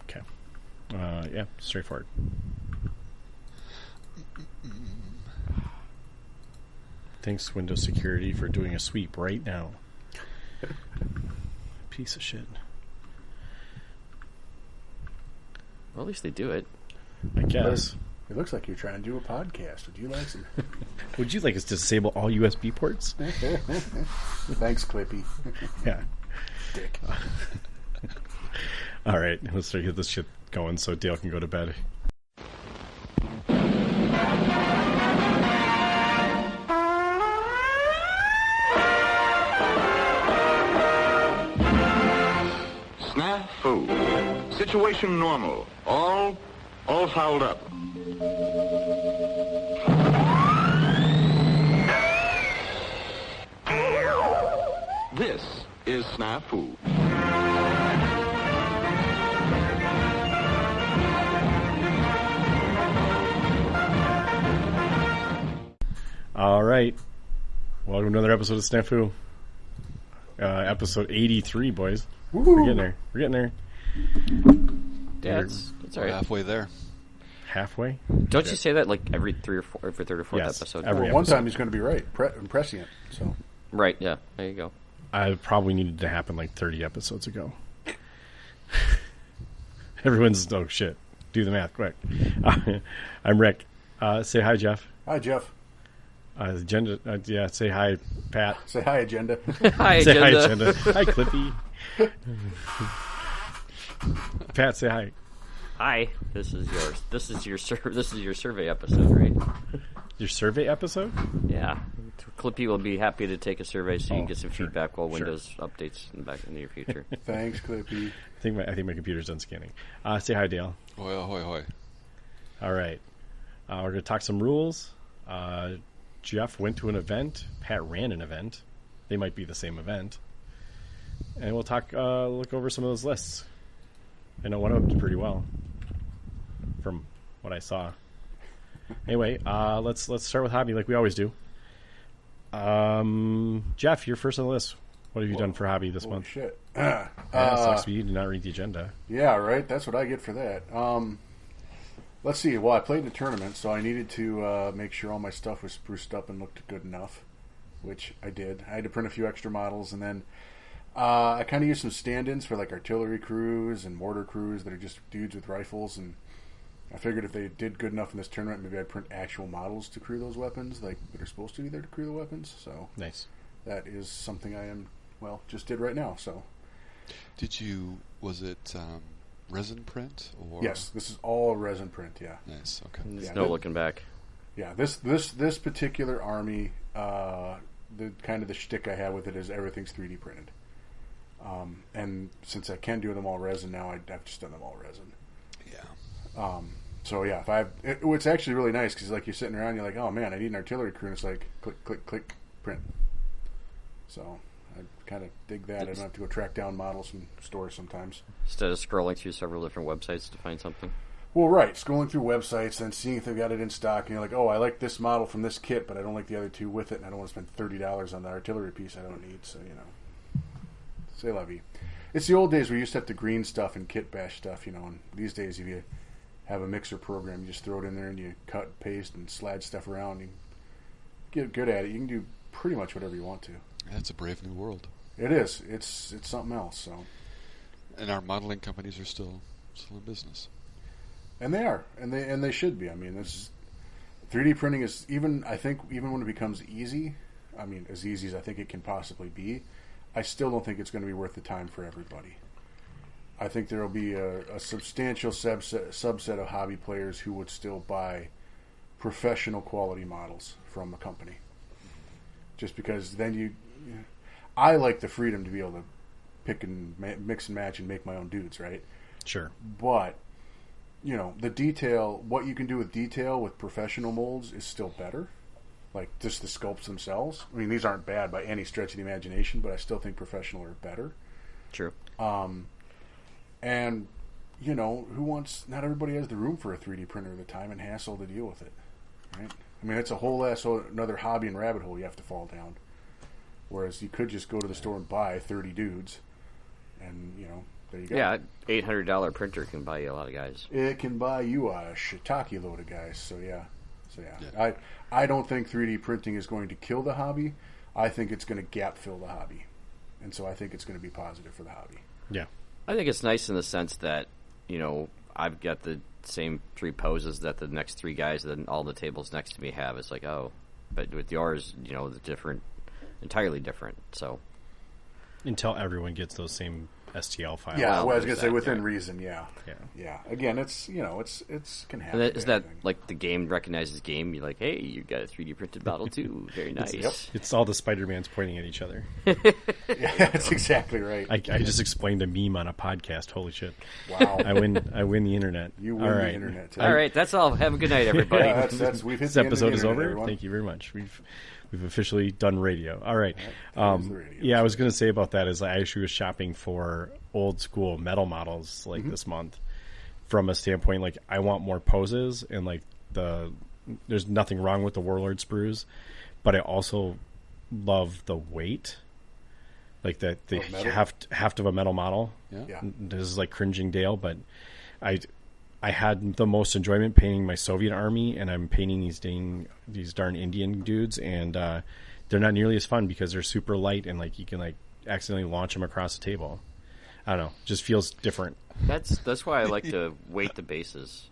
Okay. Yeah, straightforward. Thanks, Windows Security, for doing a sweep right now. Piece of shit. Well, at least they do it. I guess. It looks like you're trying to do a podcast. Would you like some? Would you like us to disable all USB ports? Thanks, Clippy. Yeah. Dick. All right, let's start get this shit going so Dale can go to bed. SNAFU. Situation normal. All fouled up. This is SNAFU. All right. Welcome to another episode of SNAFU. Episode 83, boys. Woo-hoo. We're getting there. We're getting there. Yeah, it's all right. Halfway there. Halfway? Don't you say that like every third or fourth Yes, episode? every One time he's going to be right. I'm pressing it. So Right, yeah. There you go. I probably needed to happen like 30 episodes ago. Everyone's, oh shit. Do the math quick. I'm Rick. Say hi, Jeff. hi, Jeff. Agenda, yeah, say hi, Pat. Say hi, Agenda. Hi, Say hi, Agenda. Agenda. Hi, Clippy. Pat, say hi. Hi. This is your survey episode, right? Your survey episode? Yeah. Clippy will be happy to take a survey so you can get some sure, feedback while sure. Windows updates in the near future. Thanks, Clippy. I think my computer's done scanning. Say hi, Dale. Hoi, hoi, hoi. All right. We're going to talk some rules. Jeff went to an event. Pat ran an event. They might be the same event. And we'll look over some of those lists. I know one of them did pretty well from what I saw. Anyway, let's start with hobby like we always do. Jeff, you're first on the list. What have you done for hobby this month? Shit. Yeah, sucks for you. Did not read the agenda. Yeah, right. That's what I get for that. Let's see. Well, I played in a tournament, so I needed to make sure all my stuff was spruced up and looked good enough, which I did. I had to print a few extra models, and then I kind of used some stand-ins for like artillery crews and mortar crews that are just dudes with rifles, and I figured if they did good enough in this tournament, maybe I'd print actual models to crew those weapons, like that are supposed to be there to crew the weapons. So Nice. that is something I just did right now. So Was it resin print? Or? yes, this is all resin print. Yeah. Nice, okay. There's Yeah, no looking back. Yeah, this particular army, the kind of the shtick I have with it is everything's 3D printed. And since I can do them all resin now, I've just done them all resin. Yeah. So yeah, it's actually really nice because like you're sitting around, you're like, oh man, I need an artillery crew, and it's like click, click, click, print. So I kind of dig that. I don't have to go track down models from stores sometimes. Instead of scrolling through several different websites to find something. Well, right. Scrolling through websites and seeing if they've got it in stock, and you're like, oh, I like this model from this kit, but I don't like the other two with it, and I don't want to spend $30 on the artillery piece I don't need. So, c'est la vie. It's the old days where you used to have to green stuff and kit bash stuff, and these days if you have a mixer program, you just throw it in there and you cut, paste, and slide stuff around. You get good at it. You can do pretty much whatever you want to. That's a brave new world. It is. It's something else. So, And our modeling companies are still in business. and they are, and they should be. I mean, this 3D printing is even when it becomes easy. I mean, as easy as I think it can possibly be, I still don't think it's going to be worth the time for everybody. I think there will be a substantial subset of hobby players who would still buy professional quality models from a company. Just because then I like the freedom to be able to pick and mix and match and make my own dudes, right? Sure. But, the detail, what you can do with detail with professional molds is still better. Like, just the sculpts themselves. I mean, these aren't bad by any stretch of the imagination, but I still think professional are better. True. And, not everybody has the room for a 3D printer at the time and hassle to deal with it, right? I mean, it's a whole another hobby and rabbit hole you have to fall down. Whereas you could just go to the store and buy 30 dudes and, There you go. Yeah, $800 printer can buy you a lot of guys. It can buy you a shiitake load of guys. So yeah. I don't think 3D printing is going to kill the hobby. I think it's going to gap fill the hobby, and so I think it's going to be positive for the hobby. Yeah, I think it's nice in the sense that, you know, I've got the same 3 poses that the next 3 guys that all the tables next to me have. It's like, oh, but with yours, you know, the different, entirely different. So until everyone gets those same STL files. Yeah, Well, well, I was going to say that, within yeah. reason. Yeah. Again, it's it's can happen. is that like the game recognizes game? You're like, hey, you got a 3D printed model too. Very nice. Yep. It's all the Spider-Mans pointing at each other. Yeah, that's exactly right. I just explained a meme on a podcast. Holy shit! Wow, I win the internet. you win all the right. internet today. All right, that's all. Have a good night, everybody. Yeah, that's we've hit This the end of episode the is internet, over. everyone. Thank you very much. We've officially done radio. All right. There's the radio. Yeah, I was going to say about that is I actually was shopping for old school metal models like this month from a standpoint like I want more poses and like there's nothing wrong with the Warlord sprues, but I also love the weight. Like the metal? heft of a metal model. Yeah. This is like cringing Dale, but I had the most enjoyment painting my Soviet army, and I'm painting these darn Indian dudes, and they're not nearly as fun because they're super light and like you can like accidentally launch them across the table. I don't know, just feels different. That's why I like to weight the bases.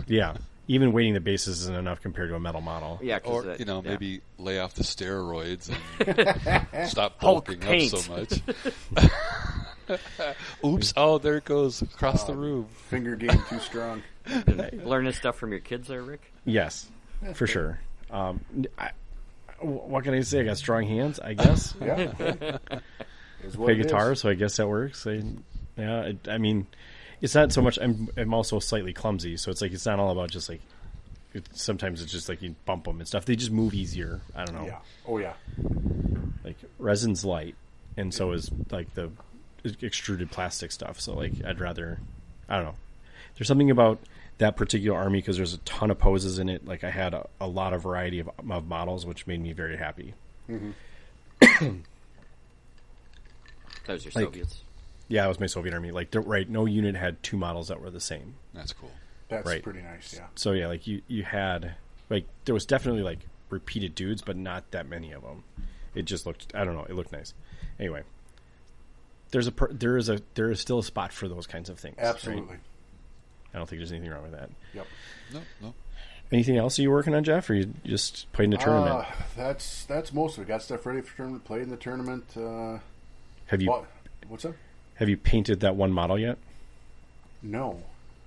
Yeah, even weighting the bases isn't enough compared to a metal model. Yeah, Or, that, maybe lay off the steroids and stop Hulk bulking paint. up so much. Oops, oh, there it goes across the room. Finger game too strong. Learning stuff from your kids there, Rick. Yes, for sure. What can I say? I got strong hands, I guess. Yeah. Is what Play it is. guitar, so I guess that works. I mean, it's not so much. I'm also slightly clumsy, so it's like it's not all about just like. Sometimes it's just like you bump them and stuff. They just move easier. I don't know. Yeah. Oh yeah. Like resin's light, and so is like the extruded plastic stuff. So like I'd rather. I don't know. There's something about that particular army because there's a ton of poses in it. Like I had a lot of variety of models, which made me very happy. Mm-hmm. That was your Like- Soviets. Yeah, it was my Soviet army. Like no unit had 2 models that were the same. That's cool. That's Right. pretty nice. Yeah. So yeah, like you had like there was definitely like repeated dudes, but not that many of them. It just looked it looked nice. Anyway, there is still a spot for those kinds of things. right? Absolutely. I don't think there's anything wrong with that. Yep. No. Anything else are you working on, Jeff? Or you just played in a tournament? That's most of it. Got stuff ready for tournament. Played in the tournament. Have you What's up? have you painted that one model yet? No.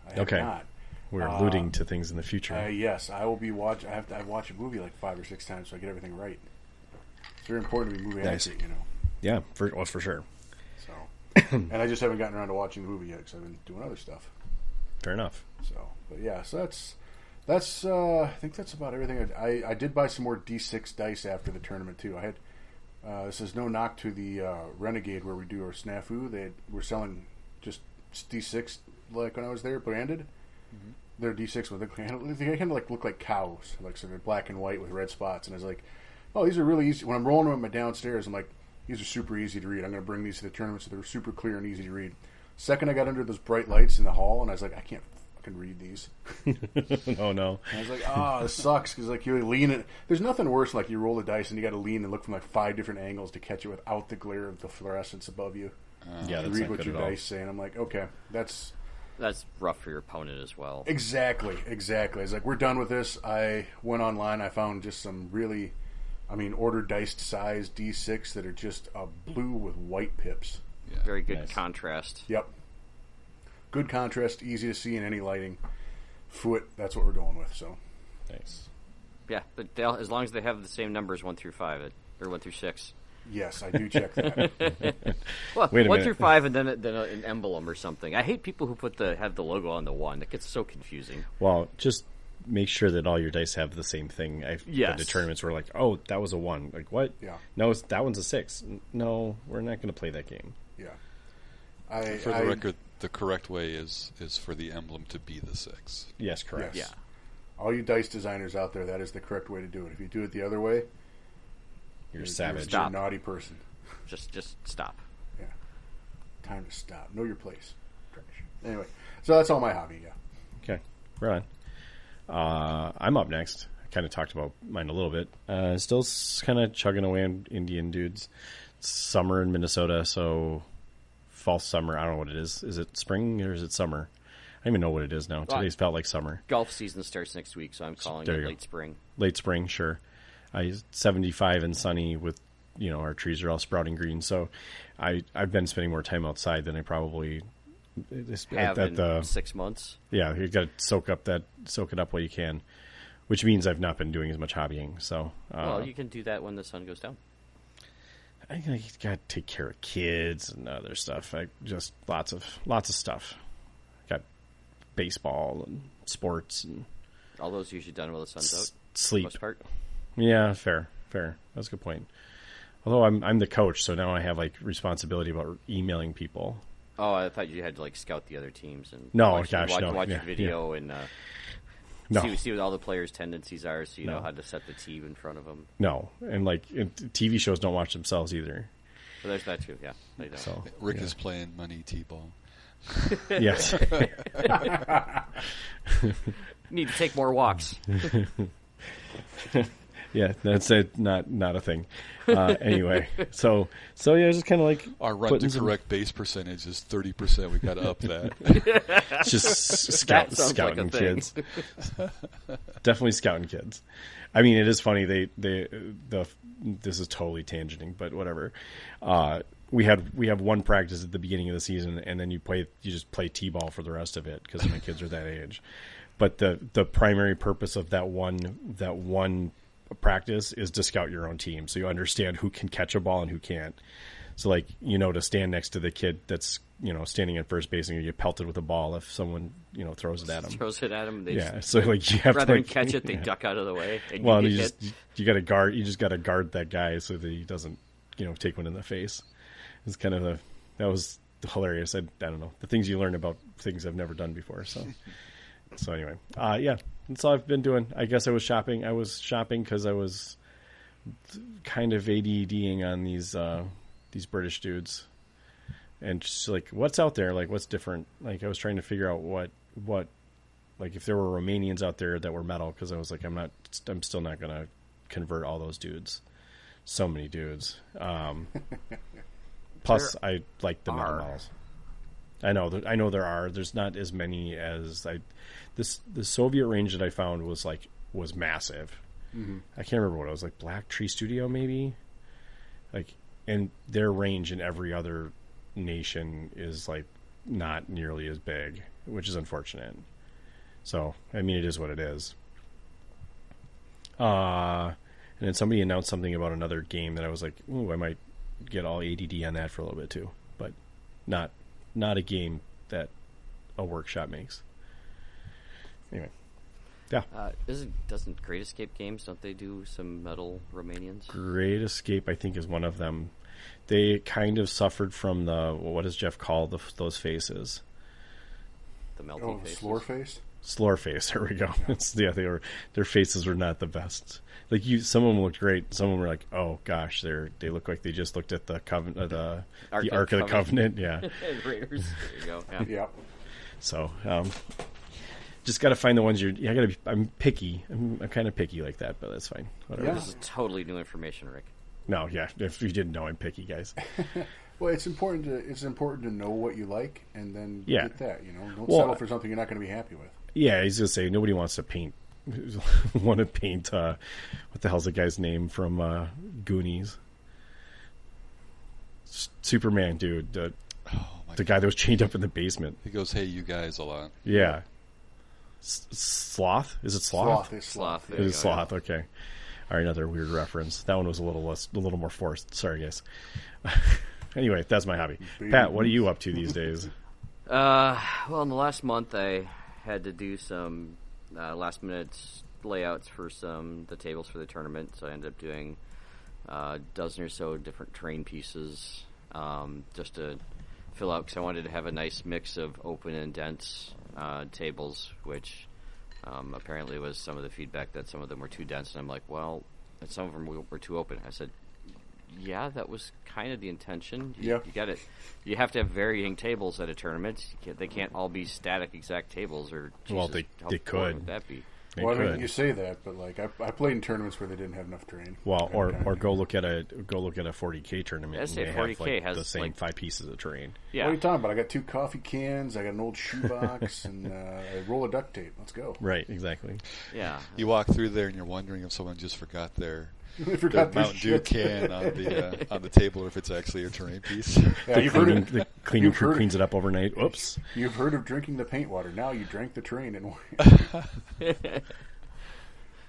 I have Okay. not. We're alluding to things in the future. Yes, I will be watch. I watch a movie like 5 or 6 times so I get everything right. It's very important to be movie Nice. accurate, you know. Yeah, for sure. So, and I just haven't gotten around to watching the movie yet because I've been doing other stuff. Fair enough. So, but yeah, so that's I think that's about everything. I did buy some more D6 dice after the tournament too. I had this is no knock to the Renegade where we do our SNAFU. They were selling just D6 like when I was there, branded. Mm-hmm. Their D6 with they kind of like look like cows, like so they're black and white with red spots. And I was like, oh, these are really easy. When I'm rolling them at my downstairs, I'm like, these are super easy to read. I'm going to bring these to the tournament so they're super clear and easy to read. Second, I got under those bright lights in the hall, and I was like, I can't fucking read these. Oh no. And I was like, oh, this sucks because like you lean it. There's nothing worse than like you roll the dice and you got to lean and look from like 5 different angles to catch it without the glare of the fluorescence above you. Yeah, to that's read not what good your at all. dice say, and I'm like, okay, that's rough for your opponent as well. exactly. I was like, we're done with this. I went online. I found just some really, ordered diced size D6 that are just blue with white pips. Yeah. Very good Nice. contrast. Yep. Good contrast, easy to see in any lighting. Foot, that's what we're going with. So, Nice. Yeah, but as long as they have the same numbers 1 through 5 or 1 through 6. yes, I do check that. Well, Wait a 1 minute. through 5 and then an emblem or something. I hate people who have the logo on the 1. That gets so confusing. Well, just make sure that all your dice have the same thing. I've Yes. been to tournaments where like, oh, that was a 1. Like what? Yeah. No, that one's a 6. No, we're not going to play that game. Yeah. For the record, the correct way is for the emblem to be the 6. Yes, correct. Yes. Yeah. All you dice designers out there, that is the correct way to do it. If you do it the other way, You're savage. You're a Stop. naughty person. Just stop. Yeah. Time to stop. Know your place. Trash. Anyway, so that's all my hobby. Yeah. Okay, right on. I'm up next. I kind of talked about mine a little bit. Still kind of chugging away on Indian dudes. It's summer in Minnesota, so fall, summer. I don't know what it is. Is it spring or is it summer? I don't even know what it is now. Today's felt like summer. Golf season starts next week, so I'm calling it late spring. Late spring, sure. 75 and sunny with, our trees are all sprouting green. So I've been spending more time outside than I probably have in 6 months. Yeah, you got to soak it up while you can, which means I've not been doing as much hobbying. So well, you can do that when the sun goes down. I got to take care of kids and other stuff. Just lots of stuff. Got baseball and sports and all those usually done while the sun's out. Sleep. For the most part. Yeah, fair. That's a good point. Although I'm the coach, so now I have responsibility about emailing people. Oh, I thought you had to scout the other teams and watch a video and see what all the players' tendencies are, so you know how to set the tee in front of them. No, and TV shows don't watch themselves either. Well, there's that too. Yeah, they don't. So, Rick is playing money t-ball. Yes. Need to take more walks. Yeah, that's it. Not a thing. Anyway, so yeah, just kind of our run to correct base percentage is 30%. We got to up that. It's just scouting kids. Definitely scouting kids. I mean, it is funny. This is totally tangenting, but whatever. We have one practice at the beginning of the season, and then you just play t-ball for the rest of it because my kids are that age. But the primary purpose of that one practice is to scout your own team, so you understand who can catch a ball and who can't. So to stand next to the kid that's standing at first base and you get pelted with a ball if someone throws it at him. Yeah, so you have rather to than catch it, they duck out of the way. And you got to guard. You just got to guard that guy so that he doesn't take one in the face. It's kind of that was hilarious. I don't know the things you learn about things I've never done before. So anyway, yeah, that's all I've been doing. I guess I was shopping. I was shopping because I was kind of ADDing on these British dudes, and just what's out there, what's different. I was trying to figure out what if there were Romanians out there that were metal, because I was I'm still not gonna convert all those dudes. So many dudes. Plus, I like the metal models. I know there are. There's not as many as the Soviet range that I found was massive. Mm-hmm. I can't remember what it was, Black Tree Studio maybe. And their range in every other nation is not nearly as big, which is unfortunate. So I mean, it is what it is. And then somebody announced something about another game that I was ooh, I might get all ADD on that for a little bit too, but not a game that a workshop makes. Anyway, yeah. Doesn't Great Escape Games, don't they do some metal Romanians? Great Escape, I think, is one of them. They kind of suffered from what does Jeff call those faces? The melty faces? Slore face? Slore face, there we go. Their faces were not the best. Some of them looked great. Some of them were oh gosh, they look like they just looked at the Covenant, the Ark of the Covenant. Yeah. Raiders. There you go. Yeah. Yep. So, just got to find the ones I'm picky. I'm kind of picky like that, but that's fine. Whatever. Yeah. This is totally new information, Rick. No, yeah. If you didn't know, I'm picky, guys. Well, it's important to know what you like and then get that. Don't Well, settle for something you're not going to be happy with. Yeah, he's gonna say nobody wants to paint. Want to paint? What the hell's the guy's name from Goonies? Superman, dude. The guy that was chained up in the basement. He goes, "Hey, you guys," a lot. Yeah. Sloth? Is it Sloth? Sloth. It is Sloth. Yeah. Okay. All right, another weird reference. That one was a little more forced. Sorry, guys. Anyway, that's my hobby. Pat, what are you up to these days? Well, in the last month, I had to do some last-minute layouts for the tables for the tournament. So I ended up doing a dozen or so different terrain pieces just to fill out, because I wanted to have a nice mix of open and dense tables, which apparently was some of the feedback that some of them were too dense. And I'm well, some of them were too open. I said, Yeah, that was kind of the intention. Yeah. You got it. You have to have varying tables at a tournament. They can't all be static exact tables. Or Well, Jesus, they how could. boring would that be? They Well, I could. mean, you say that, but like I played in tournaments where they didn't have enough terrain. Well, or Kinda. go look at a 40K tournament. I'd And say they 40K have has, the same like- 5 pieces of terrain. Yeah. What are you talking about? I got 2 coffee cans, I got an old shoebox, and a roll of duct tape. Let's go. Right, exactly. Yeah. You walk through there and you're wondering if someone just forgot their I forgot this Mountain Dew shit. can on the table, or if it's actually a terrain piece. Yeah, you've heard Cleaning, of, the cleaning you've crew heard- cleans it up overnight. Whoops. you've heard of drinking the paint water. Now you drank the terrain and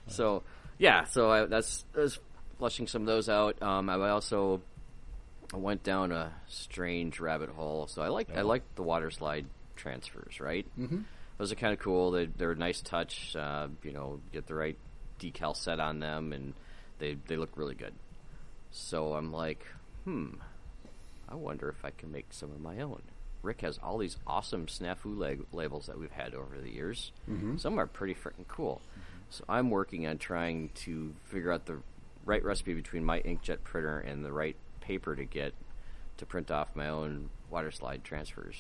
So, yeah. So I was flushing some of those out. I also went down a strange rabbit hole. So I like the water slide transfers. Right. Mm-hmm. Those are kind of cool. They're a nice touch. Get the right decal set on them, and they look really good. So I'm like, I wonder if I can make some of my own. Rick has all these awesome SNAFU labels that we've had over the years. Mm-hmm. Some are pretty freaking cool. Mm-hmm. So I'm working on trying to figure out the right recipe between my inkjet printer and the right paper to get to print off my own water slide transfers.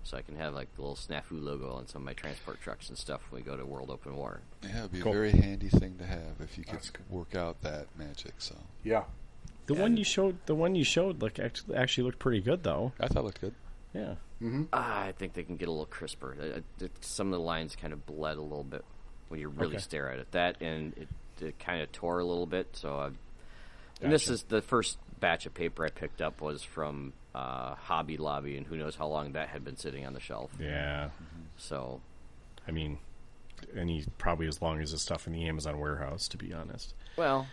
So I can have like the little SNAFU logo on some of my transport trucks and stuff when we go to World Open War. Yeah, it'd be Cool. a very handy thing to have if you could That's good. work out that magic. So yeah. The one you showed, like actually looked pretty good though. I thought it looked good. Yeah. I think they can get a little crisper. Some of the lines kind of bled a little bit when you really Okay. stare at it. That and it kind of tore a little bit. So and this Gotcha. is the first batch of paper I picked up was from Hobby Lobby, and who knows how long that had been sitting on the shelf. Yeah. So I mean, probably as long as the stuff in the Amazon warehouse, to be honest. well,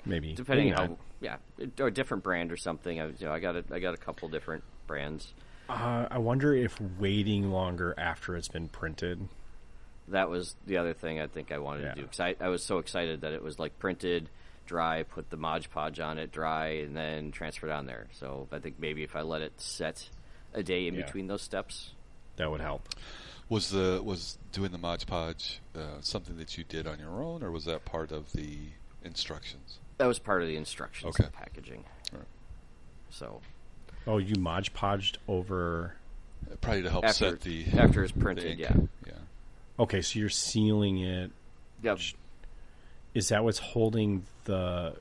Maybe. depending Maybe how not. or a different brand or something. I got a couple different brands. I wonder if waiting longer after it's been printed. That was the other thing I think I wanted Yeah. to do because I was so excited that it was like printed, dry, put the Mod Podge on it, dry, and then transferred on there. So I think maybe if I let it set a day in Yeah. between those steps. That would help. Was doing the Mod Podge something that you did on your own, or was that part of the instructions? That was part of the instructions Okay. and packaging. All right. Oh, So you Mod Podged over. Probably to help after set the after it's the printed, ink. yeah. Yeah. Okay, so you're sealing it. Yep. Is that what's holding the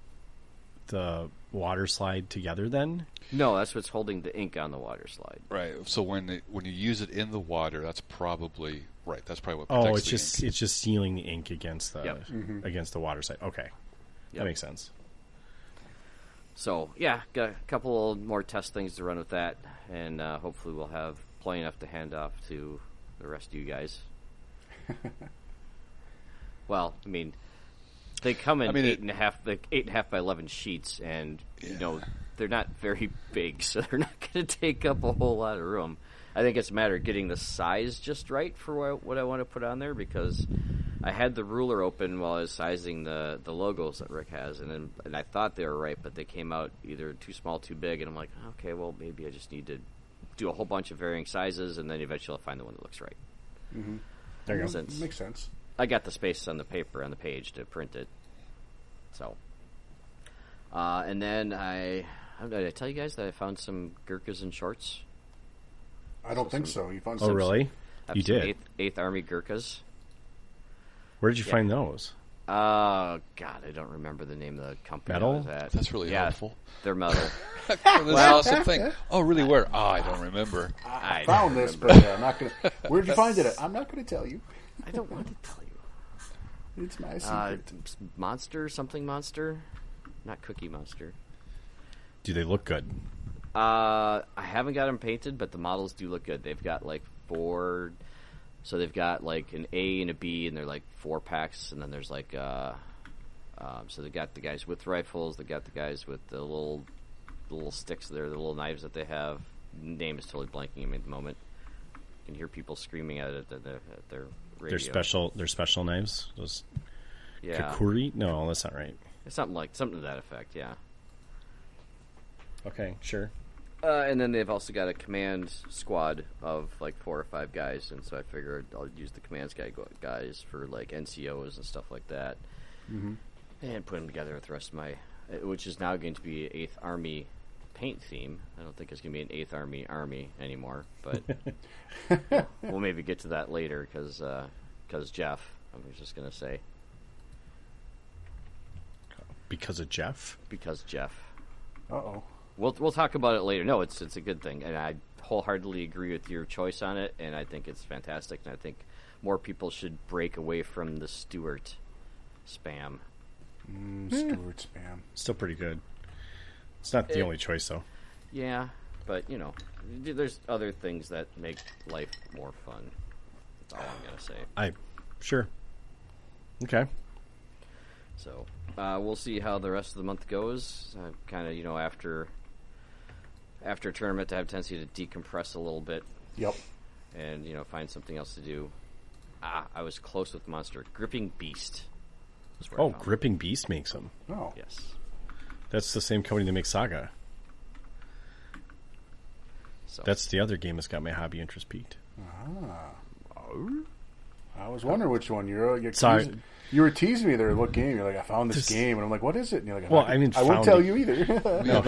water slide together then? No, that's what's holding the ink on the water slide. Right. So when you use it in the water, that's probably right. That's probably what. Oh, protects it's the just ink. it's just sealing the ink against the Yep. against the water slide. Okay, Yep. that makes sense. So yeah, got a couple more test things to run with that, and hopefully we'll have plenty enough to hand off to the rest of you guys. Well, I mean, they come in 8.5 by 11 sheets, and you know they're not very big, so they're not going to take up a whole lot of room. I think it's a matter of getting the size just right for what I want to put on there, because I had the ruler open while I was sizing the logos that Rick has, and I thought they were right, but they came out either too small, too big, and I'm like, okay, well maybe I just need to do a whole bunch of varying sizes, and then eventually I'll find the one that looks right. There you go. Since Makes sense. I got the space on the paper on the page to print it, so. And then did I tell you guys that I found some Gurkhas and shorts? I don't think so. You found Oh, some. really? I have You some did? 8th Army Gurkhas. Where did you Yeah. find those? God, I don't remember the name of the company. Metal? I was at. That's really yeah, helpful. They're metal. This awesome thing. Oh, really? Where? Oh, I don't remember. I I found don't this, remember. but I'm not going to. Where'd you find it at? I'm not going to tell you. I don't want to tell you. It's my secret. Something monster, not Cookie Monster. Do they look good? I haven't got them painted, but the models do look good. They've got like 4, so they've got like an A and a B, and they're like 4-packs, and then there's like so they got the guys with rifles, they got the guys with the little sticks there, the little knives that they have. Name is totally blanking me at the moment. You can hear people screaming at it at their radio. They're special knives. Those Yeah, kakuri? No, that's not right. something to that effect. Yeah. Okay, sure. And then they've also got a command squad of like 4 or 5 guys, and so I figured I'll use the command guys for like NCOs and stuff like that, and put them together with the rest of my which is now going to be 8th Army paint theme. I don't think it's going to be an 8th Army anymore, but we'll maybe get to that later because Jeff, I was just going to say. Because of Jeff? Because Jeff. Uh-oh. We'll talk about it later. No, it's a good thing, and I wholeheartedly agree with your choice on it, and I think it's fantastic, and I think more people should break away from the Stewart spam. Stewart spam. Still pretty good. It's not the only choice, though. Yeah, but, there's other things that make life more fun. That's all I'm going to say. Sure. Okay. So, we'll see how the rest of the month goes. Kind of, after a tournament, to have a tendency to decompress a little bit. Yep. And, find something else to do. I was close with Monster. Gripping Beast. Oh, Gripping Beast makes them. Oh. Yes. That's the same company that makes Saga. So. That's the other game that's got my hobby interest peaked. I was wondering which one. Sorry. You were teasing me there. What game? You're like, I found this game, and I'm like, what is it? And you're like, I won't found tell it. you either. We have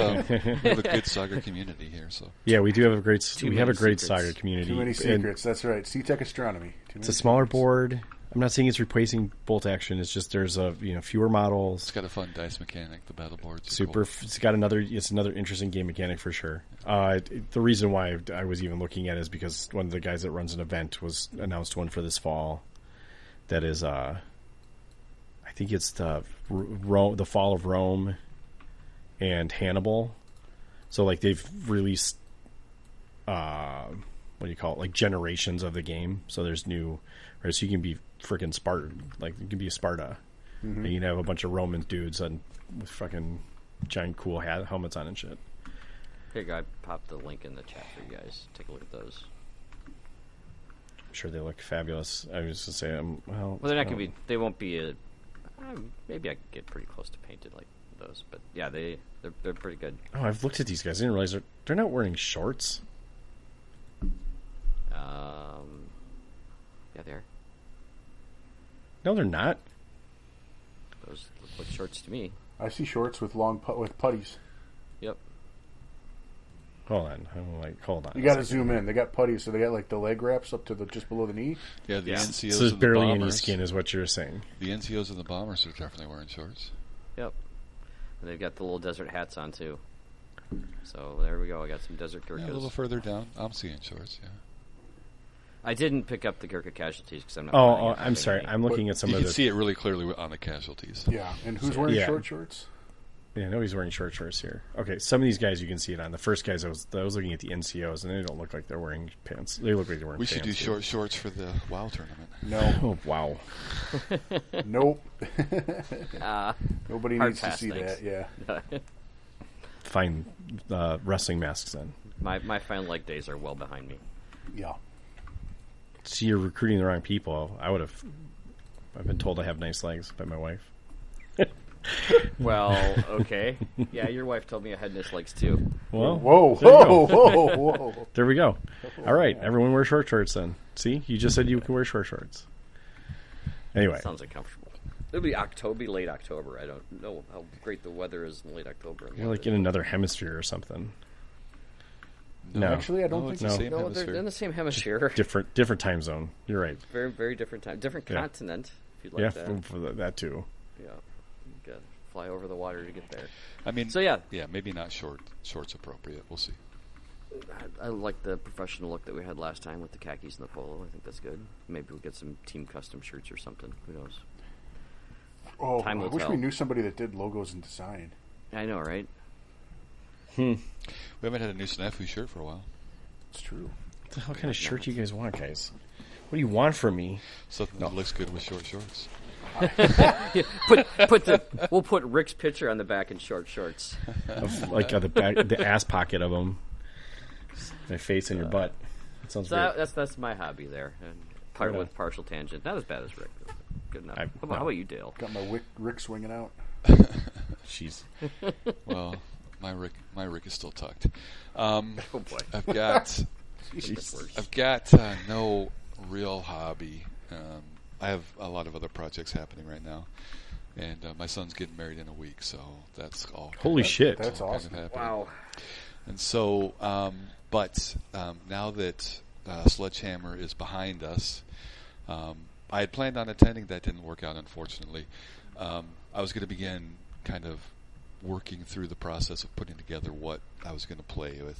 a good Saga community here, so Yeah, we do have a great. Too We have a many great secrets. Saga community. Too many And secrets. That's right. C-Tech Astronomy. It's a smaller board. I'm not saying it's replacing Bolt Action. It's just there's fewer models. it's got a fun dice mechanic. The battle boards are Super. cool. It's got another interesting game mechanic for sure. The reason why I was even looking at it is because one of the guys that runs an event was announced one for this fall. That is, I think it's the Fall of Rome and Hannibal. So like they've released, what do you call it? Like generations of the game. So there's new, right? So you can be freaking Spartan. Like you can be a Sparta. Mm-hmm. And you can have a bunch of Roman dudes with fucking giant cool helmets on and shit. Here, I popped the link in the chat for you guys. Take a look at those. I'm sure they look fabulous. I was just saying, well, they're not going to be. They won't be maybe I could get pretty close to painted like those, but yeah, they're pretty good. Oh, I've looked at these guys. I didn't realize they're not wearing shorts. Yeah, they are. No, they're not. Those look like shorts to me. I see shorts with with putties. Yep. Hold on. Hold on. You got to zoom in. They got putties, so they got like the leg wraps up to just below the knee. Yeah, the NCOs So there's and barely the any bombers. skin, is what you're saying. The NCOs and the bombers are definitely wearing shorts. Yep. And they've got the little desert hats on too. So there we go. I got some desert Gurkhas. Yeah, a little further down, I'm seeing shorts. Yeah. I didn't pick up the Gurkha casualties because I'm not. Oh, I'm sorry. I'm looking at some You of can the. see it really clearly on the casualties. Yeah, and who's wearing short shorts? Yeah, nobody's wearing short shorts here. Okay, some of these guys you can see it on. The first guys I was looking at the NCOs, and they don't look like they're wearing pants. They look like they're wearing. We should do pants, short shorts for the WoW tournament. No. Oh wow. Nope. Nobody hard needs to pass, see thanks. that. Yeah. Fine wrestling masks then. My fine leg days are well behind me. Yeah. See, you're recruiting the wrong people. I've been told I have nice legs by my wife. Well, okay. Yeah, your wife told me I had nice legs too. Well, Whoa. there we go. All right, everyone wear short shorts then. See, you just said you can wear short shorts. Anyway, Sounds uncomfortable. It'll be late October. I don't know how great the weather is in late October. you're like in another hemisphere or something. No. Actually, I don't it's think the so. same No, hemisphere. they're in the same hemisphere. Different time zone. You're right. Very, very different time. Different Yeah. continent, if you'd like Yeah, that. for that too. Yeah. You gotta fly over the water to get there. I mean, So, yeah. maybe not shorts appropriate. We'll see. I like the professional look that we had last time with the khakis and the polo. I think that's good. Maybe we'll get some team custom shirts or something. Who knows? Oh, Time I will wish tell. we knew somebody that did logos and design. I know, right? We haven't had a new SNAFU shirt for a while. It's true. What the hell kind of shirt do you guys want, guys? What do you want from me? Something that looks good with short shorts. We'll put Rick's picture on the back in short shorts. Of, like the back, the ass pocket of them. My face and your butt. That sounds So great. that's my hobby there. And with partial tangent. Not as bad as Rick. Good enough. How about you, Dale? Got my Rick swinging out. Jeez. Well, my Rick is still tucked. Oh boy. I've got Worse. I've got no real hobby. I have a lot of other projects happening right now. And my son's getting married in a week, so that's all. Holy shit. That's awesome. Wow. And so, now that Sledgehammer is behind us, I had planned on attending. That didn't work out, unfortunately. I was going to begin kind of working through the process of putting together what I was going to play with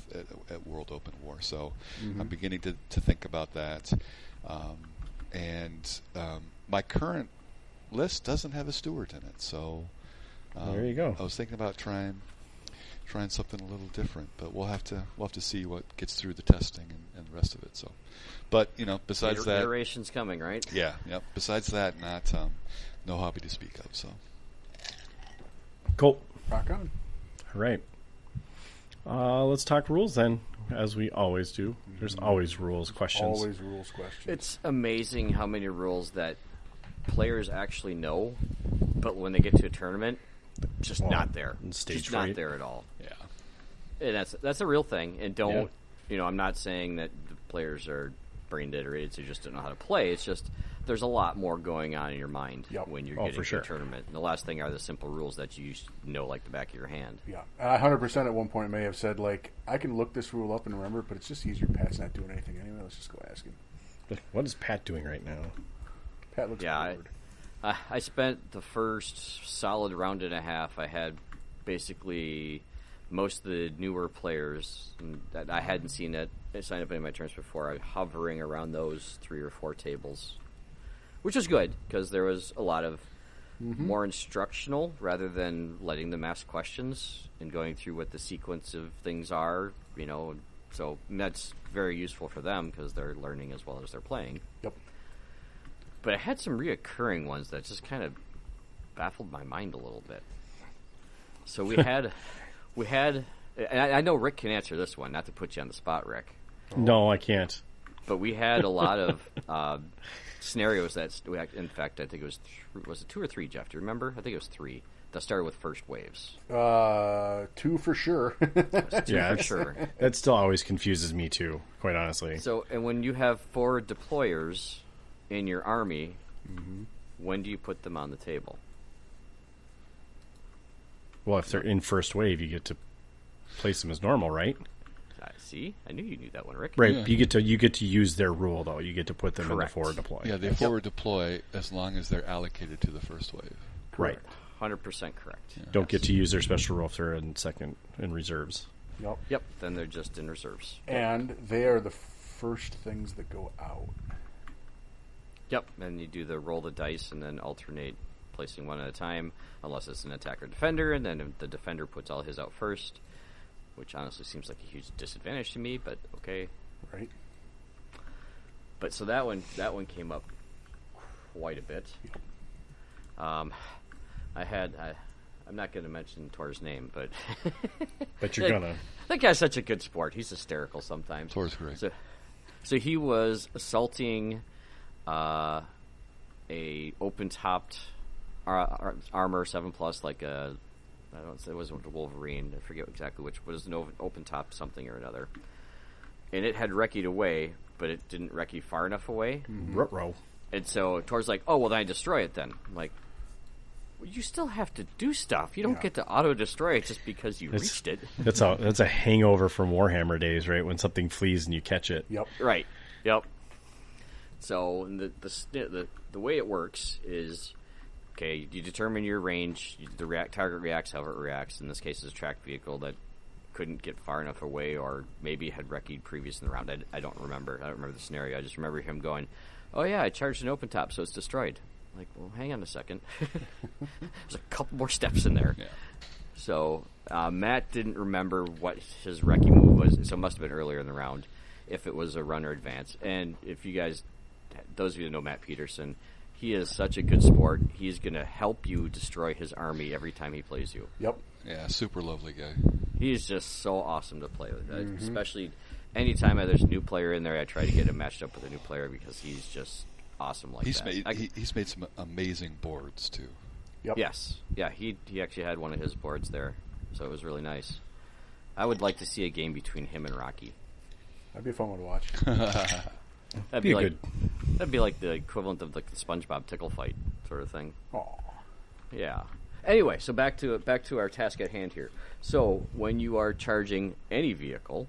at World Open War. So I'm beginning to think about that. My current list doesn't have a Stewart in it, so there you go. I was thinking about trying something a little different, but we'll have to see what gets through the testing and the rest of it. So, but besides that, iteration's coming, right? yeah. Besides that, no hobby to speak of. So, Cool. Rock on. All right. Let's talk rules then, as we always do. There's always rules questions. Always rules questions. It's amazing how many rules that players actually know, but when they get to a tournament, just not there. Stage just fright. not there at all. yeah. And that's a real thing. And don't, I'm not saying that the players are brain dead or idiots who just don't know how to play. It's just there's a lot more going on in your mind when you're getting to a tournament. And the last thing are the simple rules that you know like the back of your hand. Yeah. And I 100% at one point may have said, like, I can look this rule up and remember it, but it's just easier. Pat's not doing anything anyway. Let's just go ask him. What is Pat doing right now? Pat looks bored. I spent the first solid round and a half. I had basically most of the newer players that I hadn't seen that signed up in my tournaments before. I was hovering around those 3 or 4 tables, which was good because there was a lot of more instructional rather than letting them ask questions and going through what the sequence of things are. So that's very useful for them because they're learning as well as they're playing. Yep. But I had some reoccurring ones that just kind of baffled my mind a little bit. So we had, and I know Rick can answer this one, not to put you on the spot, Rick. No, I can't. But we had a lot of scenarios that, in fact, I think it was it 2 or 3, Jeff? Do you remember? I think it was 3 that started with first waves. 2 for sure. For sure. That still always confuses me too, quite honestly. So, and when you have 4 deployers in your army, when do you put them on the table? Well, if they're in first wave, you get to place them as normal, right? See, I knew you knew that one, Rick. Right. Yeah. you get to use their rule though. You get to put them in the forward deploy. Yeah, they forward deploy as long as they're allocated to the first wave. Right. 100% correct. Yeah. Don't get to use their special rule if they're in second in reserves. Yep. Then they're just in reserves. And they are the first things that go out. Yep. And you do the roll the dice and then alternate placing one at a time, unless it's an attacker defender, and then the defender puts all his out first, which honestly seems like a huge disadvantage to me, but okay. Right. But so that one came up quite a bit. I'm not going to mention Tor's name, but But you're gonna. That guy's such a good sport. He's hysterical sometimes. Tor's great. So he was assaulting a open-topped armor 7+, like a, I don't say it was a Wolverine. I forget exactly which, but it was an open-top something or another. And it had recce'd away, but it didn't recce far enough away. Ruh-roh. And so Tor's like, oh, well, then I destroy it then. I'm like, well, you still have to do stuff. You don't get to auto-destroy it just because you reached it. That's a hangover from Warhammer days, right? When something flees and you catch it. Yep. Right. Yep. So the way it works is, okay, you determine your range. The target reacts however it reacts. In this case, it's a tracked vehicle that couldn't get far enough away, or maybe had recce'd previous in the round. I don't remember. I don't remember the scenario. I just remember him going, "Oh yeah, I charged an open top, so it's destroyed." I'm like, well, hang on a second. There's a couple more steps in there. Yeah. So Matt didn't remember what his recce move was, so it must have been earlier in the round, if it was a run or advance. And if you guys, those of you that know Matt Peterson, he is such a good sport. He's going to help you destroy his army every time he plays you. Yep. Yeah, super lovely guy. He is just so awesome to play with. Especially anytime there's a new player in there, I try to get him matched up with a new player because he's just awesome like that. He's made some amazing boards, too. Yep. Yes. Yeah, he actually had one of his boards there, so it was really nice. I would like to see a game between him and Rocky. That'd be a fun one to watch. That'd be like the equivalent of like the SpongeBob tickle fight sort of thing. Aw. Yeah. Anyway, so back to our task at hand here. So when you are charging any vehicle,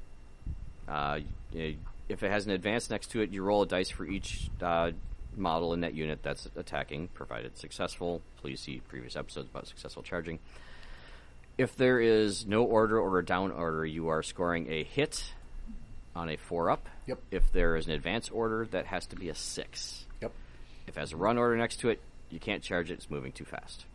if it has an advance next to it, you roll a dice for each model in that unit that's attacking, provided successful. Please see previous episodes about successful charging. If there is no order or a down order, you are scoring a hit on a 4-up. Yep. If there is an advance order, that has to be a 6. Yep. If it has a run order next to it, you can't charge it. It's moving too fast.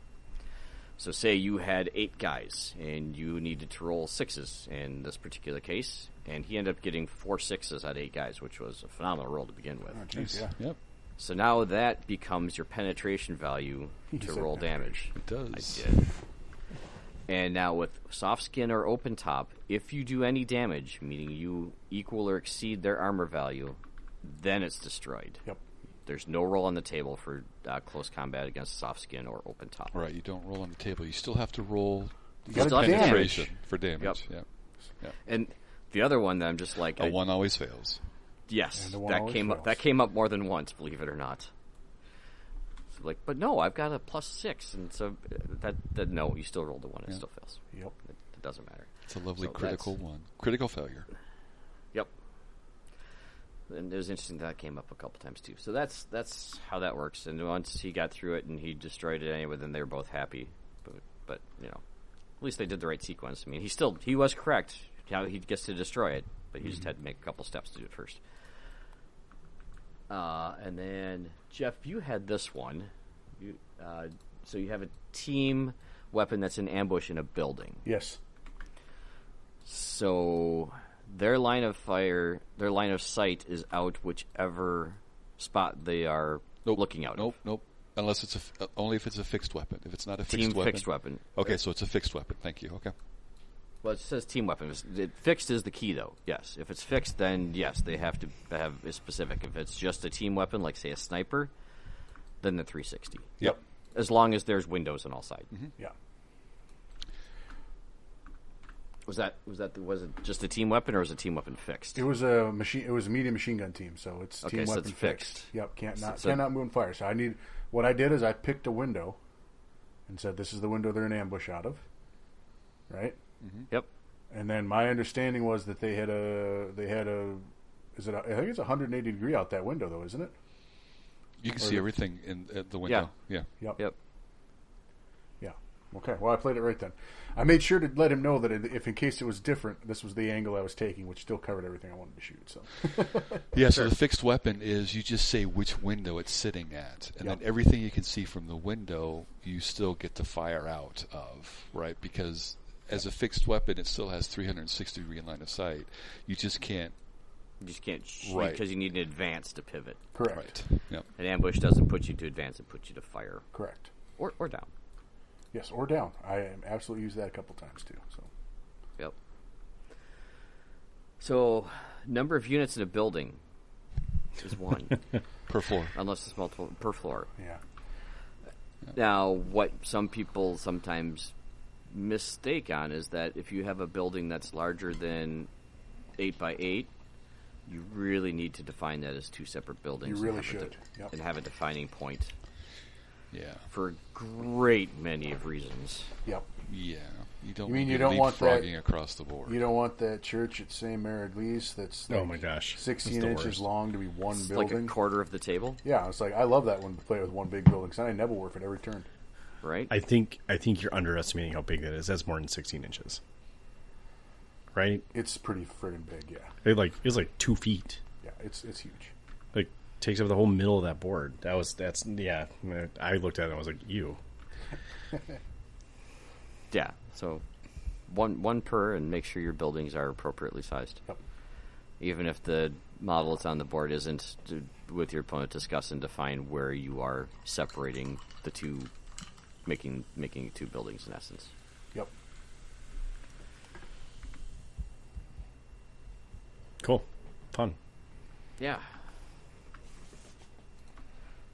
So say you had 8 guys, and you needed to roll 6s in this particular case, and he ended up getting 4 6s out of 8 guys, which was a phenomenal roll to begin with. Oh, geez, yeah. Yep. So now that becomes your penetration value You to said roll damage. It does. I did. And now with soft skin or open top, if you do any damage, meaning you equal or exceed their armor value, then it's destroyed. Yep. There's no roll on the table for close combat against soft skin or open top. Right, you don't roll on the table. You still have to roll You gotta still have to penetration damage. for damage. Yep. Yep. And the other one that I'm just like, A 1 always fails. yes, And the one that always came up. fails. That came up more than once, believe it or not. So like, but no, I've got a +6, and so that no, you still rolled a 1. It still fails. Yep. It doesn't matter. It's a lovely So critical one. Critical failure. Yep. And it was interesting that came up a couple times too. So that's how that works. And once he got through it and he destroyed it anyway, then they were both happy. But you know, at least they did the right sequence. I mean, he was correct. How he gets to destroy it, but he just had to make a couple steps to do it first. And then Jeff, you had this one. So you have a team weapon that's an ambush in a building. Yes. So their line of sight is out whichever spot they are looking out. Nope. Unless it's only if it's a fixed weapon. If it's not a Team fixed weapon. fixed weapon. Okay, so it's a fixed weapon. Thank you. Okay. Well, it says team weapon. Fixed is the key, though. Yes, if it's fixed, then yes, they have to have a specific. If it's just a team weapon, like say a sniper, then the 360. Yep. As long as there's windows on all sides. Mm-hmm. Yeah. Was it just a team weapon, or was a team weapon fixed? It was a medium machine gun team, so it's Okay, team so weapon it's fixed. Yep, cannot So- move and fire. So what I did is I picked a window and said this is the window they're in ambush out of, right? Yep. And then my understanding was that they had a I think it's 180 degree out that window though, isn't it? You can see everything in the window. Yeah. Yep. Yep. Yeah. Okay. Well, I played it right then. I made sure to let him know that if in case it was different, this was the angle I was taking, which still covered everything I wanted to shoot. So. Yeah, so the fixed weapon is you just say which window it's sitting at, and then everything you can see from the window, you still get to fire out of, right? Because as a fixed weapon, it still has 360-degree line of sight. You just can't. You just can't shoot Right. because you need an advance to pivot. Correct. Right. Yep. An ambush doesn't put you to advance; it puts you to fire Correct. or down. Yes, or down. I absolutely used that a couple times too. So. Yep. So, number of units in a building is 1, Per floor. unless it's multiple per floor. Yeah. Now, what some people sometimes mistake on is that if you have a building that's larger than 8 by 8, you really need to define that as 2 separate buildings. You really and have should. Yep. and have a defining point Yeah. for a great many of reasons. Yep. Yeah. You don't. You mean want you to don't want that- leapfrogging across the board. You don't want that church at St. Mary Lee's that's Oh my gosh. 16 It's the inches worst. long to be one It's building. like a quarter of the table, Yeah, it's like I love that when you play with one big building. Because I never work at every turn. right? I think you're underestimating how big that is. That's more than 16 inches. Right? It's pretty friggin' big. Yeah, It's like 2 feet. yeah, it's huge. Like takes up the whole middle of that board. That's yeah. I looked at it and I was like, ew. Yeah, so one per, and make sure your buildings are appropriately sized. Yep. Even if the model that's on the board isn't, with your opponent, discuss and define where you are separating the two, making 2 buildings in essence. Yep. Cool. Fun. Yeah.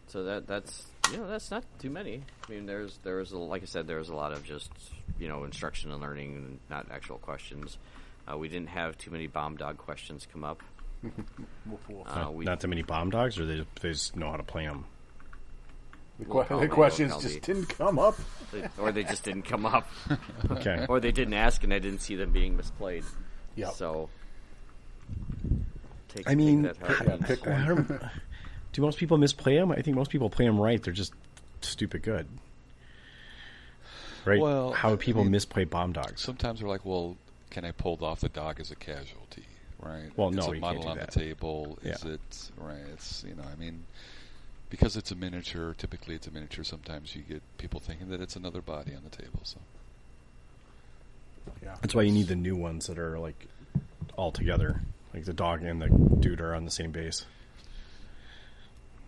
So that's that's not too many. I mean, like I said, there was a lot of just instruction and learning, and not actual questions. We didn't have too many bomb dog questions come up. Woof, woof. Not too many bomb dogs, or they just know how to play them. The questions just didn't come up. Or they just didn't come up. Okay. Or they didn't ask and I didn't see them being misplayed. Yep. So, take I mean, that hard. Pick one. Do most people misplay them? I think most people play them right. They're just stupid good. Right? Well, how do people I mean, misplay bomb dogs? Sometimes they're like, well, can I pull off the dog as a casualty? Right? Well, it's no, a you model can't do on that. the table. Is Yeah. it right? It's I mean, because it's a miniature. Typically, it's a miniature. Sometimes you get people thinking that it's another body on the table. So Yeah. That's why you need the new ones that are like all together. Like the dog and the dude are on the same base.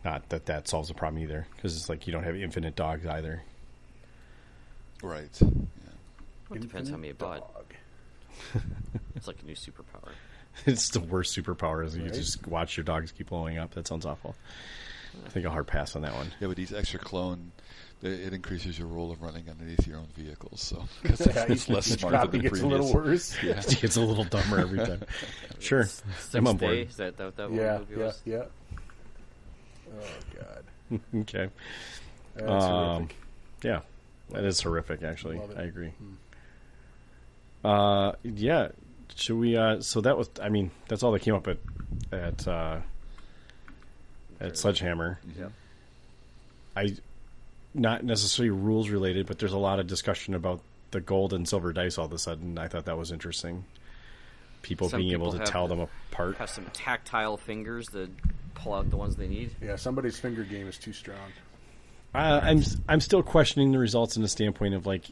Not that that solves the problem either, because it's like you don't have infinite dogs either. right. Yeah. Well, it depends how many you bought. Dog. It's like a new superpower. It's the worst superpower is you Right. just watch your dogs keep blowing up. That sounds awful. I think a hard pass on that one. Yeah, but these extra clone, it increases your roll of running underneath your own vehicles. So because Yeah, it's less each smart copy than the gets a previous. little worse. Yeah. It's a little dumber every time. Sure. I'm on Day, board. is that what that Yeah, movie yeah, was? yeah. Oh God, Okay. that's horrific. Yeah. That is horrific, actually. Love it. I agree. Yeah. Should we, so that was, I mean, that's all that came up at Sledgehammer. Yeah. I, not necessarily rules related, but there's a lot of discussion about the gold and silver dice all of a sudden. I thought that was interesting. People Some being able people to have tell the- them apart. Have some tactile fingers that pull out the ones they need. Yeah, somebody's finger game is too strong. I'm still questioning the results in the standpoint of like,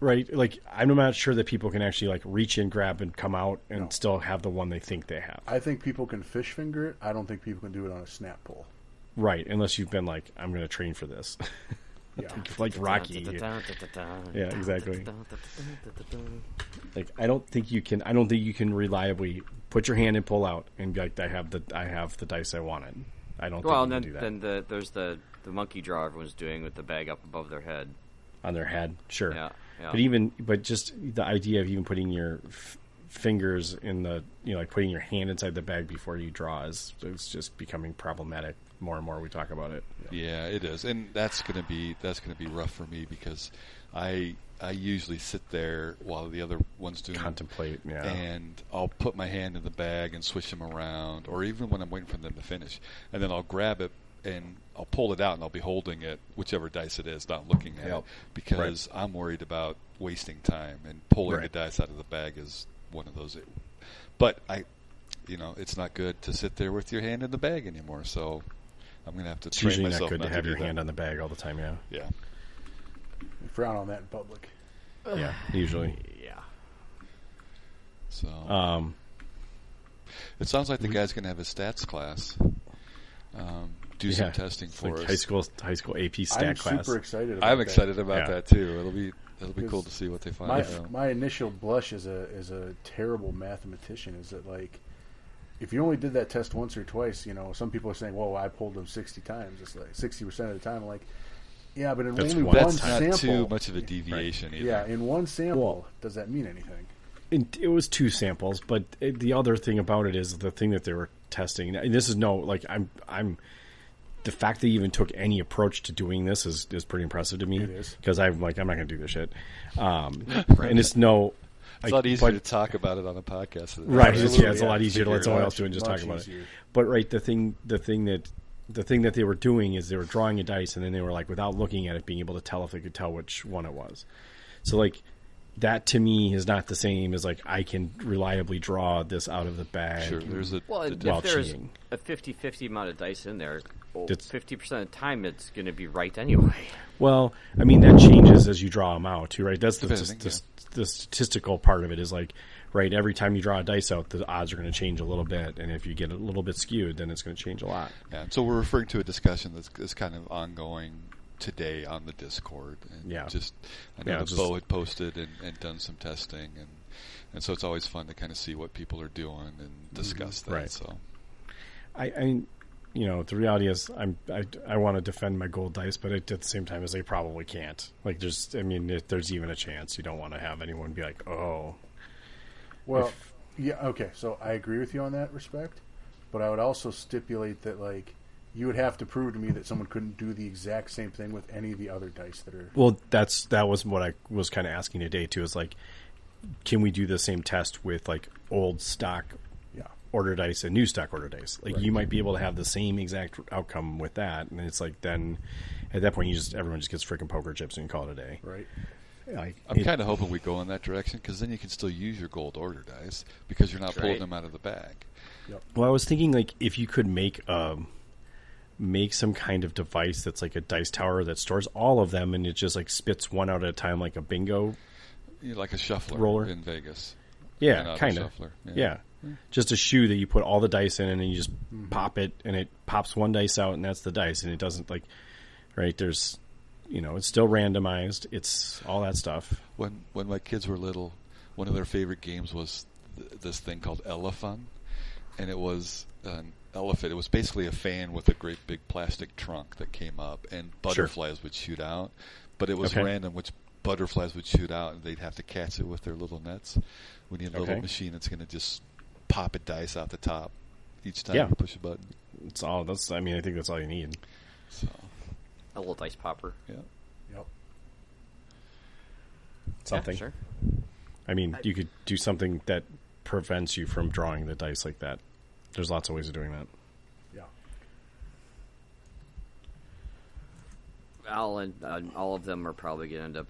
right? Like I'm not sure that people can actually like reach in, grab, and come out and No. still have the one they think they have. I think people can fish finger it. I don't think people can do it on a snap pull. Right, unless you've been like, I'm going to train for this, Yeah, like Rocky. Yeah, exactly. Like I don't think you can reliably put your hand and pull out and be like, I have the dice I wanted. I don't Well, think and you then, can do that there's the monkey draw everyone's doing with the bag up above their head. on their head. Sure, Yeah, yeah. but just the idea of even putting your fingers in the like putting your hand inside the bag before you draw is just becoming problematic. More and more we talk about it. Yeah, it is, and that's gonna be rough for me because I usually sit there while the other one's doing Contemplate, yeah. and I'll put my hand in the bag and switch them around, or even when I'm waiting for them to finish, and then I'll grab it and I'll pull it out and I'll be holding it, whichever dice it is, not looking at it, because I'm worried about wasting time, and pulling the dice out of the bag is one of those. But it's not good to sit there with your hand in the bag anymore, so I'm going to have to It's train usually myself not good to have do your that. hand on the bag all the time. Yeah, Yeah. we frown on that in public. yeah, usually. Yeah. So it sounds like the guy's going to have a stats class. Do some testing It's for like us. high school AP stat I'm class. super excited about I'm that. excited about Yeah. that too. It'll be cool to see what they find My out. my initial blush as a terrible mathematician is that like if you only did that test once or twice, some people are saying, "Whoa, I pulled them 60 times." It's like 60% of the time. I'm like, yeah, but in That's only one one That's not sample, too much of a deviation either. yeah, in one sample, Well- does that mean anything? It was 2 samples, but the other thing about it is the thing that they were testing. And this is I'm the fact they even took any approach to doing this is pretty impressive to me. It is. Because I'm not going to do this shit. And it's no. It's a lot easier to talk about it on a podcast. Right. It's Absolutely, a lot easier to let someone else do it and just Much talk about easier. it. But the thing that they were doing is they were drawing a dice and then they were like, without looking at it, being able to tell if they could tell which one it was. So like that to me is not the same as like I can reliably draw this out of the bag. Sure, there's a Well, the if there's cheating. a 50-50 amount of dice in there, It's- 50% of the time it's going to be right anyway. Well, I mean that changes as you draw them out too, right? That's Depending, the statistical part of it is like, right, every time you draw a dice out, the odds are going to change a little bit, and if you get a little bit skewed, then it's going to change a lot. Yeah, so we're referring to a discussion that's kind of ongoing today on the Discord. And Yeah. I know Yeah, that just- Bo had posted and done some testing, and so it's always fun to kind of see what people are doing and discuss that. Right. So I mean, the reality is I want to defend my gold dice, but at the same time, as they probably can't. Like, if there's even a chance, you don't want to have anyone be like, oh. Well, yeah, okay. So I agree with you on that respect, but I would also stipulate that like you would have to prove to me that someone couldn't do the exact same thing with any of the other dice that are. Well, that was what I was kind of asking today too. Is like, can we do the same test with like old stock order dice and new stock order dice? Like you might be able to have the same exact outcome with that, and it's like then at that point everyone just gets freaking poker chips and call it a day. Right. I'm kind of hoping we go in that direction because then you can still use your gold order dice because you're not pulling them out of the bag. Yep. Well, I was thinking like if you could make some kind of device that's like a dice tower that stores all of them and it just like spits one out at a time, like a bingo, like a shuffler roller in Vegas. Yeah, kind of. Yeah. Just a shoe that you put all the dice in and then you just pop it and it pops one dice out and that's the dice and it doesn't like, right? There's, it's still randomized. It's all that stuff. When my kids were little, one of their favorite games was this thing called Elephant, and it was an elephant. It was basically a fan with a great big plastic trunk that came up, and butterflies would shoot out. But it was random which butterflies would shoot out, and they'd have to catch it with their little nets. We need a little machine that's going to just pop a dice out the top each time you push a button. It's all. I think that's all you need. So. A little dice popper. Yeah. Yep. Something. Yeah, sure. I mean, you could do something that prevents you from drawing the dice like that. There's lots of ways of doing that. Yeah. All of them are probably going to end up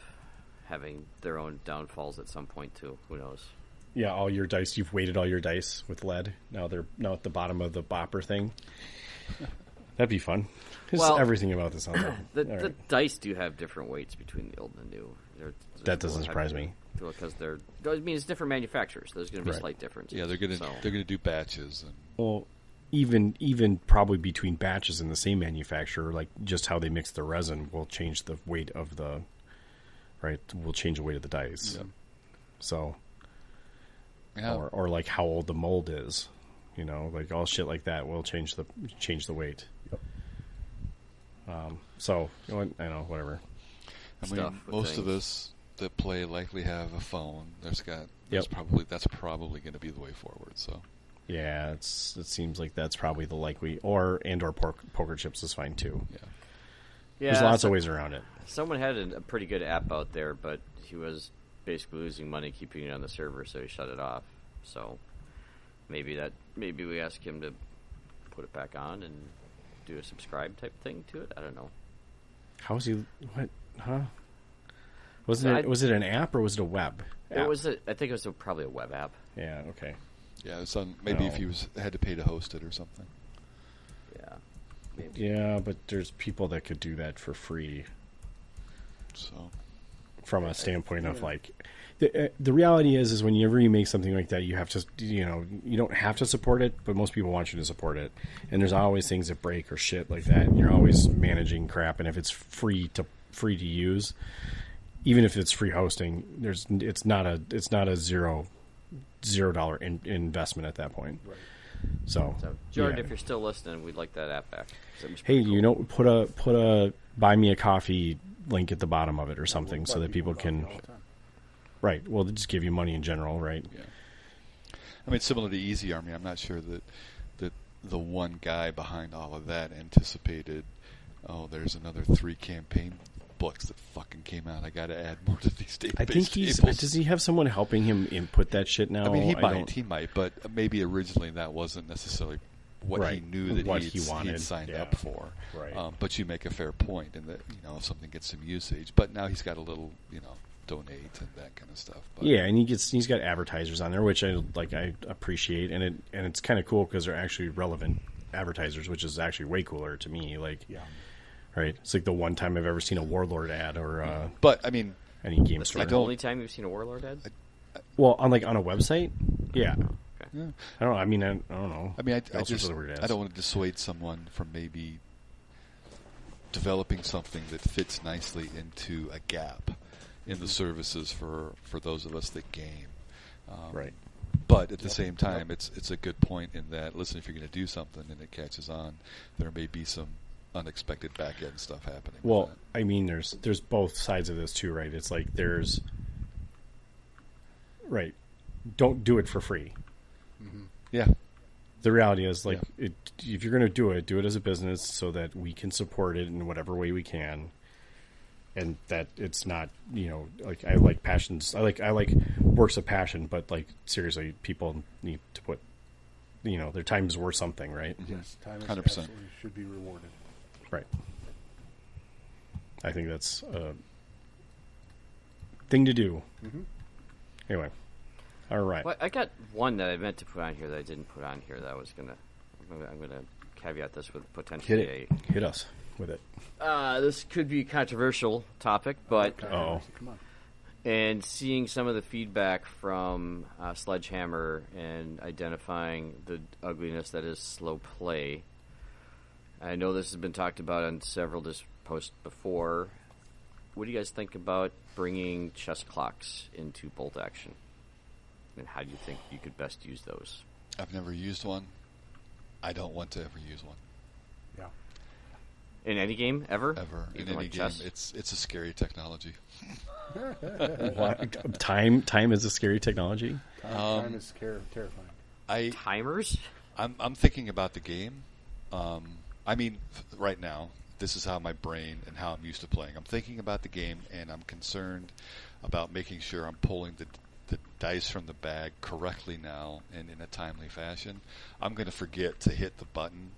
having their own downfalls at some point too. Who knows? Yeah, all your dice. You've weighted all your dice with lead. Now they're at the bottom of the bopper thing. That'd be fun. Everything about this. The dice do have different weights between the old and the new. That doesn't surprise me. Because it's different manufacturers. There's going to be slight differences. Yeah, they're going to do batches. Well, even probably between batches in the same manufacturer, like just how they mix the resin will change the weight of the. Right, will change the weight of the dice. Yep. So. Yeah. Or like how old the mold is, like all shit like that will change the weight. Yep. So I know whatever. I mean, most of us that play likely have a phone. That's probably going to be the way forward. So. Yeah, it seems like that's probably the likely or poker chips is fine too. Yeah. There's lots of ways around it. Someone had a pretty good app out there, but he was basically losing money keeping it on the server, so he shut it off. So maybe we ask him to put it back on and do a subscribe type thing to it. I don't know. How was he? What? Huh? Was it an app or was it a web? I think it was probably a web app. Yeah. Okay. Yeah. It's maybe if he had to pay to host it or something. Yeah. Maybe. Yeah, but there's people that could do that for free. So. From a standpoint of like, the reality is whenever you make something like that, you have to, you don't have to support it, but most people want you to support it. And there's always things that break or shit like that, and you're always managing crap. And if it's free to use, even if it's free hosting, it's not a $0 investment at that point. Right. So Jordan, if you're still listening, we'd like that app back. Hey, cool. put a buy me a coffee link at the bottom of it or something so that people can. Right. Well, they just give you money in general, right? Yeah. I mean, similar to Easy Army, I'm not sure that the one guy behind all of that anticipated. Oh, there's another 3 campaign books that fucking came out. I got to add more to these database. I think does he have someone helping him input that shit now? I mean, he might, but maybe originally that wasn't necessarily what he knew that he'd signed up for. Right. But you make a fair point in that if something gets some usage, but now he's got a little donate and that kind of stuff. But. Yeah, and he's got advertisers on there, which I appreciate, and it's kind of cool because they're actually relevant advertisers, which is actually way cooler to me. Like, right? It's like the one time I've ever seen a Warlord ad or. But I mean, any game store. The only time you've seen a Warlord ad? Well, on a website, yeah. Okay. Yeah. I don't know. I mean, I don't know. I mean, I don't want to dissuade someone from maybe developing something that fits nicely into a gap in the services for those of us that game. Right. But at the same time, it's a good point in that, listen, if you're going to do something and it catches on, there may be some unexpected back end stuff happening. Well, I mean, there's both sides of this too, right? It's like right. Don't do it for free. Mm-hmm. Yeah. the reality is, like, if you're going to do it as a business so that we can support it in whatever way we can. And that it's not, like, I like passions. I like works of passion, but, like, seriously, people need to put, their time is worth something, right? Yes, time is 100%. absolutely should be rewarded. Right. I think that's a thing to do. Mm-hmm. Anyway, all right. Well, I got one that I meant to put on here that I didn't put on here that I'm gonna caveat this with potentially Hit us with it. This could be a controversial topic, but Come on. and seeing some of the feedback from Sledgehammer and identifying the ugliness that is slow play. I know this has been talked about on several posts before. What do you guys think about bringing chess clocks into bolt action? And how do you think you could best use those? I've never used one. I don't want to ever use one. Yeah. In any game, ever? Ever. Even In any like game. chess? It's a scary technology. What? Time is a scary technology. Time is terrifying. Timers? I'm thinking about the game. I mean, right now, this is how my brain and how I'm used to playing. I'm thinking about the game, and I'm concerned about making sure I'm pulling the dice from the bag correctly now and in a timely fashion. I'm going to forget to hit the button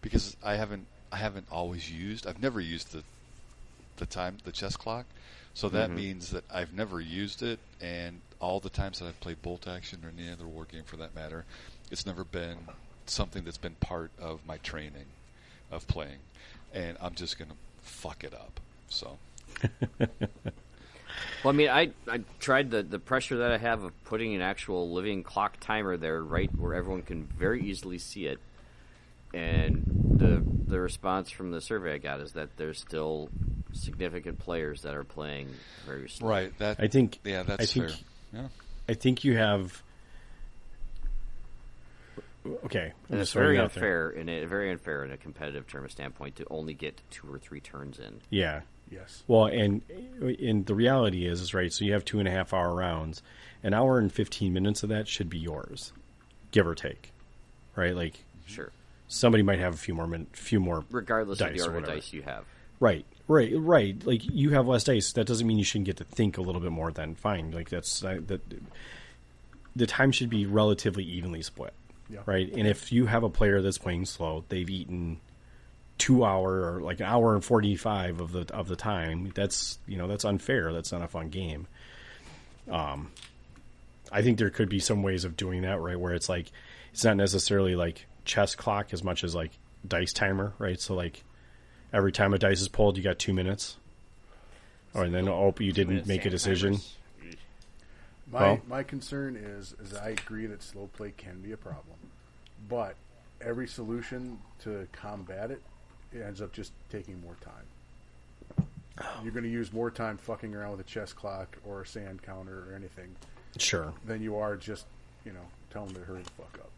because I haven't I've never used the chess clock. So that means that I've never used it, and all the times that I've played bolt action or any other war game for that matter, it's never been something that's been part of my training of playing, and I'm just going to fuck it up. So Well, I mean, I tried the pressure that I have of putting an actual living clock timer there right where everyone can very easily see it. And the response from the survey I got is that there's still significant players that are playing very slow. right, Fair. Yeah. I think you have. Okay, And it's very unfair in a competitive tournament standpoint to only get 2 or 3 turns in. Yeah. Yes. Well, and the reality is right. So you have 2.5 hour rounds. An hour and 15 minutes of that should be yours, give or take, right? Like, Sure. somebody might have a few more Regardless of the dice or order whatever. dice you have. Right. Like, you have less dice. That doesn't mean you shouldn't get to think a little bit more. Then fine. Like, that's that. The time should be relatively evenly split. Yeah. Right. And if you have a player that's playing slow, they've eaten 2 hour or like an hour and 45 of the time. That's that's unfair. That's not a fun game. I think there could be some ways of doing that, right? Where it's like it's not necessarily like chess clock as much as like dice timer, right? So like every time a dice is pulled, you got 2 minutes. Or and then you didn't make a decision. My concern is I agree that slow play can be a problem, but every solution to combat it ends up just taking more time. You're going to use more time fucking around with a chess clock or a sand counter or anything Sure. than you are just telling them to hurry the fuck up.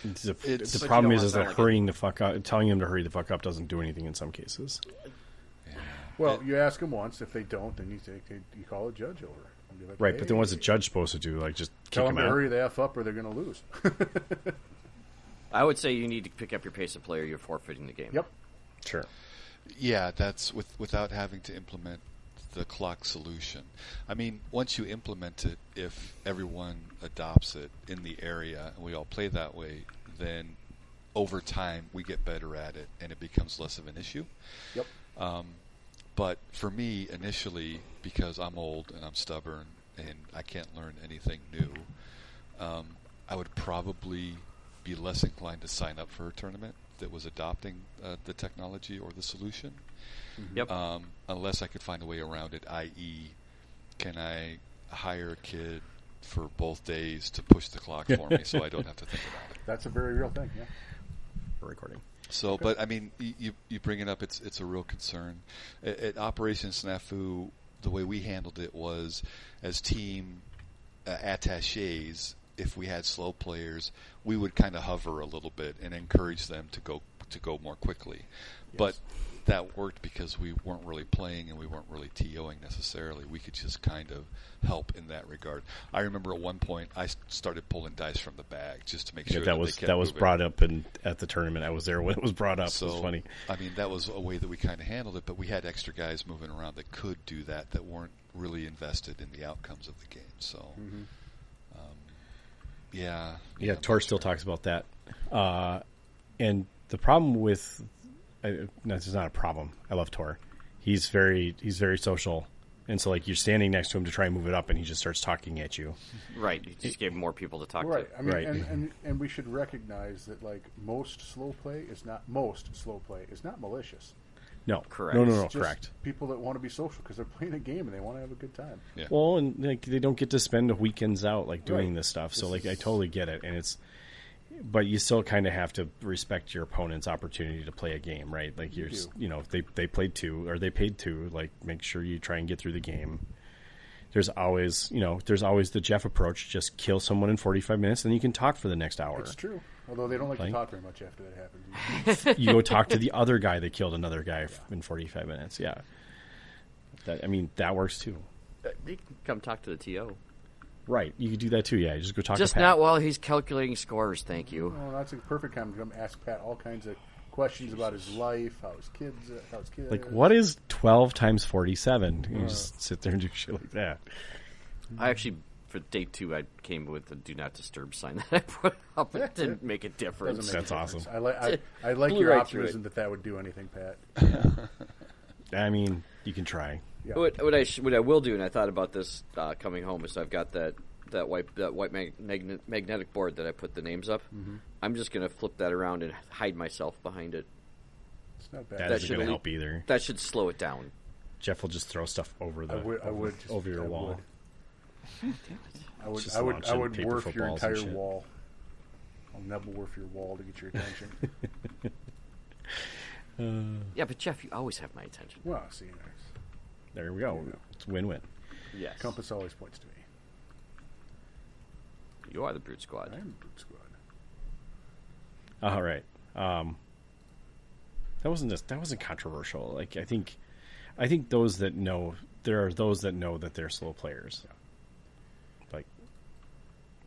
The But problem you is don't that want hurrying the fuck up, telling them to hurry the fuck up doesn't do anything in some cases. Well, you ask them once. If they don't, then you call a judge over. And be like, Right, hey, but then what's the judge supposed to do? Like, just tell kick them him to out? hurry the F up or they're going to lose. I would say you need to pick up your pace of play or you're forfeiting the game. Yep. Sure. Yeah, that's without having to implement the clock solution. I mean, once you implement it, if everyone adopts it in the area and we all play that way, then over time we get better at it and it becomes less of an issue. Yep. But for me, initially, because I'm old and I'm stubborn and I can't learn anything new, I would probably be less inclined to sign up for a tournament that was adopting the technology or the solution. Yep. Unless I could find a way around it, i.e., can I hire a kid for both days to push the clock for me so I don't have to think about it? That's a very real thing, yeah. For recording. So, but I mean, you bring it up. It's a real concern. At Operation SNAFU, the way we handled it was as team attaches. If we had slow players, we would kind of hover a little bit and encourage them to go to go more quickly. But that worked because we weren't really playing and we weren't really TOing necessarily. We could just kind of help in that regard. I remember at one point I started pulling dice from the bag just to make sure that was they kept moving. brought up at the tournament. I was there when it was brought up. So, it was funny. I mean, that was a way that we kind of handled it, but we had extra guys moving around that could do that weren't really invested in the outcomes of the game. So, Tor still talks about that. And the problem with no, it's not a problem. I love Tor. He's very social, and so like you're standing next to him to try and move it up, and he just starts talking at you. Right, you just gave more people to talk to. Right, I mean, Right. and we should recognize that like most slow play is not malicious. No, Correct. No, It's just correct. people that want to be social because they're playing a game and they want to have a good time. Yeah. Well, and like they don't get to spend weekends out like doing Right. this stuff. So This like I is- totally get it, and but you still kind of have to respect your opponent's opportunity to play a game, right? Like You do. if they played 2 or they paid 2, like make sure you try and get through the game. There's always the Jeff approach: just kill someone in 45 minutes, and you can talk for the next hour. It's true. Although they don't like Like- to talk very much after that happens. You go talk to the other guy that killed another guy in 45 minutes. Yeah, that works too. You can come talk to the TO. Right, you could do that too. Yeah, you just go talk Just to Pat. not while he's calculating scores, thank you. Well, that's a perfect time to come ask Pat all kinds of questions about his life, how his kids. Like, what is 12 times 47? You just sit there and do shit like that. I actually, for day 2, I came with the do not disturb sign that I put up. It didn't make a difference. Doesn't make That's a difference. awesome. I like Blew your right through optimism that would do anything, Pat. I mean, you can try. Yeah. What I will do, and I thought about this coming home, is I've got that white magnetic board that I put the names up. Mm-hmm. I'm just going to flip that around and hide myself behind it. It's not bad. That That isn't should going to le- help either. That should slow it down. Jeff will just throw stuff over I would just, over your I wall. Would. Just I would launching paper worf your footballs and entire shit. wall. I'll nebble worf your wall to get your attention. Yeah, but Jeff, you always have my attention. Well, see, nice. There we go. Yeah. It's win-win. Yes. Compass always points to me. You are the Brute Squad. I am Brute Squad. All right. That wasn't controversial. Like I think those that know, there are those that know that they're slow players. Yeah. Like,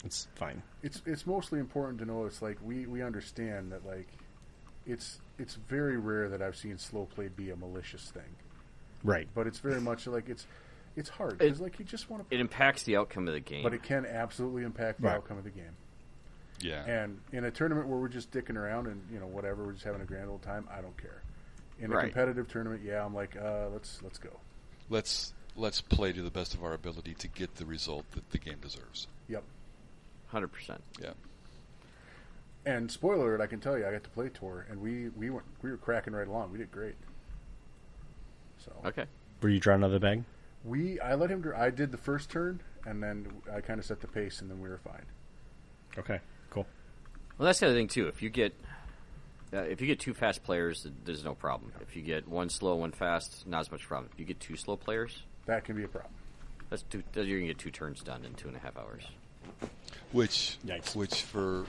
it's fine. It's mostly important to know. It's like we understand that like it's very rare that I've seen slow play be a malicious thing, Right. but it's very much like it's hard because like you just want to. It impacts the outcome of the game. But it can absolutely impact the Right. outcome of the game. Yeah. And in a tournament where we're just dicking around and whatever, we're just having a grand old time, I don't care. In a Right. competitive tournament, yeah, I'm like, let's go. Let's play to the best of our ability to get the result that the game deserves. Yep. 100%. Yeah. And spoiler alert, I can tell you, I got to play tour, and we were cracking right along. We did great. So Okay. Were you drawing out of the bag? I let him. I did the first turn, and then I kind of set the pace, and then we were fine. Okay. Cool. Well, that's the other thing too. If you get 2 fast players, there's no problem. If you get 1 slow, 1 fast, not as much problem. If you get 2 slow players, That can be a problem. you're gonna get 2 turns done in 2.5 hours. Which Yikes. for,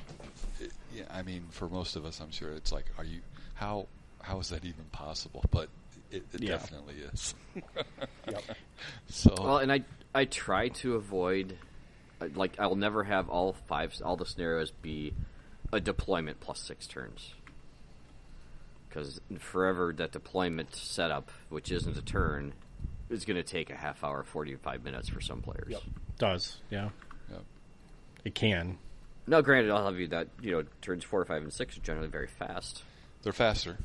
yeah, I mean, for most of us, I'm sure it's like, how is that even possible? But it Yeah. definitely is. Yep. So Well, and I try to avoid, like, I'll never have all the scenarios be a deployment plus 6 turns. Because forever that deployment setup, which isn't a turn, is going to take a half hour, 45 minutes for some players. Yep. Does. Yeah. yeah. It can. Now, granted, I'll have you that, turns 4, 5, and 6 are generally very fast. They're faster.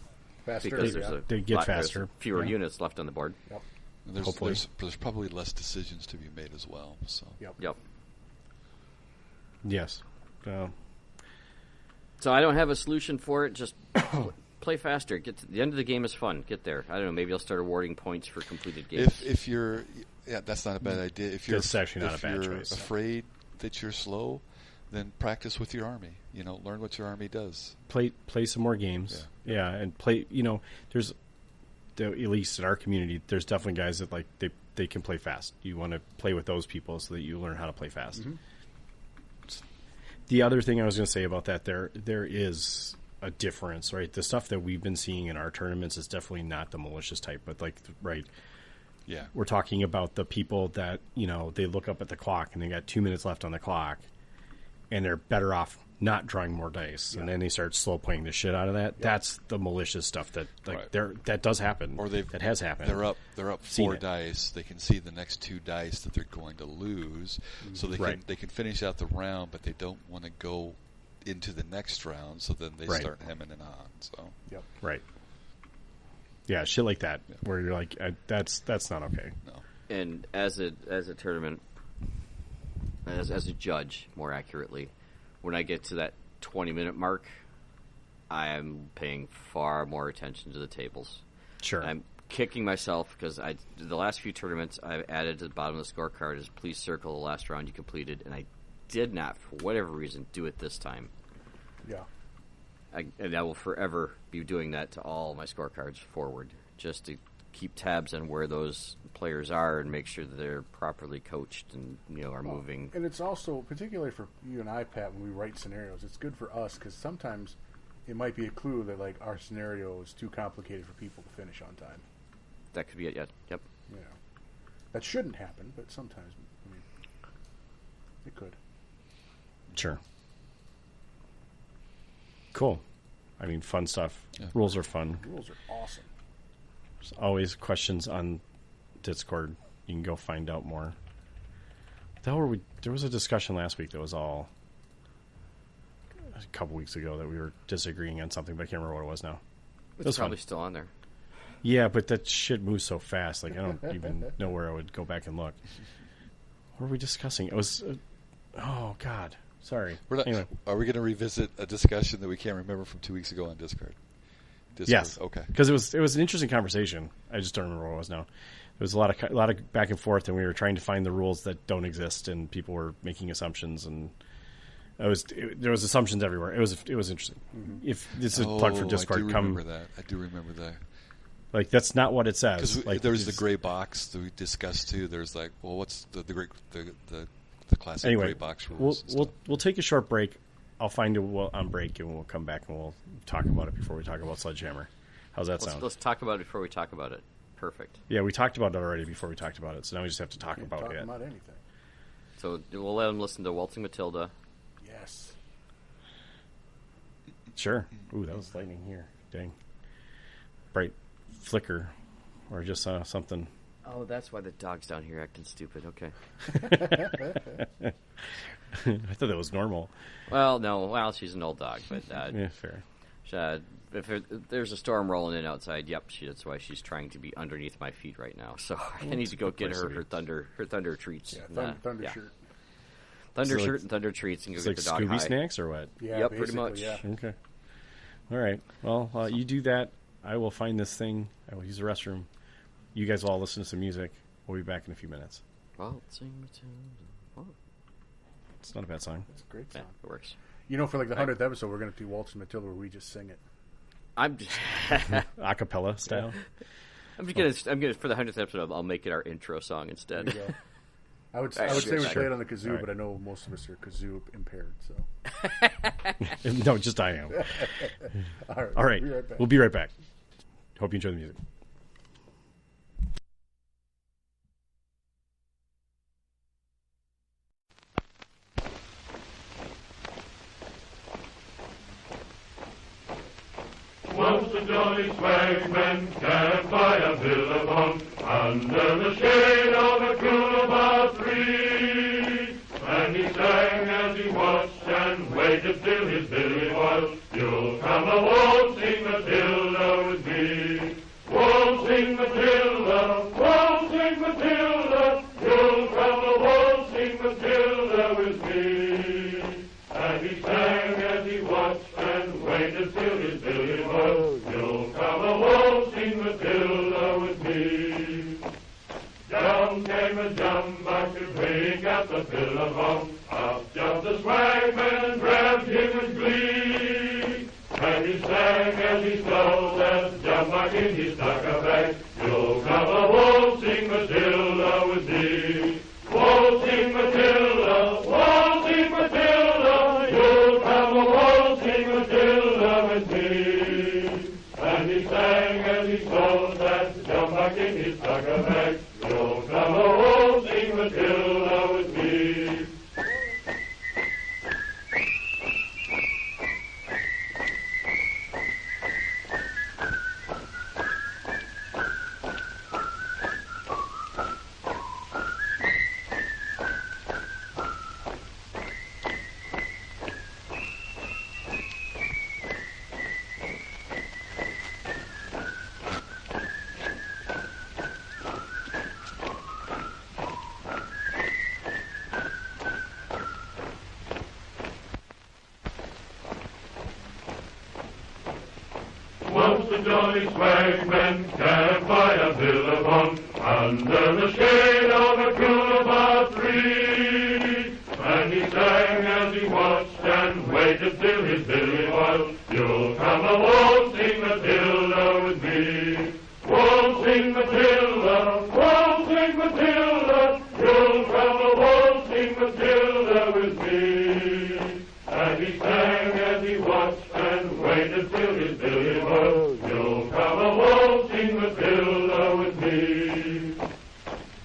Faster, Because yeah. They get there's faster. fewer Yeah. units left on the board. Yep. And Hopefully. there's probably less decisions to be made as well. So Yep. Yep. Yes. So I don't have a solution for it. Just play faster. Get to the end of the game is fun. Get there. I don't know. Maybe I'll start awarding points for completed games. if you're, yeah, that's not a bad idea. If you're That's actually not if a bad you're choice. afraid that you're slow, then practice with your army. Learn what your army does. Play some more games. Yeah, and play. There's at least in our community, there's definitely guys that like they can play fast. You want to play with those people so that you learn how to play fast. The other thing I was going to say about that, there is a difference, right? The stuff that we've been seeing in our tournaments is definitely not the malicious type, but like, right. Yeah. We're talking about the people that, they look up at the clock and they got 2 minutes left on the clock and they're better off not drawing more dice. And then they start slow playing the shit out of that. That's the malicious stuff that that does happen. Or that has happened. They're up 4 dice. They can see the next 2 dice that they're going to lose. So they can finish out the round, but they don't want to go into the next round, so then they start hemming and on. So Right. Yeah, shit like that, where you're like, that's not okay. No. And as a tournament, as a judge, more accurately, when I get to that 20-minute mark, I am paying far more attention to the tables. Sure. I'm kicking myself because the last few tournaments I've added to the bottom of the scorecard is please circle the last round you completed, and I did not, for whatever reason, do it this time. Yeah. And I will forever be doing that to all my scorecards forward, just to keep tabs on where those players are and make sure that they're properly coached and are moving. And it's also, particularly for you and I, Pat, when we write scenarios, it's good for us because sometimes it might be a clue that like our scenario is too complicated for people to finish on time. That could be it. Yep. That shouldn't happen, but sometimes it could. Sure. Cool. I mean, fun stuff. Yeah. Rules are fun. Rules are awesome. There's always questions on Discord. You can go find out more. There was a discussion last week that was all a couple weeks ago that we were disagreeing on something, but I can't remember what it was now. It's probably still on there. Yeah, but that shit moves so fast. Like, I don't even know where I would go back and look. What were we discussing? It was... oh, God. Sorry. Anyway. Are we going to revisit a discussion that we can't remember from 2 weeks ago on Discord? Yes. Okay. Because it was an interesting conversation. I just don't remember what it was now. There was a lot of back and forth, and we were trying to find the rules that don't exist, and people were making assumptions, and there was assumptions everywhere. It was interesting. Mm-hmm. If this is a plug for Discord, I do remember that. Like, that's not what it says. Because there was the gray box that we discussed too. There's like, well, what's the classic gray box rules? We'll take a short break. I'll find it on break, and we'll come back and we'll talk about it before we talk about Sledgehammer. How's that sound? Let's talk about it before we talk about it. Perfect. Yeah, we talked about it already before we talked about it, so now we just have to talk about it. About anything. So we'll let them listen to Waltzing Matilda. Yes. Sure. Ooh, that was lightning here. Dang. Bright flicker, or just something. Oh, that's why the dog's down here acting stupid. Okay. I thought that was normal. Well, no. Well, she's an old dog, but yeah, fair. If there's a storm rolling in outside, that's why she's trying to be underneath my feet right now. So I need to go get her thunder treats. Yeah, thunder shirt. Thunder shirt and thunder treats, and go get the dog Scooby high. snacks or what? Yeah, yep, pretty much. Yeah. Okay. All right. Well, you do that. I will find this thing. I will use the restroom. You guys will all listen to some music. We'll be back in a few minutes. Waltzing Matilda. Oh. It's not a bad song. It's a great song. Yeah, it works. For like the 100th episode, we're going to do Waltzing Matilda where we just sing it. I'm just a cappella style. I'm gonna for the 100th episode. I'll make it our intro song instead. There you go. I would say we play it on the kazoo, but I know most of us are kazoo impaired. So no, just I am. All right. We'll be right back. Hope you enjoy the music. Once the jolly swagman camped by a billabong under the shade of a coolabah tree. And he sang as he watched and waited till his billy was, "You'll come a waltzing Matilda with me. Waltzing Matilda, waltzing Matilda, you'll come a waltzing Matilda with me." And he sang as he watched and waited till his billy was, "You'll come a waltzing Matilda with me." Down came a jumbuck to drink at the billabong. Up jumped the swagman and grabbed him with glee. And he sang as he stole that jumbuck in his tucker bag, "You'll come a waltzing Matilda with me. Waltzing Matilda, waltzing Matilda, you'll come a waltzing Matilda with me." he sows that jump back in his sucker bag. You'll come home, sing Matilda with me. Once the jolly swagman camped by a billabong under the shade of a coolabah tree. And he sang as he watched and waited till his billy boiled. You'll come a waltzing Matilda with me. Waltzing Matilda, waltzing Matilda. You'll come a waltzing Matilda with me. And he sang as he watched and waited till his billy boiled. You'll come a waltzing Matilda with me.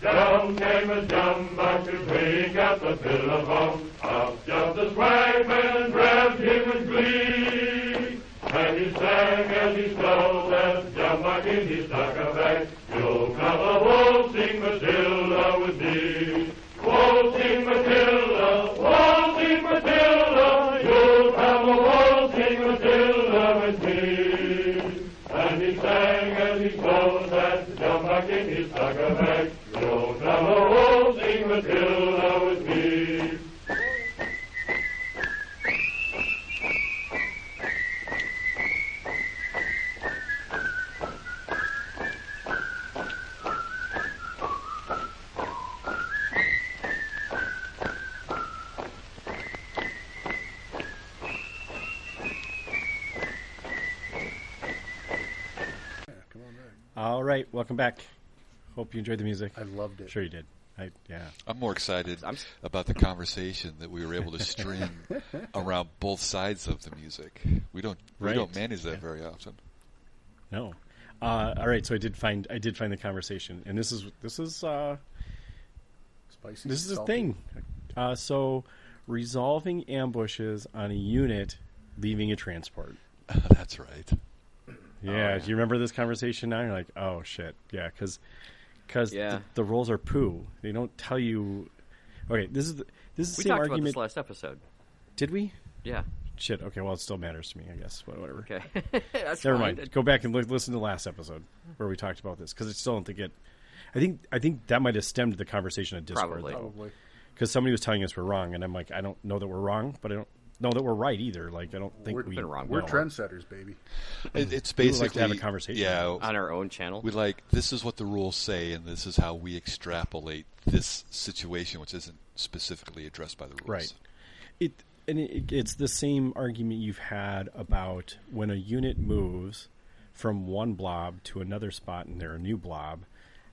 Down came a jumbuck to drink at the billabong. Up jumped the swagman and grabbed him with glee. And he sang as he stole that jumbuck in his tucker bag. You'll come a waltzing Matilda with me. Waltzing Matilda, waltzing Matilda. You'll come a waltzing Matilda with me. And he sang as he stole that jumbuck in his tucker bag. You'll come a waltzing Matilda with me. All right, welcome back. Hope you enjoyed the music. I loved it. Sure you did. Yeah. I'm more excited about the conversation that we were able to string around both sides of the music. We don't manage that very often. No. All right, so I did find the conversation, and this is Spicy. this is a salty. thing. So resolving ambushes on a unit leaving a transport. That's right. Yeah, do you remember this conversation now? You're like, oh, shit. Yeah, because the rules are poo. They don't tell you. Okay, this is the same talked argument. about this last episode. Did we? Yeah. Shit. Okay, well, it still matters to me, I guess. But whatever. Okay. That's Never fine. mind. Go back and listen to the last episode where we talked about this, because I still don't think it. I think that might have stemmed the conversation at Discord, Probably. though. Because somebody was telling us we're wrong, and I'm like, I don't know that we're wrong, but I don't know that we're right either. Like, I don't think We've been wrong. We're No. trendsetters, baby. It's We would basically like to have a conversation. Yeah, On our own channel. we this is what the rules say, and this is how we extrapolate this situation, which isn't specifically addressed by the rules. Right. It's the same argument you've had about when a unit moves from one blob to another spot and they're a new blob,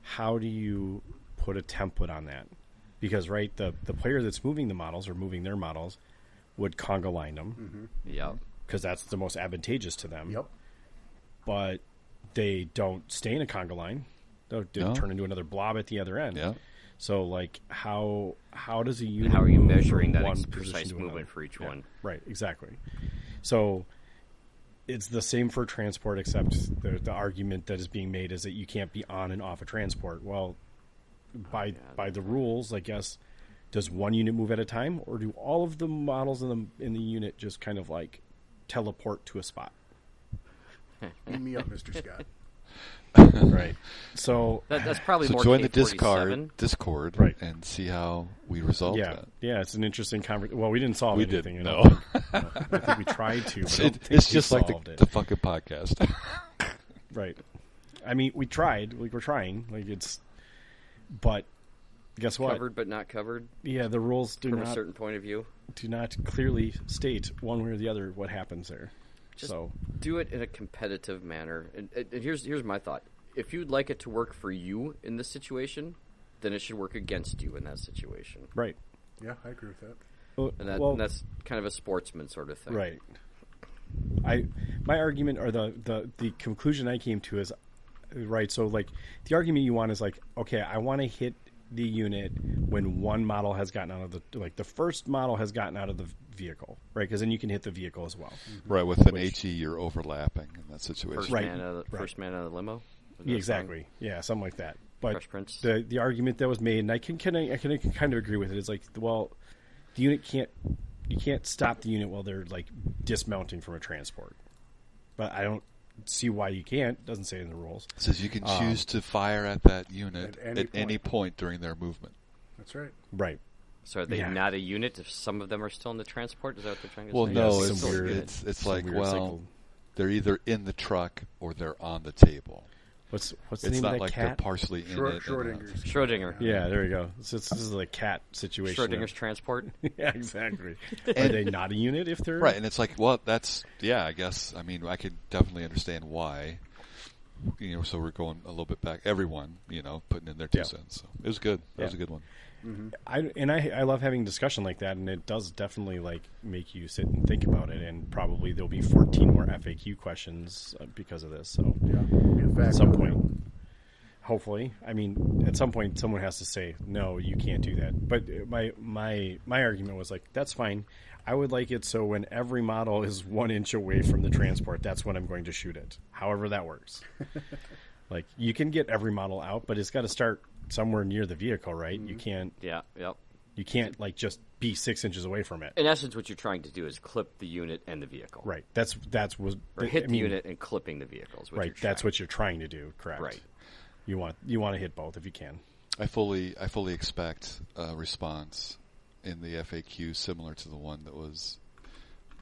how do you put a template on that? Because, right, the player that's moving the models or moving their models would conga line them. Mm-hmm. Yep. Because that's the most advantageous to them. Yep. But they don't stay in a conga line. They'll turn into another blob at the other end. Yeah. So, like, how does a unit? How are you move measuring from that one precise position to movement another? for each Yeah, one? Right, exactly. So it's the same for transport, except the argument that is being made is that you can't be on and off a transport. Well, by the rules, I guess, does one unit move at a time, or do all of the models in the unit just kind of like teleport to a spot? Beam me up, Mr. Scott. Right. So That's probably So more join the K-47. Discord, Right. and see how we resolve that. yeah, it's an interesting conversation. Well, we didn't solve We anything. didn't, I no. don't think. No, I think we tried to, but I don't think It's we just like solved it. the fucking podcast. Right. I mean, we tried. Like, we're trying. Like, it's. But guess what? Covered but not covered Yeah, the rules do from not a certain point of view. clearly state one way or the other what happens there. Just So do it in a competitive manner. And here's my thought. If you'd like it to work for you in this situation, then it should work against you in that situation. right. Yeah, I agree with that. And that's kind of a sportsman sort of thing. Right. My argument, or the conclusion I came to is, right. So like the argument you want is like, okay, I want to hit the unit when one model has gotten out of the first model has gotten out of the vehicle, right? Because then you can hit the vehicle as well. Right, with an HE, you're overlapping in that situation. First Right. man out of the limo. Is that Yeah, exactly. Yeah, something like that. But Fresh Prince. the argument that was made, and I can kind of agree with it, is like, well, the unit you can't stop the unit while they're like dismounting from a transport. But I don't see why you can't. Doesn't say it in the rules. It says you can choose to fire at that unit At any point during their movement. That's right. Right. So are they Yeah. not a unit if some of them are still in the transport? Is that what they're trying to Well, say? no, Yes, it's some weird- it's some like, weird well, cycle. they're either in the truck or they're on the table. What's the It's name not of that like they're cat? partially in it. Schrodinger's. Schrodinger. Yeah, there you go. So this is a cat situation. Schrodinger's transport. Yeah, exactly. Are they not a unit if they're Right, and it's like, well, that's, yeah, I guess, I mean, I could definitely understand why. So we're going a little bit back. Everyone, putting in their 2 Yeah. cents. So it was good. That was a Yeah. good one. I love having discussion like that, and it does definitely like make you sit and think about it. And probably there'll be 14 more FAQ questions because of this. So at some point, hopefully, I mean, at some point, someone has to say no, you can't do that. But my argument was like, that's fine. I would like it so when every model is 1 inch away from the transport, that's when I'm going to shoot it. However that works. Like you can get every model out, but it's got to start somewhere near the vehicle, right? You can't. Yeah, yep. You can't like just be 6 inches away from it. In essence, what you're trying to do is clip the unit and the vehicle. Right. That's was Or hit the unit and clipping the vehicles. Right. That's what you're trying to do. Correct. Right. You want to hit both if you can. I fully expect a response in the FAQ similar to the one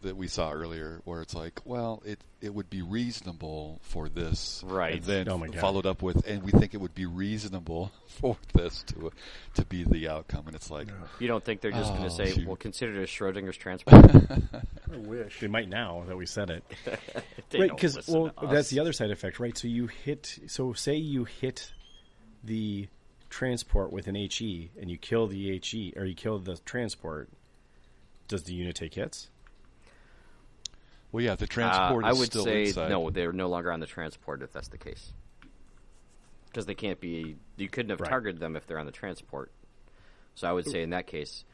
that we saw earlier, where it's like, well, it would be reasonable for this, Right. And then Oh my God. followed up with, and we think it would be reasonable for this to be the outcome, and it's like, You don't think they're just going to say, shoot. well, consider it a Schrodinger's transport? I wish. They might now that we said it. They Right. don't Because listen to us. that's the other side effect, right? So say you hit the transport with an HE and you kill the HE or you kill the transport. Does the unit take hits? well, yeah, the transport I is would still say inside. no, they're no longer on the transport if that's the case. Because they can't be. You couldn't have Right. targeted them if they're on the transport. So I would say in that case,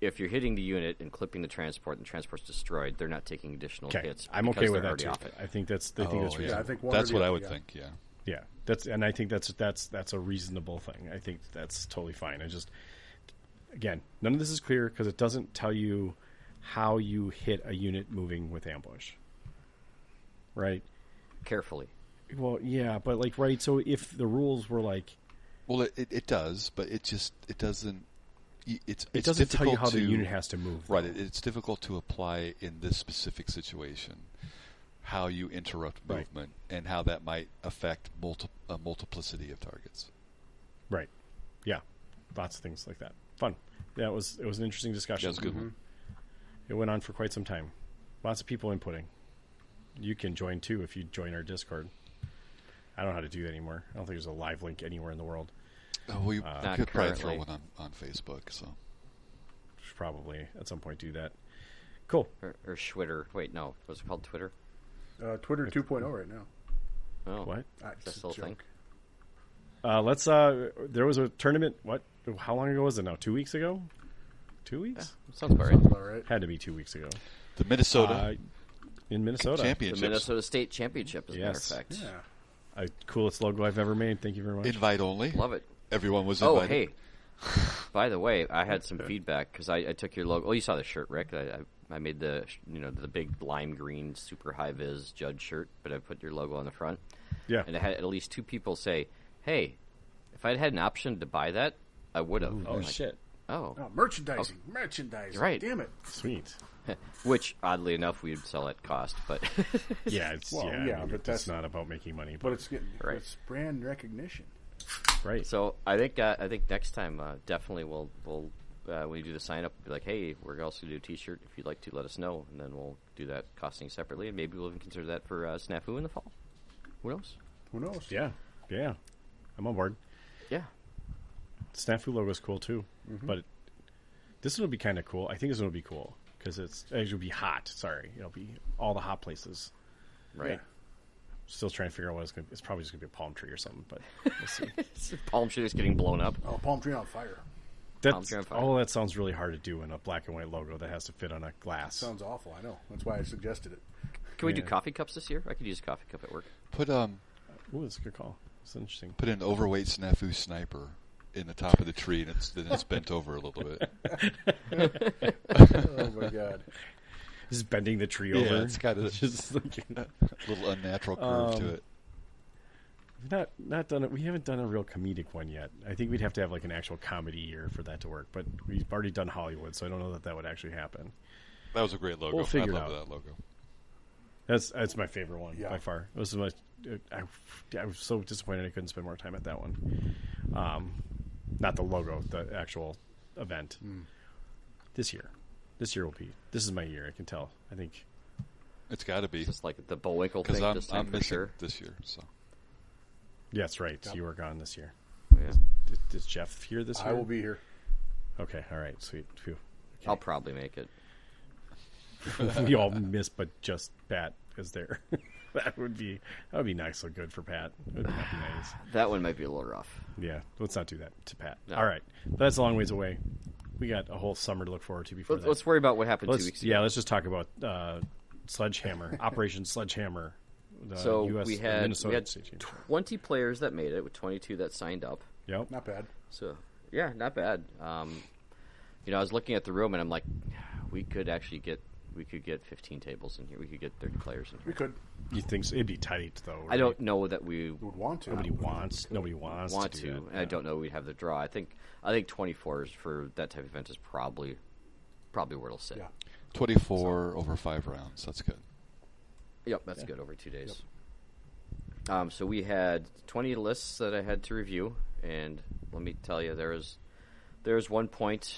if you're hitting the unit and clipping the transport and the transport's destroyed, they're not taking additional Okay, hits. I'm because okay with they're that already too. off it. I think that's Oh, reasonable. Yeah, I think one that's or what the I other, would yeah. think. Yeah. Yeah, and I think that's a reasonable thing. I think that's totally fine. Again, none of this is clear because it doesn't tell you how you hit a unit moving with ambush. Right? Carefully. Well, yeah, but like, right. So if the rules were like, Well, it does, but it doesn't. It's it doesn't tell you how the to- unit has to move. Right, it's difficult to apply in this specific situation how you interrupt Right. movement and how that might affect a multiplicity of targets. Right. Yeah. Lots of things like that. Fun. Yeah, it was an interesting discussion. That was a good one. It went on for quite some time. Lots of people inputting. You can join too if you join our Discord. I don't know how to do that anymore. I don't think there's a live link anywhere in the world. We Not could probably throw currently. one on Facebook. So Should probably at some point do that. Cool. Or Schwitter. Wait, no. What's it called? Twitter? Twitter 2.0 right now. Oh. What? Is that still a thing? Let's. There was a tournament. What? How long ago was it now? 2 weeks ago? 2 weeks? Sounds about right. Sounds about right. Had to be 2 weeks ago. the Minnesota In Minnesota. The Championships Minnesota State Championship, as a matter of Yes. fact. Yeah. Coolest logo I've ever made. Thank you very much. invite only. Love it. Everyone was Oh, invited. hey. By the way, I had some feedback because I took your logo. Oh, you saw the shirt, Rick. I made the big lime green super high vis Judge shirt, but I put your logo on the front. Yeah. And I had at least 2 people say, "Hey, if I'd had an option to buy that, I would have." Oh, shit. Oh, Oh, merchandising. Merchandising. Right. Damn it. Sweet. which oddly enough we'd sell at cost, but Yeah, it's Well, yeah, yeah, I mean, but that's not about making money. But it's getting Right. it's brand recognition. right. So I think next time definitely we'll when you do the sign up, be like, hey, we're also gonna do a T-shirt. If you'd like to, let us know, and then we'll do that costing separately, and maybe we'll even consider that for SNAFU in the fall. Who knows? Who knows? Yeah, I'm on board. Yeah, SNAFU logo is cool too, but this one will be kind of cool. I think this one will be cool because it'll be hot. Sorry, it'll be all the hot places. right. Still trying to figure out what it's going to be. It's probably just going to be a palm tree or something, but we'll see. Palm tree is getting blown up. Oh, palm tree on fire. That sounds really hard to do in a black and white logo that has to fit on a glass. Sounds awful. I know. That's why I suggested it. Can we do coffee cups this year? I could use a coffee cup at work. Put Ooh, that's a good call. It's interesting. Put an overweight SNAFU sniper in the top of the tree, and it's bent over a little bit. Oh my god! Just bending the tree Yeah, over. it's got a just like, little unnatural curve to it. we've not done it. We haven't done a real comedic one yet. I think we'd have to have like an actual comedy year for that to work. But we've already done Hollywood, so I don't know that would actually happen. That was a great logo. We'll figure I it love out. that logo. That's my favorite one Yeah. by far. This is I was so disappointed I couldn't spend more time at that one. Not the logo, the actual event. This year will be. This is my year. I can tell. I think It's got to be Just like the Bullwinkle because thing this time I'm for missing sure. this year. So Yeah, that's right. You were gone this year. Yeah. Is Jeff here this year? I will be here. Okay, all right, sweet. Phew. I'll probably make it. We all miss, but just Pat is there. that would be nice. So good for Pat. It would be nice. That one might be a little rough. Yeah, let's not do that to Pat. No. All right, that's a long ways away. We got a whole summer to look forward to before that. Let's worry about what happened 2 weeks ago. Yeah, let's just talk about Sledgehammer, Operation Sledgehammer. So US, we had Minnesota State Championship. 20 players that made it, with 22 that signed up. Yep. Not bad. So yeah, not bad. I was looking at the room and I'm like, we could get 15 tables in here. We could get 30 players in here. We could. You think so? It'd be tight though. Right? I don't know that we Would want to. Nobody wants want to. to. Do that. And I don't know we'd have the draw. I think 24s for that type of event is probably where it'll sit. Yeah. 24 over 5 rounds. That's good. Yep, that's good over 2 days. So we had 20 lists that I had to review, and let me tell you, there was one point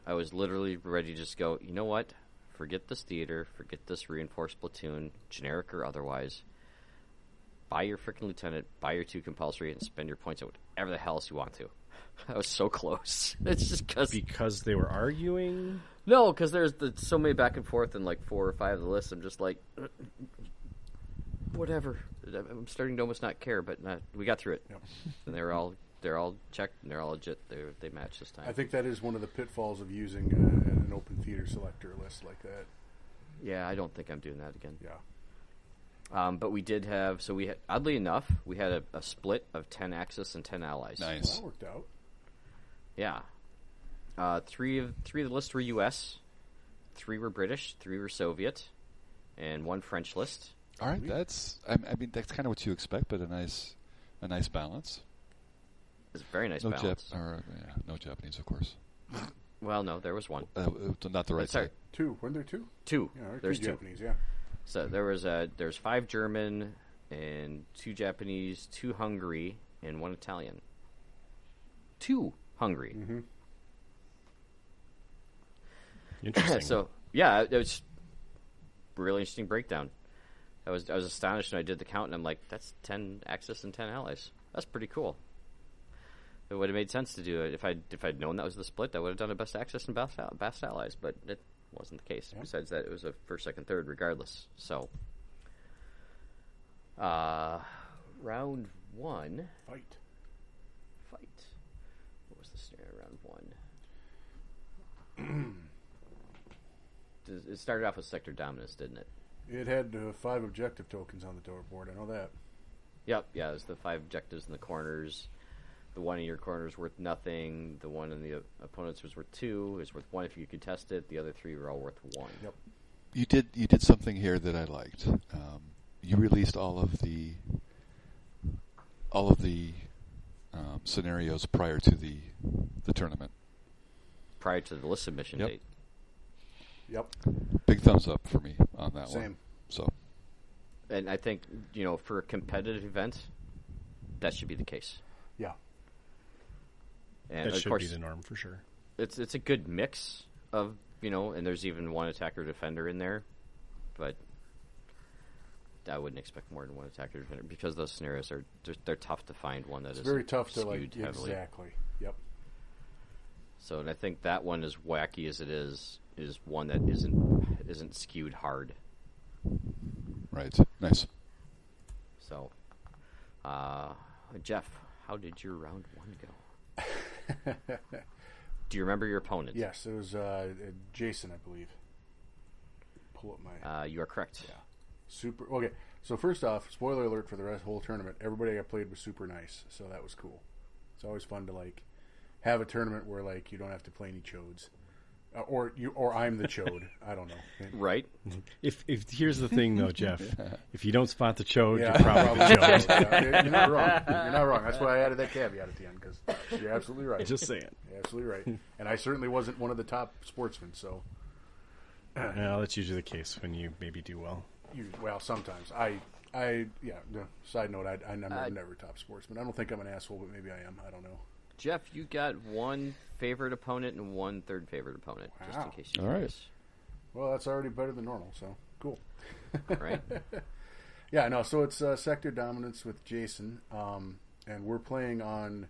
I was literally ready to just go, you know what? Forget this theater, forget this reinforced platoon, generic or otherwise. Buy your freaking lieutenant, buy your 2 compulsory, and spend your points on whatever the hell else you want to. I was so close. It's just because they were arguing. No, because there's so many back and forth in like 4 or 5 of the lists. I'm just like, whatever. I'm starting to almost not care, but we got through it. Yep. And they're all checked and they're all legit. They match this time. I think that is one of the pitfalls of using an open theater selector list like that. Yeah, I don't think I'm doing that again. Yeah. But we did have, oddly enough, we had a split of 10 Axis and 10 Allies. Nice. Well, that worked out. Yeah. 3 of the lists were U.S., 3 were British, 3 were Soviet, and 1 French list. All right, that's kind of what you expect, but a nice balance. It's a very nice No balance. no Japanese, of course. Well, no, there was 1. Not the right Sorry, side. 2. Weren't there 2? 2. Yeah, there There's 2 2. Japanese, yeah. So there's 5 German and 2 Japanese, 2 Hungary, and 1 Italian. 2 Hungary. Mm-hmm. Interesting. So yeah, it was really interesting breakdown. I was astonished when I did the count, and I'm like, that's 10 Axis and 10 Allies. That's pretty cool. It would have made sense to do it if I'd known that was the split. I would have done a best Axis and best Allies, but it wasn't the case. Yeah. Besides that, it was a first, second, third, regardless. So, round 1. Fight. What was the scenario round 1? It started off with sector dominance, didn't it? It had 5 objective tokens on the board. I know that. Yep, yeah, it was the 5 objectives in the corners. The one in your corner is worth nothing. The one in the opponent's was worth 2. Is worth 1 if you contest it. The other 3 were all worth 1. Yep. You did something here that I liked. You released all of the scenarios prior to the tournament. Prior to the list submission Yep. date. Yep. Big thumbs up for me on that one. Same. So, And I think, for a competitive event, that should be the case. Yeah. And that of should course, be the norm for sure. It's a good mix of, and there's even 1 attacker defender in there, but I wouldn't expect more than 1 attacker defender because those scenarios they're tough to find one that is very tough to skewed heavily. Exactly. Yep. So, and I think that one, as wacky as it is one that isn't skewed hard. right. Nice. So So, Jeff, how did your round 1 go? Do you remember your opponent? Yes, it was Jason, I believe. Pull up my... you are correct. Yeah. Super... Okay, so first off, spoiler alert for the whole tournament, everybody I played was super nice, so that was cool. It's always fun to, like, have a tournament where, like, you don't have to play any chodes. Or I'm the chode. I don't know. Right. If here's the thing though, Jeff, if you don't spot the chode, Yeah, you're probably the chode. Yeah, you're not wrong. You're not wrong. That's why I added that caveat at the end, because you're absolutely right. Just saying. You're absolutely right. And I certainly wasn't one of the top sportsmen, so. Well, that's usually the case when you maybe do well. Well, sometimes. Side note, I'm never top sportsman. I don't think I'm an asshole, but maybe I am. I don't know. Jeff, you got one favorite opponent and one third favorite opponent, just in Wow. case you All right. curious. Well, that's already better than normal, so cool. Right? Yeah, no, so it's Sector Dominance with Jason, and we're playing on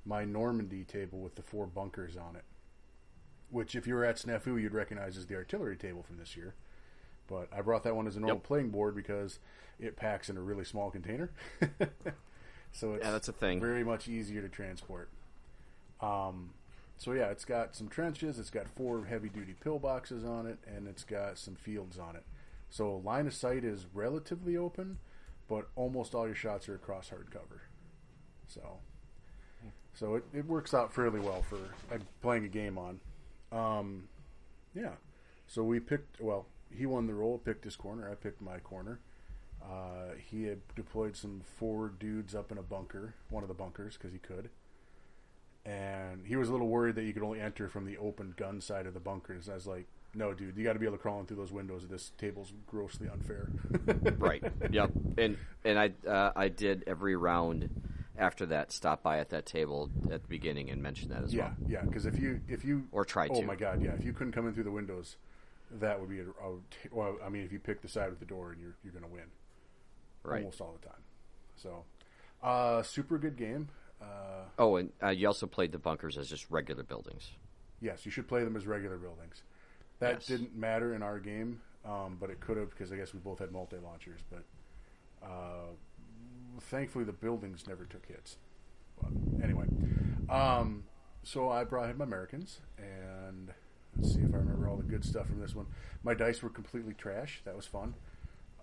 my Normandy table with the 4 bunkers on it, which if you were at SNAFU, you'd recognize as the artillery table from this year. But I brought that one as a normal playing board because it packs in a really small container. So it's that's a thing. Very much easier to transport. So yeah, it's got some trenches, it's got 4 heavy-duty pillboxes on it, and it's got some fields on it. So line of sight is relatively open, but almost all your shots are across hard cover. So it works out fairly well for playing a game on. Yeah. So we picked, well, he won the roll, picked his corner, I picked my corner. He had deployed some 4 dudes up in a bunker, one of the bunkers, because he could. And he was a little worried that you could only enter from the open gun side of the bunkers. I was like, no, dude, you got to be able to crawl in through those windows. This table's grossly unfair. Right. Yep. And I did every round after that stop by at that table at the beginning and mention that as well. Yeah, because if you Or try to. Oh my God, yeah, if you couldn't come in through the windows, that would be well, I mean, if you pick the side with the door, and you're going to win, Right. almost all the time. So, super good game. And you also played the bunkers as just regular buildings. Yes, you should play them as regular buildings. That Yes. didn't matter in our game, but it could have because I guess we both had multi-launchers. But thankfully, the buildings never took hits. But anyway, so I had my Americans, and let's see if I remember all the good stuff from this one. My dice were completely trash. That was fun.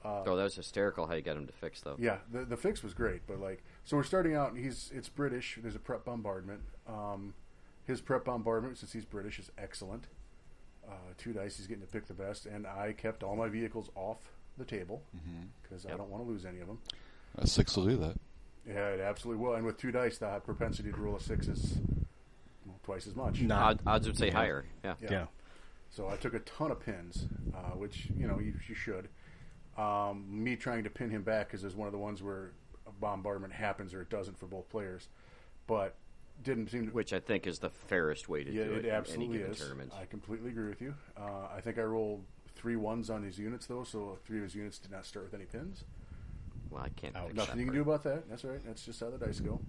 That was hysterical how you got him to fix, though. Yeah, the fix was great, but so we're starting out. It's British. There's a prep bombardment. His prep bombardment, since he's British, is excellent. 2 dice, he's getting to pick the best, and I kept all my vehicles off the table because I don't want to lose any of them. 6 will do that. Yeah, it absolutely will. And with 2 dice, the propensity to roll a 6 is twice as much. Odds would say higher. Yeah. So I took a ton of pins, which you should. Me trying to pin him back because there's one of the ones where a bombardment happens or it doesn't for both players, but didn't seem to. Which I think is the fairest way to do it It absolutely in any given is. tournament. I completely agree with you. I think I rolled 3 1s on his units though, so 3 of his units did not start with any pins. Well, I can't fix Nothing that you can part. do about that. That's all right. That's just how the dice go.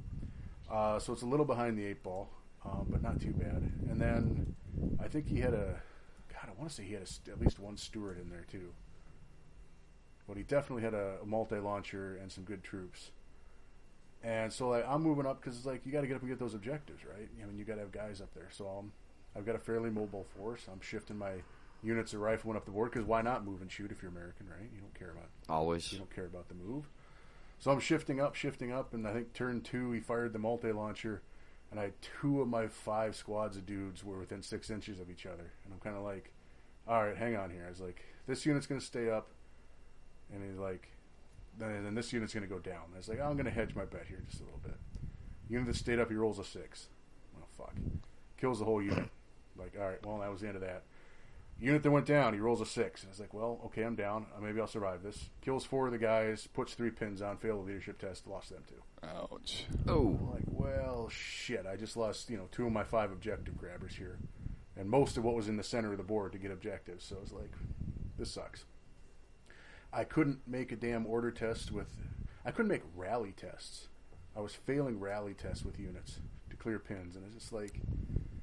So it's a little behind the 8 ball, but not too bad. And then I think he had I want to say he had at least 1 steward in there too. But he definitely had a multi-launcher and some good troops. And so I'm moving up because it's like you got to get up and get those objectives, right? I mean, you got to have guys up there. So I've got a fairly mobile force. I'm shifting my units of riflemen up the board because why not move and shoot if you're American, right? You don't care about Always. You don't care about the move. So I'm shifting up, and I think turn 2 he fired the multi-launcher, and I had 2 of my 5 squads of dudes were within 6 inches of each other, and I'm kind of like, all right, hang on here. I was like, this unit's going to stay up, and he's like, then this unit's going to go down. I was like, I'm going to hedge my bet here just a little bit. Unit that stayed up, he rolls a 6. Oh, fuck. Kills the whole unit. Like, all right, well, that was the end of that. Unit that went down, he rolls a 6. And I was like, well, okay, I'm down. Maybe I'll survive this. Kills 4 of the guys, puts 3 pins on, failed the leadership test, lost them too. Ouch. Oh. I'm like, well, shit. I just lost, 2 of my 5 objective grabbers here. And most of what was in the center of the board to get objectives. So I was like, this sucks. I couldn't make a damn order test I couldn't make rally tests. I was failing rally tests with units to clear pins. And it's just like,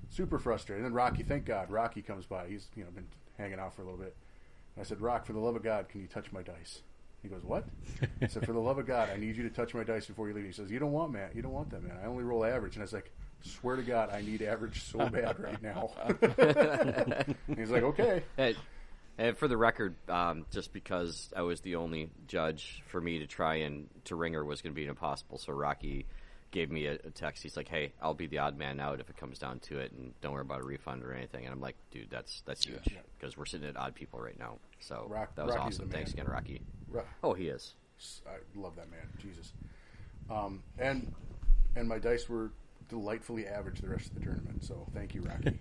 super frustrating. And then Rocky, thank God, Rocky comes by. He's been hanging out for a little bit. And I said, Rock, for the love of God, can you touch my dice? He goes, what? I said, for the love of God, I need you to touch my dice before you leave. He says, you don't want that, man. I only roll average. And I was like, swear to God, I need average so bad right now. And he's like, okay. And for the record, just because I was the only judge, for me to try and to ringer was going to be impossible. So Rocky gave me a text. He's like, hey, I'll be the odd man out if it comes down to it, and don't worry about a refund or anything. And I'm like, dude, that's huge, because we're sitting at odd people right now. So that was Rocky's awesome. Thanks again, Rocky. Oh, he is. I love that man. Jesus. And my dice were delightfully average the rest of the tournament. So thank you, Rocky.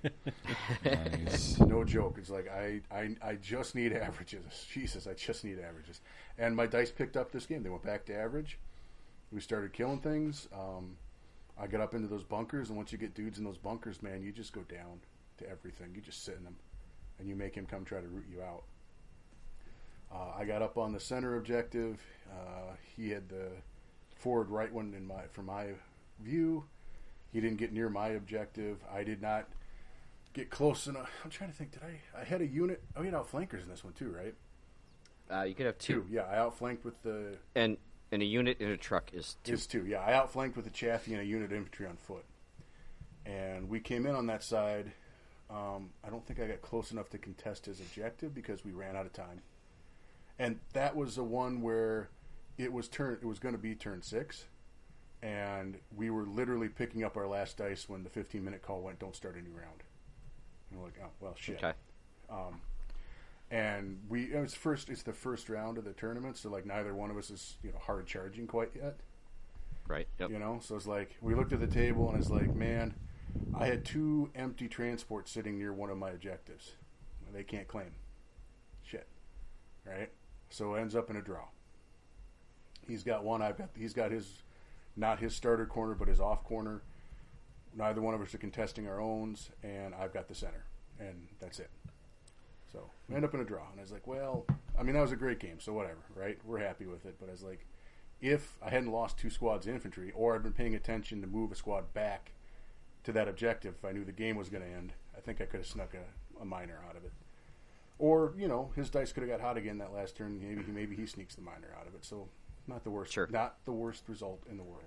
Nice. No joke. It's like I just need averages. Jesus, I just need averages. And my dice picked up this game. They went back to average. We started killing things. I got up into those bunkers, and once you get dudes in those bunkers, man, you just go down to everything. You just sit in them, and you make him come try to root you out. I got up on the center objective. He had the forward right one from my view. He didn't get near my objective. I did not get close enough. I'm trying to think. I had a unit. Oh, you had outflankers in this one too, right? You could have two. Yeah, I outflanked with the... And a unit in a truck is two. Is two, yeah. I outflanked with a Chaffee and a unit of infantry on foot. And we came in on that side. I don't think I got close enough to contest his objective because we ran out of time. And that was the one where it was going to be turn 6. And we were literally picking up our last dice when the 15-minute call went, don't start a new round. And we're like, oh, well, shit. Okay. And it's the first round of the tournament, so like neither one of us is hard charging quite yet. Right. Yep. So it's like we looked at the table and it's like, man, I had 2 empty transports sitting near one of my objectives. They can't claim. Shit. Right? So it ends up in a draw. He's got one. He's got his, not his starter corner, but his off corner. Neither one of us are contesting our owns, and I've got the center, and that's it. So we end up in a draw, and I was like, well, I mean, that was a great game, so whatever, right? We're happy with it, but I was like, if I hadn't lost 2 squads of infantry, or I'd been paying attention to move a squad back to that objective, if I knew the game was going to end, I think I could have snuck a minor out of it. Or, his dice could have got hot again that last turn. Maybe he sneaks the minor out of it. So not the worst. Sure. Not the worst result in the world.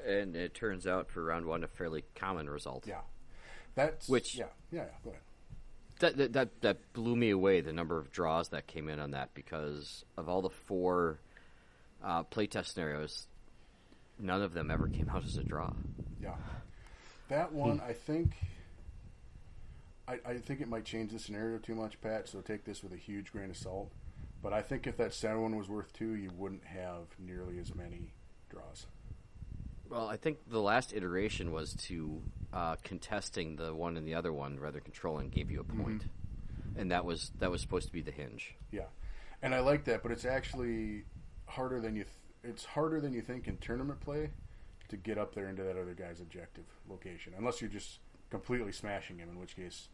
And it turns out for round 1 a fairly common result. Yeah. Go ahead. That blew me away, the number of draws that came in on that, because of all the 4 playtest scenarios, none of them ever came out as a draw. Yeah. That one, I think it might change the scenario too much, Pat, so take this with a huge grain of salt. But I think if that center one was worth 2, you wouldn't have nearly as many draws. Well, I think the last iteration was to contesting the one and the other one, rather controlling, gave you a point. Mm-hmm. And that was supposed to be the hinge. Yeah. And I like that, but it's actually harder than it's harder than you think in tournament play to get up there into that other guy's objective location, unless you're just completely smashing him, in which case...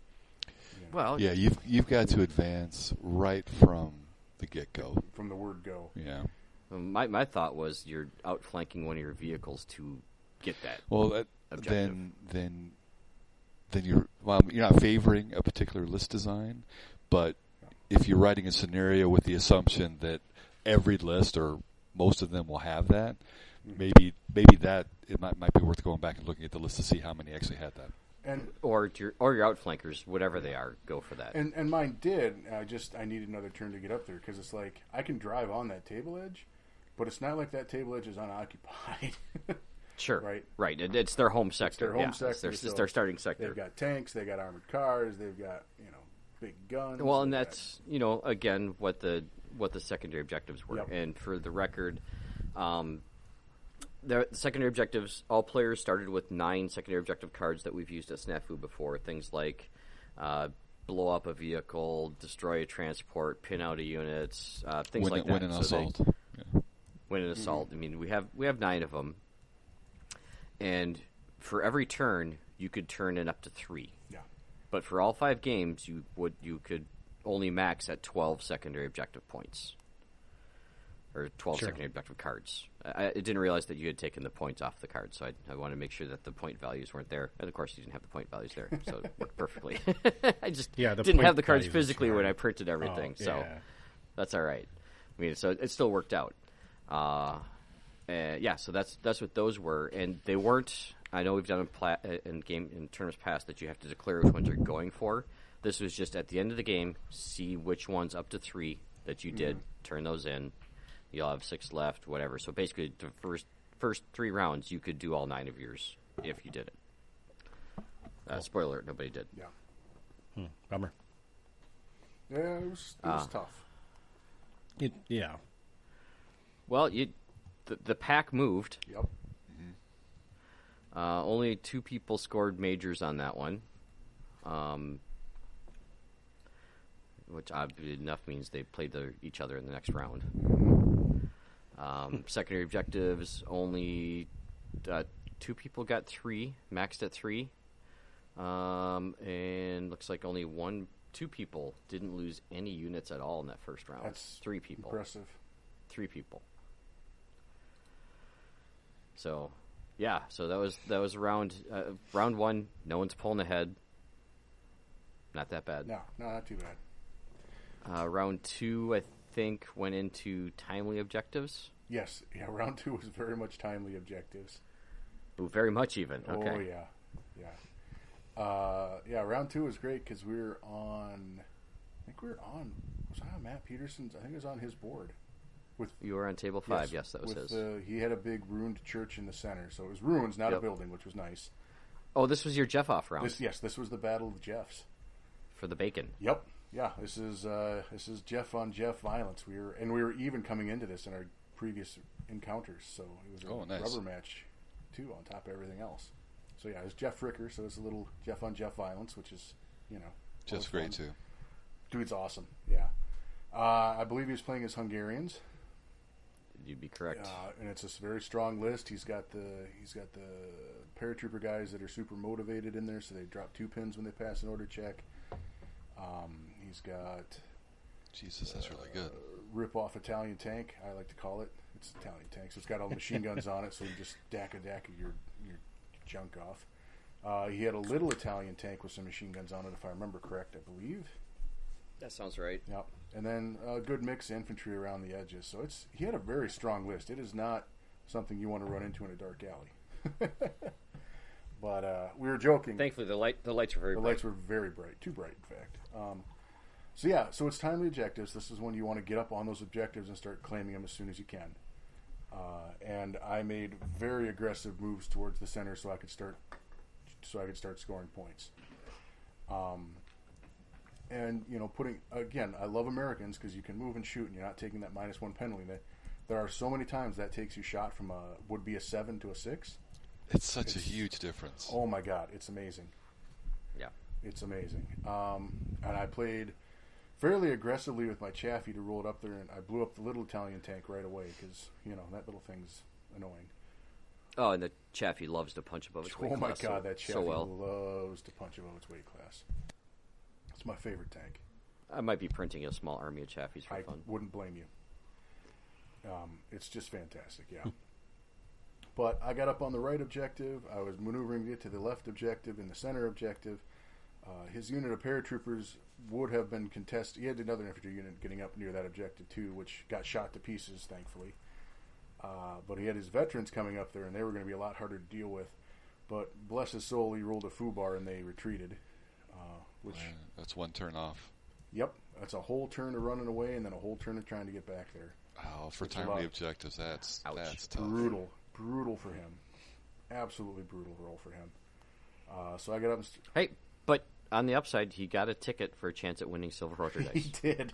Well, yeah, you've got to advance right from the get-go. From the word go. Yeah. My thought was you're outflanking one of your vehicles to get that. Well, objective. then you're not favoring a particular list design, but if you're writing a scenario with the assumption that every list or most of them will have that, maybe that it might be worth going back and looking at the list to see how many actually had that. Or your outflankers, whatever they are, go for that. And mine did. I needed another turn to get up there because it's like I can drive on that table edge, but it's not like that table edge is unoccupied. Sure. Right. It's their home sector. It's their home sector. It's their starting sector. They've got tanks. They got armored cars. They've got big guns. Well, and that's again what the secondary objectives were. Yep. And for the record, the secondary objectives, all players started with 9 secondary objective cards that we've used at SNAFU before. Things like blow up a vehicle, destroy a transport, pin out a unit, things like that. Win an assault. Win an assault. I mean, we have 9 of them, and for every turn, you could turn in up to 3. Yeah. But for all 5 games, you could only max at 12 secondary objective points. Or 12 secondary objective cards. I didn't realize that you had taken the points off the card, so I wanted to make sure that the point values weren't there. And, of course, you didn't have the point values there, so it worked perfectly. I just didn't have the cards physically when I printed everything, so that's all right. I mean, so it still worked out. Yeah, so that's what those were, and they weren't. I know we've done in tournaments past that you have to declare which ones you're going for. This was just at the end of the game, see which ones up to 3 that you did, turn those in. You'll have 6 left, whatever. So basically, the first 3 rounds, you could do all 9 of yours if you did it. Spoiler alert, nobody did. Yeah. Bummer. Yeah, it was tough. Yeah. Well, the pack moved. Yep. Only 2 people scored majors on that one. Which obviously enough means they played each other in the next round. Secondary objectives, only 2 people got 3, maxed at 3. And looks like only 2 people didn't lose any units at all in that first round. That's 3 people. Impressive. 3 people. So, yeah. So that was round 1. No one's pulling ahead. Not that bad. No, not too bad. Round 2, I think, went into timely objectives. Yes, yeah. Round 2 was very much timely objectives. Ooh, very much even. Okay. Oh yeah. Round 2 was great because we were on. I think we were on. Was I on Matt Peterson's? I think it was on his board. You were on table 5. Yes, that was his. He had a big ruined church in the center, so it was ruins, not a building, which was nice. Oh, this was your Jeff off round. This was the Battle of the Jeffs for the bacon. Yep. Yeah, this is Jeff on Jeff violence. We were even coming into this in our previous encounters, so it was a rubber match too on top of everything else. So yeah, it's Jeff Fricker, so it's a little Jeff on Jeff violence, which is just great too. Dude's awesome. Yeah, I believe he was playing as Hungarians. You'd be correct. And it's a very strong list. He's got the paratrooper guys that are super motivated in there, so they drop 2 pins when they pass an order check. He's got Jesus, that's really good. Rip-off Italian tank, I like to call it. It's Italian tank, so it's got all the machine guns on it, so you just dack your junk off. He had a little Italian tank with some machine guns on it, if I remember correct, I believe. That sounds right. Yep. And then a good mix of infantry around the edges. So he had a very strong list. It is not something you want to run into in a dark alley. But we were joking. Thankfully, the lights were very bright. The lights were very bright. Too bright, in fact. So it's timely objectives. This is when you want to get up on those objectives and start claiming them as soon as you can. And I made very aggressive moves towards the center so I could start scoring points. And I love Americans because you can move and shoot and you're not taking that -1 penalty. There are so many times that takes you shot from would be a 7 to a 6. It's a huge difference. Oh my God, it's amazing. Yeah, it's amazing. And I played fairly aggressively with my Chaffee to roll it up there, and I blew up the little Italian tank right away because that little thing's annoying. Oh, and the Chaffee loves to punch above its weight class. Oh my God, that Chaffee well. loves to punch above its weight class. It's my favorite tank. I might be printing a small army of Chaffies for fun. I wouldn't blame you. It's just fantastic, yeah. But I got up on the right objective. I was maneuvering it to the left objective and the center objective. His unit of paratroopers would have been contested. He had another infantry unit getting up near that objective too, which got shot to pieces, thankfully. But he had his veterans coming up there, and they were going to be a lot harder to deal with. But bless his soul, he rolled a foobar and they retreated. That's 1 turn off. Yep, that's a whole turn of running away and then a whole turn of trying to get back there. Oh, for timely objectives, that's tough. Brutal for him. Absolutely brutal roll for him. So I got up and... Hey, but on the upside, he got a ticket for a chance at winning Silver Order Dice. He did.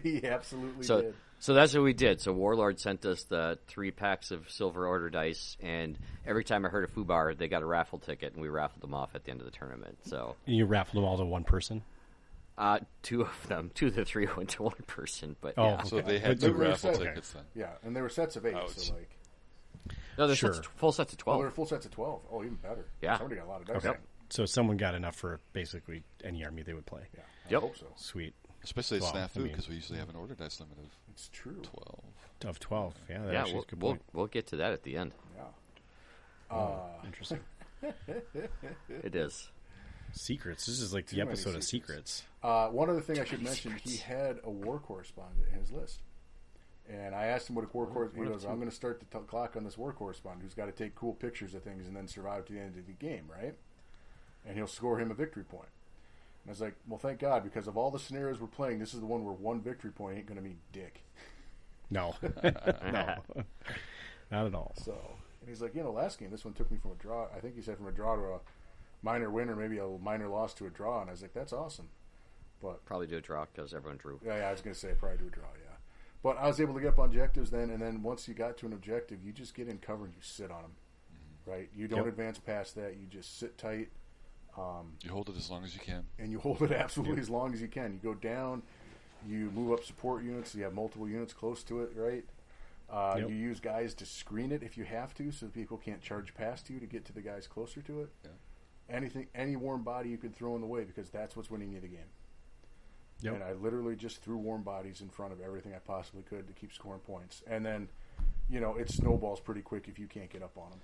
He absolutely did. So that's what we did. So Warlord sent us the 3 packs of Silver Order Dice, and every time I heard a foobar, they got a raffle ticket, and we raffled them off at the end of the tournament. So you raffled them all to one person? 2 of them. 2 of the 3 went to one person. But yeah. So they had 2 raffle tickets then. Yeah, and they were sets of 8. Ouch. So like... No, they're full sets of 12. Oh, they're full sets of 12. Oh, even better. Yeah. Somebody got a lot of dice. Okay. So someone got enough for basically any army they would play. Yeah, I hope so. Sweet. Especially at SNAFU, because we usually have an order dice limit of It's true. 12. Of 12, yeah. That actually is a good point. We'll get to that at the end. Yeah. Interesting. It is. Secrets. This is like the Too many episode of secrets. Secrets. One other thing I should mention, he had a war correspondent in his list. And I asked him what a war correspondent... He goes, I'm going to start the clock on this war correspondent who's got to take cool pictures of things and then survive to the end of the game, right? And he'll score him a victory point. And I was like, well, thank God, because of all the scenarios we're playing, this is the one where one victory point ain't going to mean dick. No. No. Not at all. So, and he's like, last game, this one took me from a draw. I think he said from a draw to a minor win or maybe a minor loss to a draw. And I was like, that's awesome. But Probably do a draw because everyone drew. Yeah, I was going to say probably do a draw, yeah. But I was able to get up on objectives then, and then once you got to an objective, you just get in cover and you sit on them, right? You don't advance past that. You just sit tight. You hold it as long as you can. And you hold it absolutely as long as you can. You go down, you move up support units, so you have multiple units close to it, right? You use guys to screen it if you have to, so people can't charge past you to get to the guys closer to it. Yeah. Any warm body you could throw in the way, because that's what's winning you the game. Yep. And I literally just threw warm bodies in front of everything I possibly could to keep scoring points. And then, it snowballs pretty quick if you can't get up on them.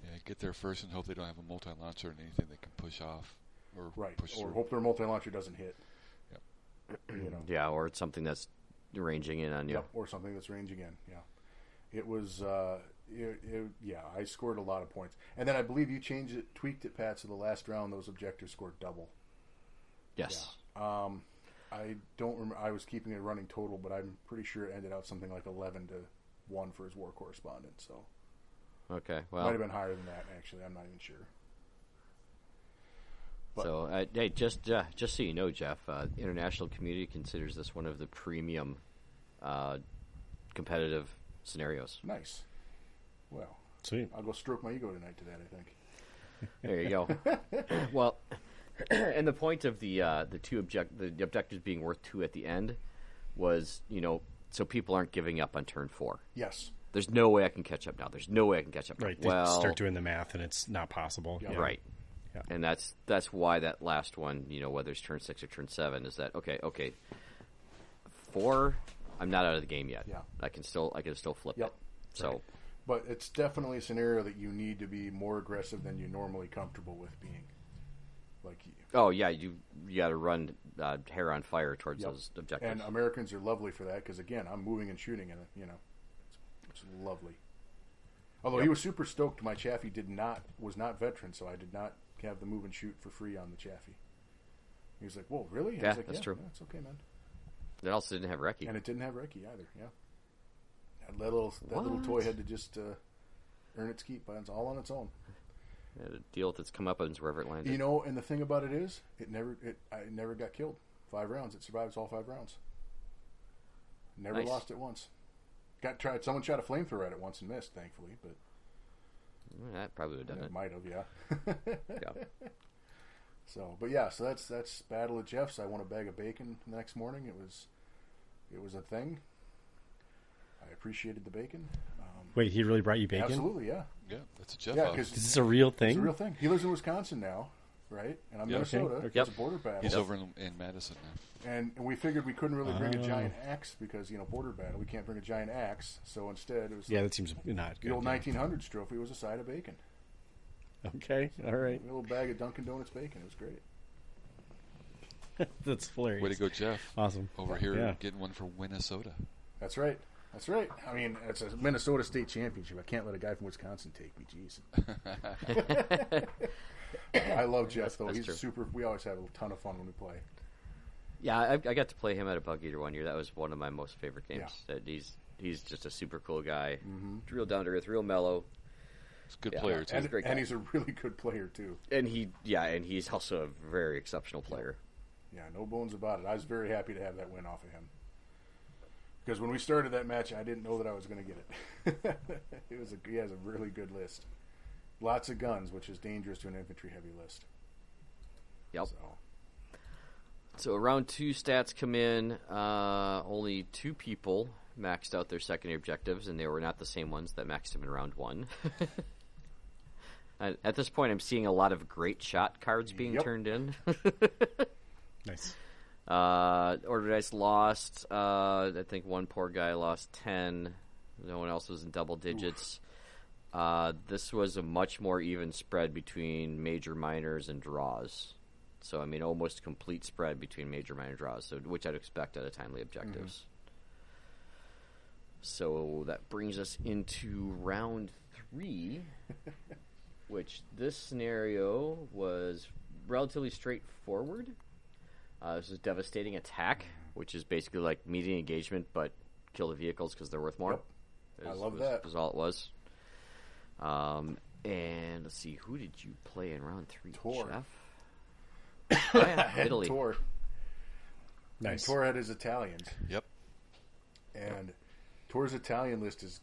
Yeah, get there first and hope they don't have a multi-launcher and anything they can push off or push through. Or hope their multi-launcher doesn't hit. Yep. Yeah, or it's something that's ranging in on you. Yep, or something that's ranging in, yeah. It was, I scored a lot of points. And then I believe you tweaked it, Pat, so the last round those objectives scored double. Yes. Yeah. I don't remember. I was keeping a running total, but I'm pretty sure it ended out something like 11-1 for his war correspondent. So, okay, well, might have been higher than that. Actually, I'm not even sure. But, so, hey, just so you know, Jeff, international community considers this one of the premium competitive scenarios. Nice. Well, sweet. I'll go stroke my ego tonight to that, I think. There you go. Well. And the point of the objectives being worth 2 at the end was, so people aren't giving up on turn 4. Yes. There's no way I can catch up now. There's no way I can catch up now. Right. They start doing the math and it's not possible. Yep. Yeah. Right. Yeah. And that's why that last one, whether it's turn 6 or turn 7, is that okay. 4, I'm not out of the game yet. Yeah. I can still flip it. So. Right. But it's definitely a scenario that you need to be more aggressive than you're normally comfortable with being. Oh yeah, you got to run hair on fire towards those objectives. And Americans are lovely for that because again, I'm moving and shooting, and it's lovely. Although he was super stoked, my Chaffee was not veteran, so I did not have the move and shoot for free on the Chaffee. He was like, "Whoa, really?" And I was like, that's true. That's okay, man. It also didn't have recce, and it didn't have recce either. Yeah, that little toy had to just earn its keep, but it's all on its own. Had to deal with its comeuppance wherever it landed. And the thing about it is, I never got killed. 5 rounds. It survives all 5 rounds. Never lost it once. Someone shot a flamethrower at it once and missed, thankfully, but that probably would have done it. Might have, yeah. Yeah. So that's Battle of Jeff's. I won a bag of bacon the next morning. It was a thing. I appreciated the bacon. Wait, he really brought you bacon? Absolutely, yeah. Yeah, that's a Jeff. Yeah, house. Is this a real thing? It's a real thing. He lives in Wisconsin now, right? And I'm Minnesota. Okay. It's a border battle. He's over in Madison now. And we figured we couldn't really bring a giant axe because, border battle. We can't bring a giant axe. So instead, it was that seems not good. The old 1900s trophy was a side of bacon. Okay, all right. A little bag of Dunkin' Donuts bacon. It was great. That's hilarious. Way to go, Jeff. Awesome. Over here getting one for Minnesota. That's right. That's right. I mean, it's a Minnesota State Championship. I can't let a guy from Wisconsin take me. Jeez. I love Jeff, though. He's super. We always have a ton of fun when we play. Yeah, I got to play him at a Bug Eater one year. That was one of my most favorite games. Yeah. He's just a super cool guy. Mm-hmm. Real down to earth, real mellow. He's a good player, too. And he's a really good player, too. And he's also a very exceptional player. Yeah, no bones about it. I was very happy to have that win off of him. Because when we started that match, I didn't know that I was going to get it. He has a really good list. Lots of guns, which is dangerous to an infantry-heavy list. Yep. So round 2 stats come in. Only 2 people maxed out their secondary objectives, and they were not the same ones that maxed them in round 1. At this point, I'm seeing a lot of great shot cards being turned in. Nice. Order Dice lost. I think one poor guy lost 10. No one else was in double digits. This was a much more even spread between major, minors, and draws. So, I mean, almost complete spread between major and minor draws, so which I'd expect out of timely objectives. So that brings us into round 3, which this scenario was relatively straightforward. This is devastating attack, which is basically like meeting engagement, but kill the vehicles because they're worth more. Yep. I love that. Was all it was. And let's see, who did you play in round 3, Tor. Jeff? Oh, yeah, Italy. Tor. Nice. Tor had his Italians. Yep. And Tor's Italian list is,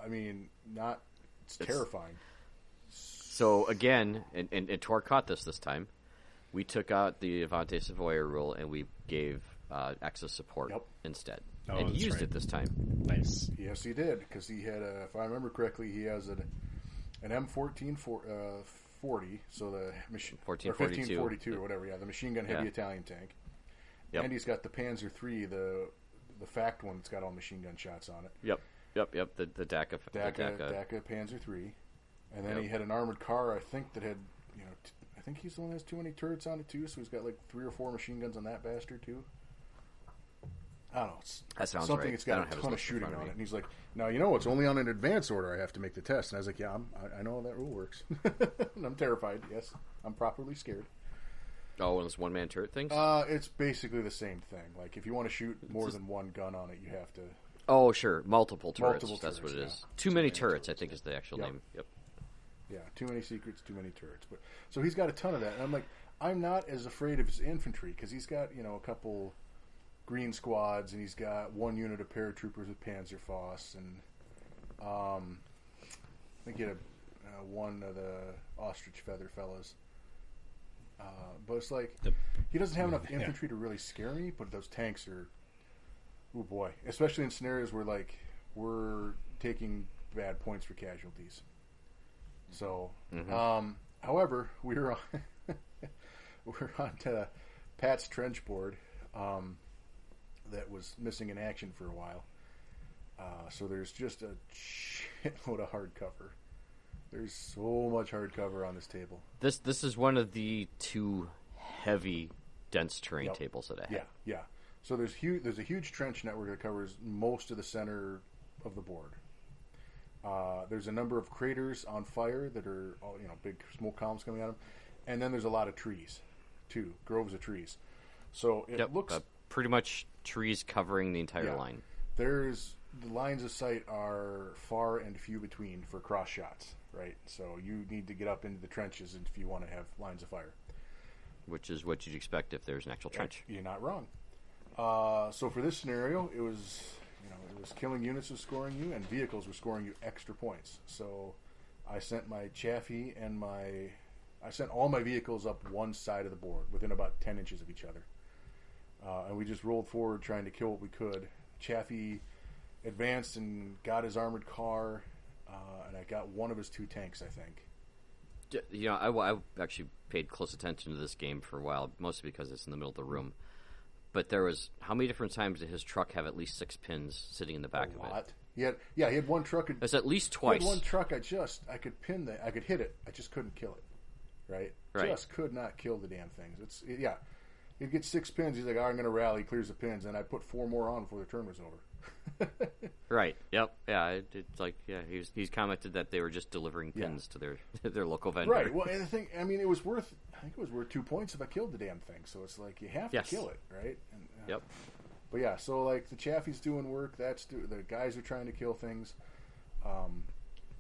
I mean, it's terrifying. So again, and Tor caught this time. We took out the Avante Savoia rule and we gave Exo support instead. Oh, and he that's used right. it this time. Nice. Yes, he did, because he had, if I remember correctly, he has an M14 40, so the machine 1542 or whatever. Yeah, the machine gun heavy Italian tank. Yep. And he's got the Panzer III, the fact one that's got all machine gun shots on it. Yep. The DACA. DACA Panzer III, and then he had an armored car. I think that had I think he's the one that has too many turrets on it too. So he's got like 3 or 4 machine guns on that bastard too. I don't know. That sounds something right. that's got a ton of shooting on it. And he's like, "Now it's only on an advance order. I have to make the test." And I was like, "Yeah, I know how that rule works." And I'm terrified. Yes, I'm properly scared. Oh, and it's one-man turret things? It's basically the same thing. Like if you want to shoot more than one gun on it, you have to. Oh, sure, multiple turrets. Multiple That's turrets, what it is. yeah. Too many turrets, I think, is the actual name. Yep. Yeah, too many secrets, too many turrets. But so he's got a ton of that, and I'm like, I'm not as afraid of his infantry because he's got a couple green squads, and he's got 1 unit of paratroopers with Panzerfaust, and I think he had one of the ostrich feather fellas. But it's like he doesn't have enough infantry to really scare me. But those tanks are, oh boy, especially in scenarios where like we're taking bad points for casualties. So, however, we're on to Pat's trench board that was missing in action for a while. So there's just a shitload of hardcover. There's so much hardcover on this table. This is one of the 2 heavy, dense terrain tables that I have. Yeah. So there's a huge trench network that covers most of the center of the board. There's a number of craters on fire that are all, big smoke columns coming out of them, and then there's a lot of trees, too, groves of trees. So it looks pretty much trees covering the entire line. The lines of sight are far and few between for cross shots, right? So you need to get up into the trenches if you want to have lines of fire. Which is what you'd expect if there's an actual trench. You're not wrong. So for this scenario, it was killing units was scoring you, and vehicles were scoring you extra points. So I sent my Chaffee and I sent all my vehicles up one side of the board within about 10 inches of each other. And we just rolled forward trying to kill what we could. Chaffee advanced and got his armored car, and I got one of his 2 tanks, I think. I actually paid close attention to this game for a while, mostly because it's in the middle of the room. But there was, how many different times did his truck have at least 6 pins sitting in the back of it? He had one truck. It's at least twice. He had one truck. I could pin that. I could hit it. I just couldn't kill it. Right. Just could not kill the damn things. He'd get 6 pins. He's like, I'm going to rally. Clears the pins, and I put 4 more on before the turn was over. Right. Yep. Yeah. It's like he's commented that they were just delivering pins to their local vendor. Right. Well, and the thing, I mean, I think it was worth 2 points if I killed the damn thing. So it's like you have to kill it, right? And, Yep. But yeah, so like the Chaffee's doing work. The guys are trying to kill things.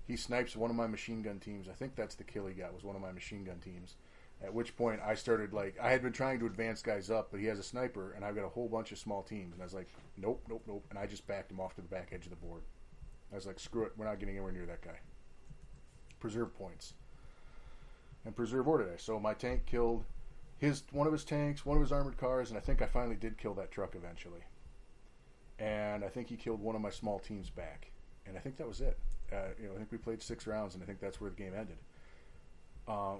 He snipes one of my machine gun teams. I think that's the kill he got, was one of my machine gun teams. At which point I started, I had been trying to advance guys up, but he has a sniper, and I've got a whole bunch of small teams. And I was like, nope. And I just backed him off to the back edge of the board. I was like, screw it, we're not getting anywhere near that guy. Preserve points. And preserve order day. So my tank killed one of his tanks, one of his armored cars, and I think I finally did kill that truck eventually. And I think he killed one of my small teams back. And I think that was it. I think we played 6 rounds, and I think that's where the game ended.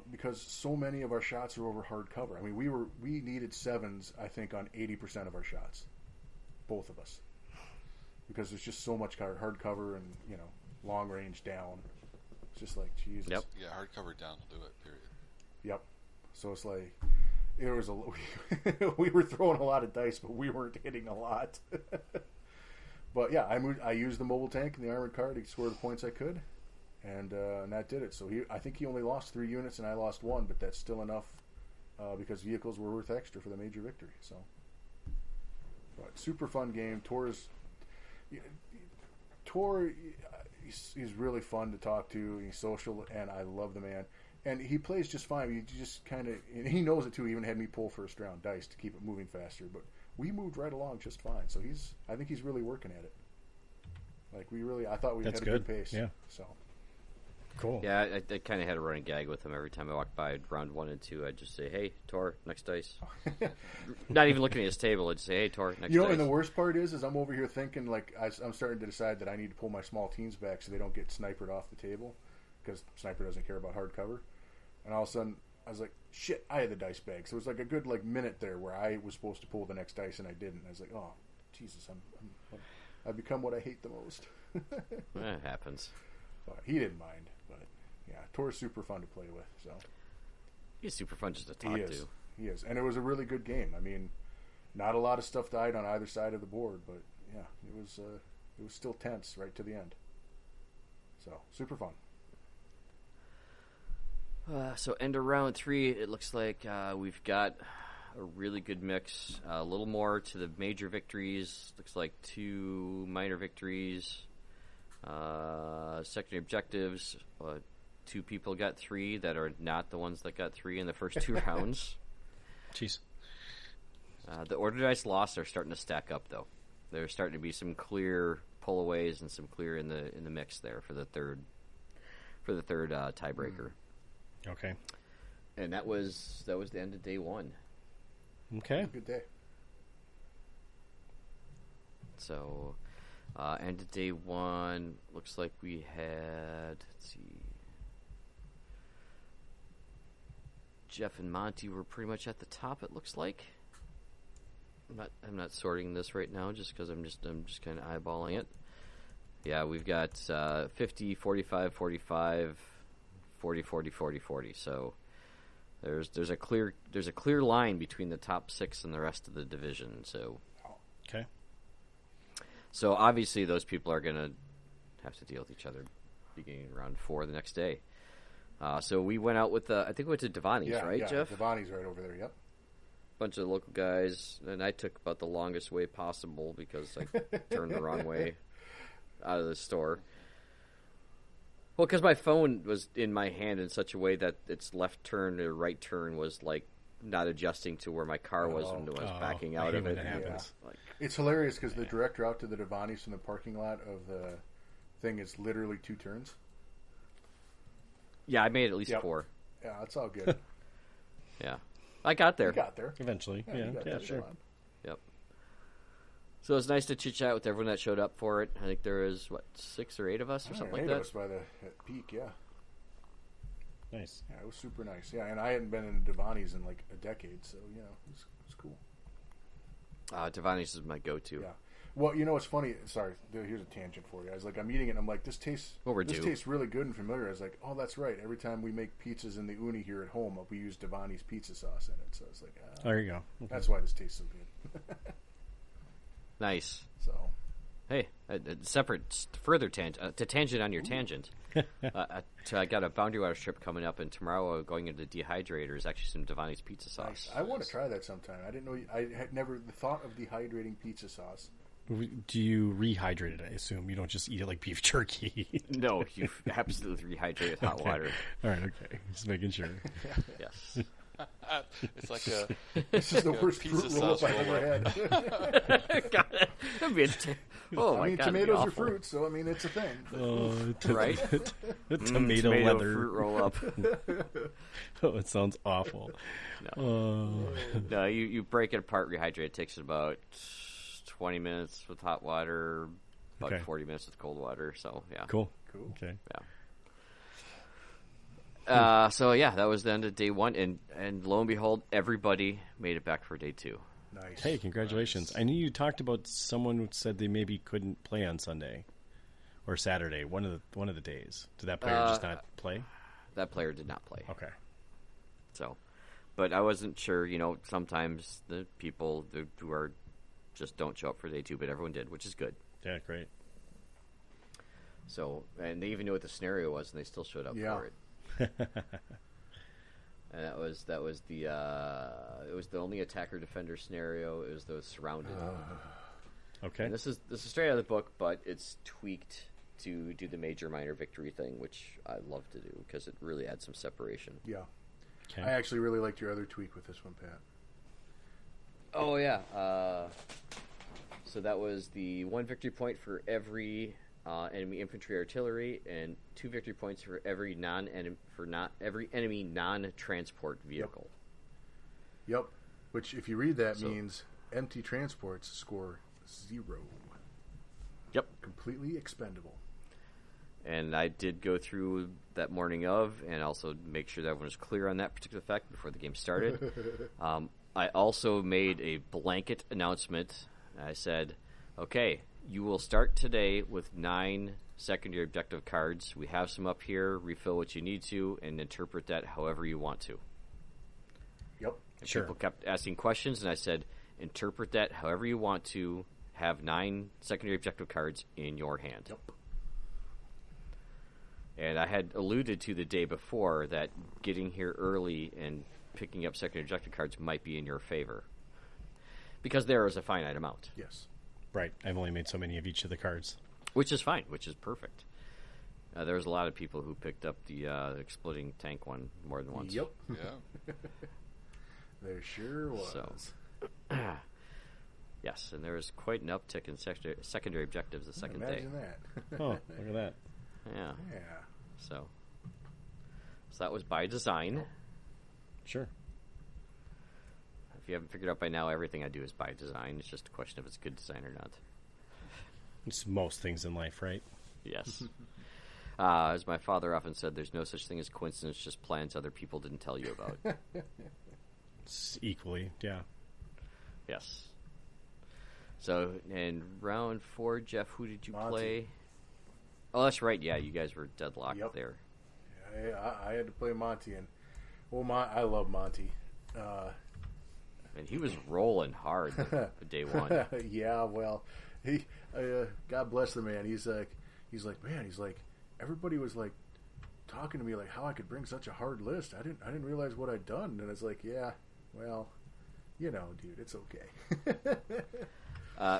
Because so many of our shots are over hard cover. I mean, we needed 7s, I think, on 80% of our shots, both of us, because there's just so much hard cover and long range down. It's just like Jesus. Yep. Yeah, hard cover down will do it. Period. Yep. So it's like, There was we were throwing a lot of dice, but we weren't hitting a lot. But yeah, I used the mobile tank and the armored car to score the points I could, and that did it. So I think he only lost 3 units and I lost 1, but that's still enough because vehicles were worth extra for the major victory. So, but super fun game. Tor, he's really fun to talk to. He's social, and I love the man. And he plays just fine. You just kind of, and he knows it too. He even had me pull first round dice to keep it moving faster. But we moved right along just fine. So I think he's really working at it. Like I thought we had a good pace. Yeah. So cool. Yeah, I kind of had a running gag with him every time I walked by round 1 and 2. I'd just say, "Hey, Tor, next dice." Not even looking at his table. I'd say, "Hey, Tor, next dice." And the worst part is I'm over here thinking like I'm starting to decide that I need to pull my small teams back so they don't get snipered off the table because sniper doesn't care about hard cover. And all of a sudden, I was like, "Shit!" I had the dice bag, so it was like a good minute there where I was supposed to pull the next dice and I didn't. I was like, "Oh, Jesus! I've become what I hate the most." It happens. But he didn't mind. But yeah, Tor's super fun to play with. So He's super fun just to talk to. He is, and it was a really good game. I mean, not a lot of stuff died on either side of the board, but yeah, it was still tense right to the end. So super fun. So end of round 3, it looks like we've got a really good mix. A little more to the major victories. Looks like 2 minor victories. Secondary objectives. 2 people got 3 that are not the ones that got 3 in the first 2 rounds. Jeez. The order dice loss are starting to stack up, though. There's starting to be some clear pullaways and some clear in the mix there for the third tiebreaker. Okay. And that was the end of day 1. Okay. Good day. So, end of day 1, looks like we had, let's see, Jeff and Monty were pretty much at the top, it looks like. I'm not sorting this right now just because I'm just kind of eyeballing it. Yeah, we've got 50, 45, 45, 40, 40, 40, 40. So there's a clear line between the top 6 and the rest of the division. So okay. So obviously those people are going to have to deal with each other beginning round 4 the next day. So we went out with I think we went to Devani's, right, Jeff? Devani's right over there. Yep. Bunch of local guys, and I took about the longest way possible because I turned the wrong way out of the store. Well, because my phone was in my hand in such a way that its left turn or right turn was like not adjusting to where my car was when I was backing out of it. It's hilarious because the direct route to the Devani's from the parking lot of the thing is literally 2 turns. Yeah, I made at least 4. Yeah, that's all good. Yeah. I got there. You got there. Eventually. Yeah, sure. Yep. So it was nice to chit-chat with everyone that showed up for it. I think there was, 6 or 8 of us or something like 8 that? of us by the peak, yeah. Nice. Yeah, it was super nice. Yeah, and I hadn't been in Devani's in like a decade, so, you know, it was cool. Devani's is my go-to. Yeah. Well, you know what's funny? Sorry, here's a tangent for you. I was like, I'm eating it, and I'm like, this tastes really good and familiar. I was like, oh, that's right. Every time we make pizzas in the uni here at home, we use Devani's pizza sauce in it. So I was like, there you go. Okay. That's why this tastes so good. Nice. So, hey, a separate further tangent on your tangent. I got a Boundary Waters trip coming up, and tomorrow going into the dehydrator is actually some Devani's pizza sauce. Nice. I want to try that sometime. I didn't know. I had never thought of dehydrating pizza sauce. Do you rehydrate it? I assume you don't just eat it like beef jerky. No, you absolutely rehydrate with hot water. All right, okay, just making sure. Yes. It's like This is the worst pizza fruit roll-up sauce I've ever had. Got it. That'd be I mean, tomatoes are fruits, so I mean, it's a thing. Right? Tomato leather fruit roll-up. Oh, it sounds awful. No, you break it apart, rehydrate. It takes about 20 minutes with hot water, about 40 minutes with cold water. So yeah, cool. Okay, yeah. So yeah, that was the end of day 1, and lo and behold, everybody made it back for day 2. Nice. Hey, congratulations! Nice. I knew you talked about someone who said they maybe couldn't play on Sunday or Saturday, one of the days. Did that player just not play? That player did not play. Okay. So, but I wasn't sure. Sometimes the people who are just don't show up for day 2, but everyone did, which is good. Yeah, great. So, and they even knew what the scenario was, and they still showed up for it. And that was the it was the only attacker defender scenario. It was the surrounded. Okay. And this is straight out of the book, but it's tweaked to do the major minor victory thing, which I love to do because it really adds some separation. Yeah. Okay. I actually really liked your other tweak with this one, Pat. Oh yeah. So that was the 1 victory point for every enemy infantry artillery, and 2 victory points for every every enemy non-transport vehicle. Yep. Which, if you read that, means empty transports score 0. Yep. Completely expendable. And I did go through that morning of, and also make sure that everyone was clear on that particular fact before the game started. I also made a blanket announcement. I said, okay, you will start today with 9 secondary objective cards. We have some up here. Refill what you need to, and interpret that however you want to. Yep. And Sure. people kept asking questions, and I said, interpret that however you want to. Have 9 secondary objective cards in your hand. Yep. And I had alluded to the day before that getting here early and picking up secondary objective cards might be in your favor. Because there is a finite amount. Yes. Right. I've only made so many of each of the cards. Which is fine, which is perfect. There was a lot of people who picked up the exploding tank one more than once. Yep. Yeah. There sure was. So, yes, and there was quite an uptick in secondary objectives the second day. Imagine that. Oh, look at that. Yeah. Yeah. So that was by design. Sure. If you haven't figured out by now, everything I do is by design. It's just a question of it's good design or not. It's most things in life, right? Yes. As my father often said, there's no such thing as coincidence, just plans other people didn't tell you about. It's equally, yeah. Yes. So, in round 4, Jeff, who did you Monty. play? Oh, that's right. Yeah, you guys were deadlocked Yep. there. I had to play Monty, and I love Monty. And he was rolling hard day 1. Yeah, well, he God bless the man. He's like, everybody was like talking to me like how I could bring such a hard list. I didn't realize what I'd done, and it's like, yeah, well, dude, it's okay.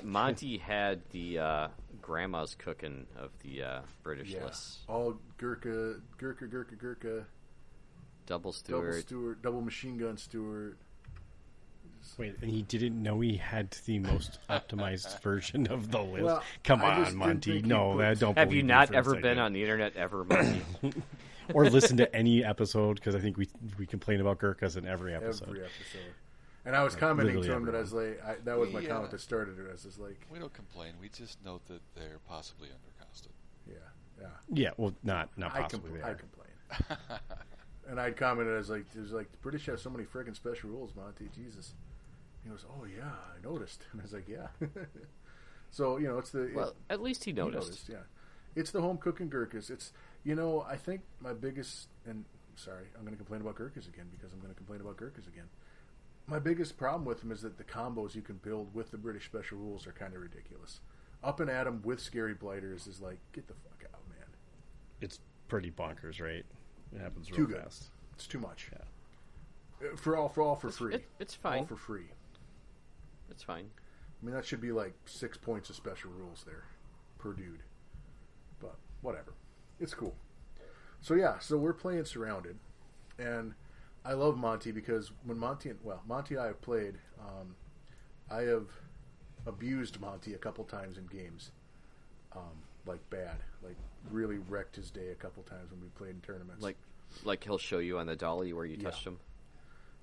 Monty had the grandma's cooking of the British lists. All Gurkha, Double Stewart. double machine gun Stewart. Wait, and he didn't know he had the most optimized version of the list? Well, Come I on, just didn't Monty. think he No, put- I don't Have believe you not for a ever been second. on the internet ever, Monty? Or listened to any episode, because I think we complain about Gurkhas in every episode. Every episode. And I was commenting to literally him that I was like, that was my We, comment that started it. I was just like, We don't complain. We just note that they're possibly undercosted. yeah. Yeah, well, not possibly. I complain. And I'd commented, I was like, the British have so many friggin' special rules, Monty. Jesus. He goes, oh yeah, I noticed. And I was like, yeah. So it's the Well, at least he noticed. yeah. It's the home cooking Gurkhas. It's I think my biggest, and sorry, I'm going to complain about Gurkhas again because I'm going to complain about Gurkhas again. My biggest problem with them is that the combos you can build with the British special rules are kind of ridiculous. Up and at 'em with scary blighters is like, get the fuck out, man. It's pretty bonkers, right? It happens Too real good. fast. It's too much. Yeah. For free. It's fine. All for free. It's fine. I mean, that should be like 6 points of special rules there per dude. But whatever. It's cool. So yeah, we're playing Surrounded. And I love Monty because when Monty and I have played, I have abused Monty a couple times in games. Like bad. Like really wrecked his day a couple times when we played in tournaments. Like he'll show you on the dolly where you touched him.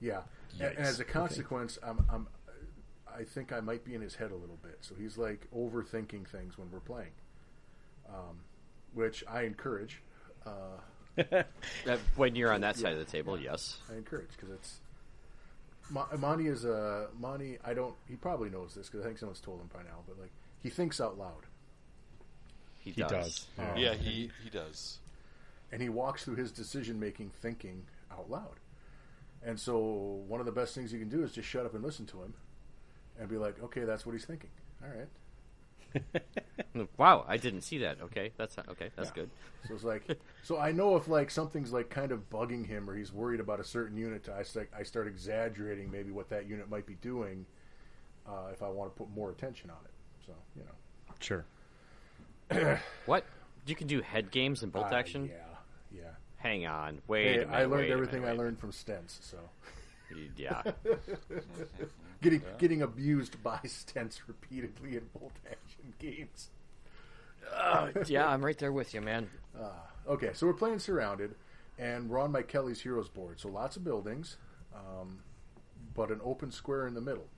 Yeah. And as a consequence, I think I might be in his head a little bit. So he's like overthinking things when we're playing, which I encourage. When you're on that side of the table, yes. I encourage because it's Monty is Monty. He probably knows this because I think someone's told him by now. But like he thinks out loud. He He does. Yeah. Yeah, he does. And he walks through his decision making thinking out loud. And so one of the best things you can do is just shut up and listen to him and be like, okay, that's what he's thinking. All right. Wow, I didn't see that. Okay, that's good. So it's like, so I know if like something's like kind of bugging him or he's worried about a certain unit, I start exaggerating maybe what that unit might be doing if I want to put more attention on it. So, you know. Sure. What? You can do head games and bolt action? Yeah. Hang on. Wait a minute. I learned everything I learned from stents, so. Yeah. Getting abused by stents repeatedly in bolt action games. Yeah, I'm right there with you, man. Okay, so we're playing Surrounded, and we're on my Kelly's Heroes board. So lots of buildings, but an open square in the middle.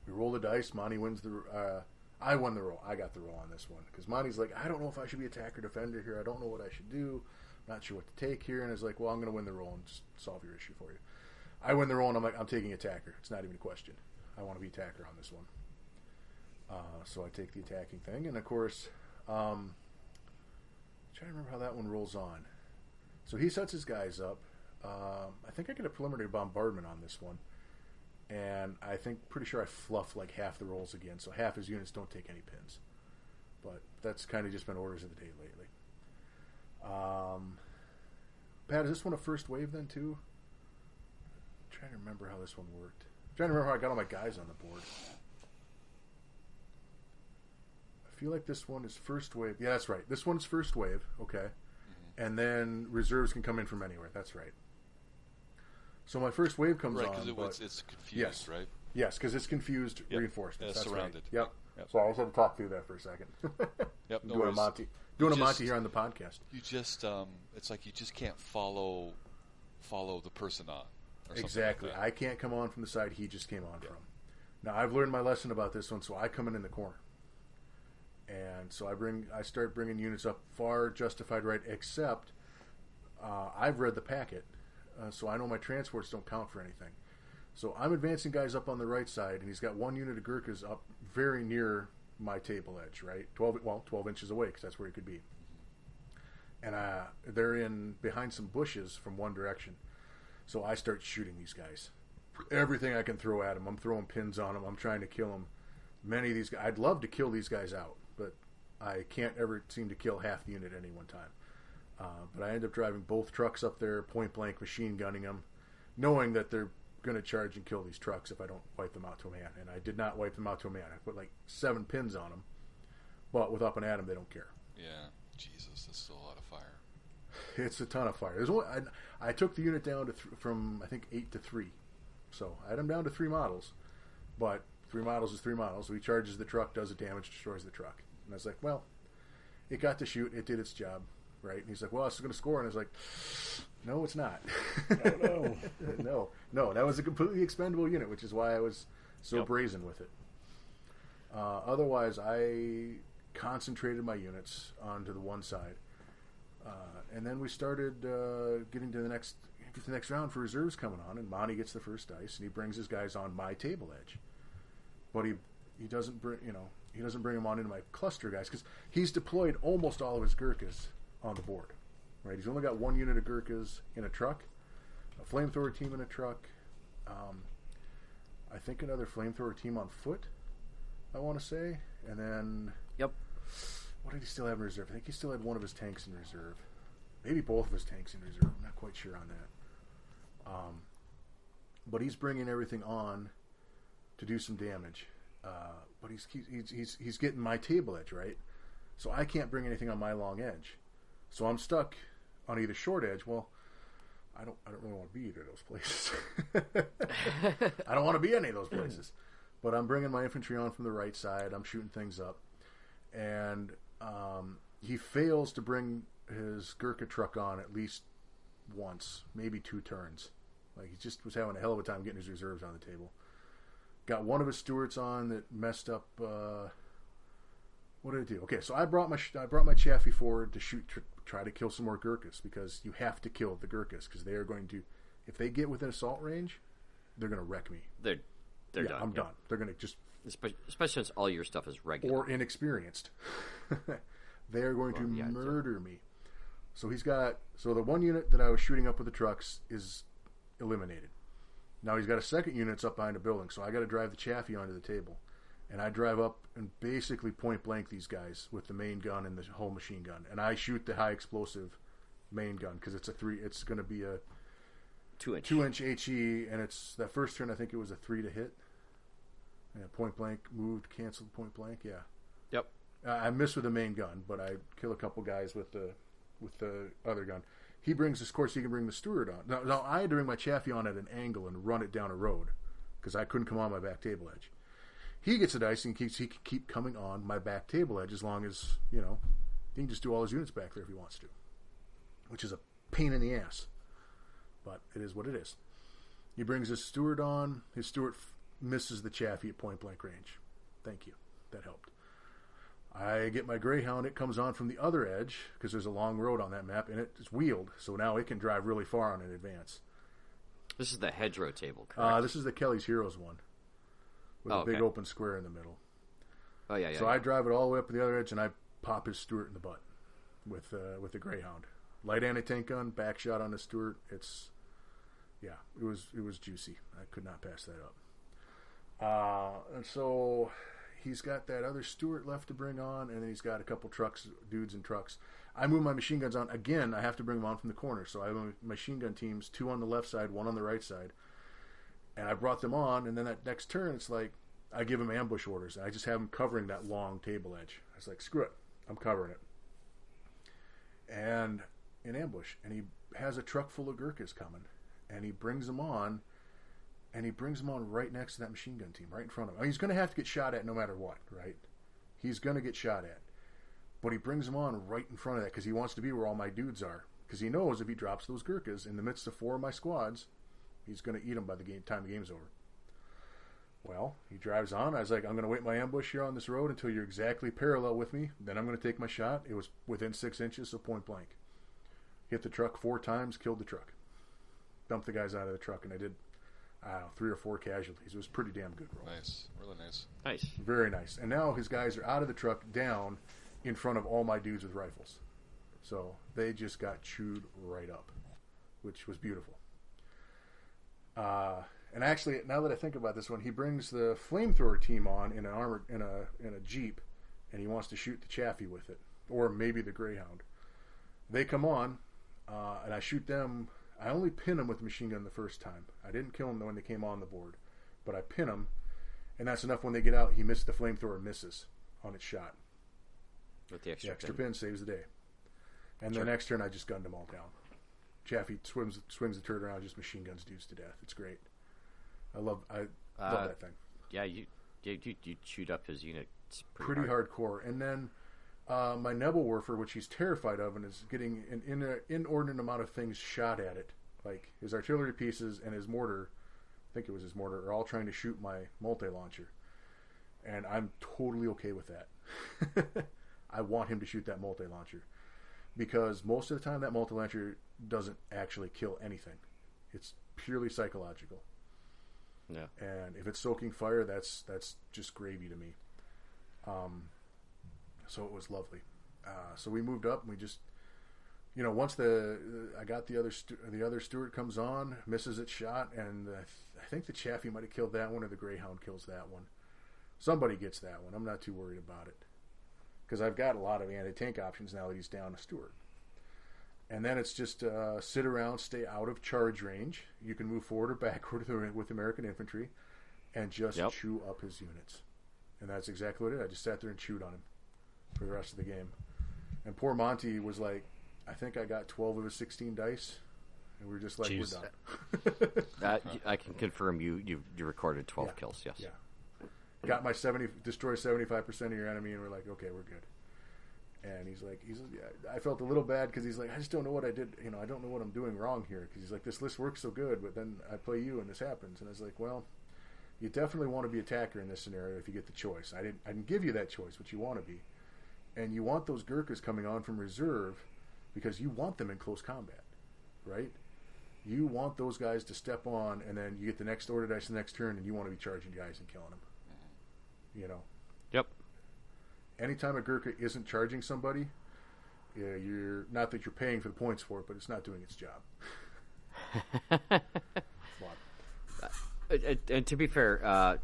We roll the dice. Monty wins the... I won the roll. I got the roll on this one. Because Monty's like, I don't know if I should be attacker defender here. I don't know what I should do. Not sure what to take here. And it's like, well, I'm going to win the roll and just solve your issue for you. I win the roll, and I'm like, I'm taking attacker. It's not even a question. I want to be attacker on this one. So I take the attacking thing. And, of course, I'm trying to remember how that one rolls on. So he sets his guys up. I think I get a preliminary bombardment on this one. And I think, pretty sure I fluff like half the rolls again, so half his units don't take any pins. But that's kind of just been orders of the day lately. Pat, is this one a first wave then, too? I'm trying to remember how this one worked. I'm trying to remember how I got all my guys on the board. I feel like this one is first wave. Yeah, that's right. This one's first wave. Okay. Mm-hmm. And then reserves can come in from anywhere. That's right. So my first wave comes on. Right, because it's confused, yes, right? Yes, because it's confused reinforcements. That's surrounded. Right. Yep. So I just had to talk through that for a second. Yep. No doing a Monty here on the podcast. You just, it's like you just can't follow the person on. Or exactly. Like I can't come on from the side he just came on from. Now I've learned my lesson about this one, so I come in the corner, and so I start bringing units up far justified right. Except I've read the packet. So I know my transports don't count for anything. So I'm advancing guys up on the right side, and he's got one unit of Gurkhas up very near my table edge, right? 12 inches away, because that's where he could be. And they're in behind some bushes from one direction. So I start shooting these guys. Everything I can throw at them. I'm throwing pins on them. I'm trying to kill them. Many of these guys, I'd love to kill these guys out, but I can't ever seem to kill half the unit at any one time. But I end up driving both trucks up there, point blank, machine gunning them, knowing that they're going to charge and kill these trucks if I don't wipe them out to a man. And I did not wipe them out to a man. I put like 7 pins on them, but with up and atom, they don't care. Yeah, Jesus, that's still a lot of fire. It's a ton of fire. There's only, I took the unit down to from I think 8 to 3, so I had him down to 3 models. But 3 models is 3 models. So he charges the truck, does the damage, destroys the truck. And I was like, well, it got to shoot. It did its job. Right? And he's like, well, it's going to score. And I was like, no, it's not. Oh, no. No, that was a completely expendable unit, which is why I was so brazen with it. Otherwise, I concentrated my units onto the one side. And then we started getting to the next round for reserves coming on, and Monty gets the first dice, and he brings his guys on my table edge. But he doesn't bring them on into my cluster guys, because he's deployed almost all of his Gurkhas on the board, right? He's only got 1 unit of Gurkhas in a truck, a flamethrower team in a truck, I think another flamethrower team on foot, I want to say, and then what did he still have in reserve? I think he still had 1 of his tanks in reserve, maybe both of his tanks in reserve. I'm not quite sure on that. But he's bringing everything on to do some damage, but he's getting my table edge, right? So I can't bring anything on my long edge. So I'm stuck on either short edge. Well, I don't really want to be either of those places. I don't want to be any of those places. But I'm bringing my infantry on from the right side. I'm shooting things up. And he fails to bring his Gurkha truck on at least once, maybe 2 turns. Like, he just was having a hell of a time getting his reserves on the table. Got one of his Stewarts on that messed up... what did I do? Okay, so I brought my Chaffee forward to shoot, try to kill some more Gurkhas, because you have to kill the Gurkhas, because they are going to, if they get within assault range, they're going to wreck me. They're done. I'm done. They're going to just, especially since all your stuff is regular or inexperienced. They are going to murder me. So the 1 unit that I was shooting up with the trucks is eliminated. Now he's got a second unit that's up behind a building, so I got to drive the Chaffee onto the table. And I drive up and basically point blank these guys with the main gun and the whole machine gun. And I shoot the high explosive main gun because it's going to be a 2-inch HE, and it's that first turn I think it was a 3 to hit. Yeah, point blank, moved, canceled, point blank. Yeah. Yep. I miss with the main gun, but I kill a couple guys with the other gun. He brings, of course, he can bring the Stewart on. Now I had to bring my Chaffee on at an angle and run it down a road because I couldn't come on my back table edge. He gets a dice and he can keep coming on my back table edge as long as, he can just do all his units back there if he wants to, which is a pain in the ass. But it is what it is. He brings his Stewart on. His Stewart misses the Chaffee at point blank range. Thank you. That helped. I get my Greyhound. It comes on from the other edge because there's a long road on that map, and it's wheeled, so now it can drive really far on an advance. This is the hedgerow table, correct? This is the Kelly's Heroes one with a big open square in the middle. Oh, yeah. So I drive it all the way up to the other edge, and I pop his Stewart in the butt with the Greyhound. Light anti-tank gun, back shot on the Stewart. It was juicy. I could not pass that up. And so he's got that other Stewart left to bring on, and then he's got a couple dudes in trucks. I move my machine guns on. Again, I have to bring them on from the corner. So I have my machine gun teams, 2 on the left side, 1 on the right side. And I brought them on, and then that next turn, it's like I give them ambush orders. And I just have them covering that long table edge. I was like, screw it. I'm covering it. And in ambush. And he has a truck full of Gurkhas coming. And he brings them on. And he brings them on right next to that machine gun team, right in front of him. I mean, he's going to have to get shot at no matter what, right? He's going to get shot at. But he brings them on right in front of that because he wants to be where all my dudes are. Because he knows if he drops those Gurkhas in the midst of 4 of my squads, he's going to eat them by the time the game's over. Well, he drives on. I was like, I'm going to wait my ambush here on this road until you're exactly parallel with me. Then I'm going to take my shot. It was within 6 inches of point blank. Hit the truck 4 times, killed the truck. Dumped the guys out of the truck, and I did 3 or 4 casualties. It was pretty damn good roll. Nice. Really nice. Nice. Very nice. And now his guys are out of the truck, down in front of all my dudes with rifles. So they just got chewed right up, which was beautiful. And actually, now that I think about this one, he brings the flamethrower team on in a Jeep, and he wants to shoot the Chaffee with it, or maybe the Greyhound. They come on, and I shoot them. I only pin them with the machine gun the first time. I didn't kill them when they came on the board, but I pin them, and that's enough. When they get out, he missed the flamethrower, misses on its shot. With the extra pin saves the day. And the next turn, I just gunned them all down. Chaffee swings the turret around, just machine guns dudes to death. It's great. I love that thing. Yeah, you chewed up his unit pretty hardcore. And then my Nebelwerfer, which he's terrified of, and is getting an inordinate amount of things shot at it, like his artillery pieces and his mortar. I think it was his mortar, are all trying to shoot my multi-launcher, and I'm totally okay with that. I want him to shoot that multi-launcher because most of the time that multi-launcher doesn't actually kill anything. It's purely psychological. Yeah. And if it's soaking fire, that's just gravy to me. So it was lovely. So we moved up, and we just, once I got the other Stewart comes on, misses its shot, and I think the Chaffee might have killed that one, or the Greyhound kills that one. Somebody gets that one. I'm not too worried about it because I've got a lot of anti-tank options now that he's down a Stewart. And then it's just sit around, stay out of charge range. You can move forward or backward with American infantry, and just chew up his units. And that's exactly what it is. I just sat there and chewed on him for the rest of the game. And poor Monty was like, I think I got 12 of his 16 dice, and we were just like, Jeez. We're done. I can confirm you recorded 12 kills, yes. Yeah. Got my destroy 75% of your enemy, and we're like, okay, we're good. And he's like, I felt a little bad because he's like, I just don't know what I did. I don't know what I'm doing wrong here. Because he's like, this list works so good, but then I play you and this happens. And I was like, well, you definitely want to be attacker in this scenario if you get the choice. I didn't give you that choice, but you want to be. And you want those Gurkhas coming on from reserve because you want them in close combat, right? You want those guys to step on, and then you get the next order dice the next turn, and you want to be charging guys and killing them. Yep. Anytime a Gurkha isn't charging somebody, you're not that you're paying for the points for it, but it's not doing its job. flawed. And to be fair,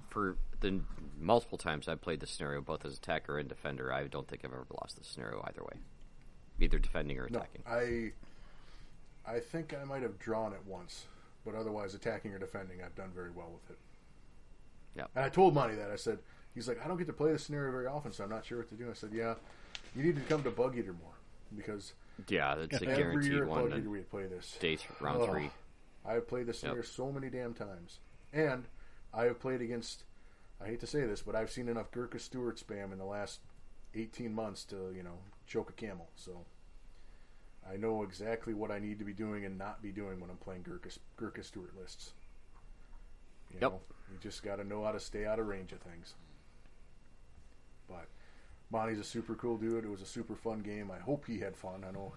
for the multiple times I've played the scenario, both as attacker and defender, I don't think I've ever lost the scenario either way, either defending or attacking. No, I think I might have drawn it once, but otherwise, attacking or defending, I've done very well with it. Yeah. And I told Monty that. I said, he's like, I don't get to play this scenario very often, so I'm not sure what to do. I said, yeah, you need to come to Bug Eater more, because yeah, that's a every guaranteed year at one. Bug Eater we play this. Round 3. I've played this scenario so many damn times. And I have played against, I hate to say this, but I've seen enough Gurkha Stewart spam in the last 18 months to, choke a camel. So I know exactly what I need to be doing and not be doing when I'm playing Gurkha Stewart lists. You know, you just got to know how to stay out of range of things. But Monty's a super cool dude. It was a super fun game. I hope he had fun. I know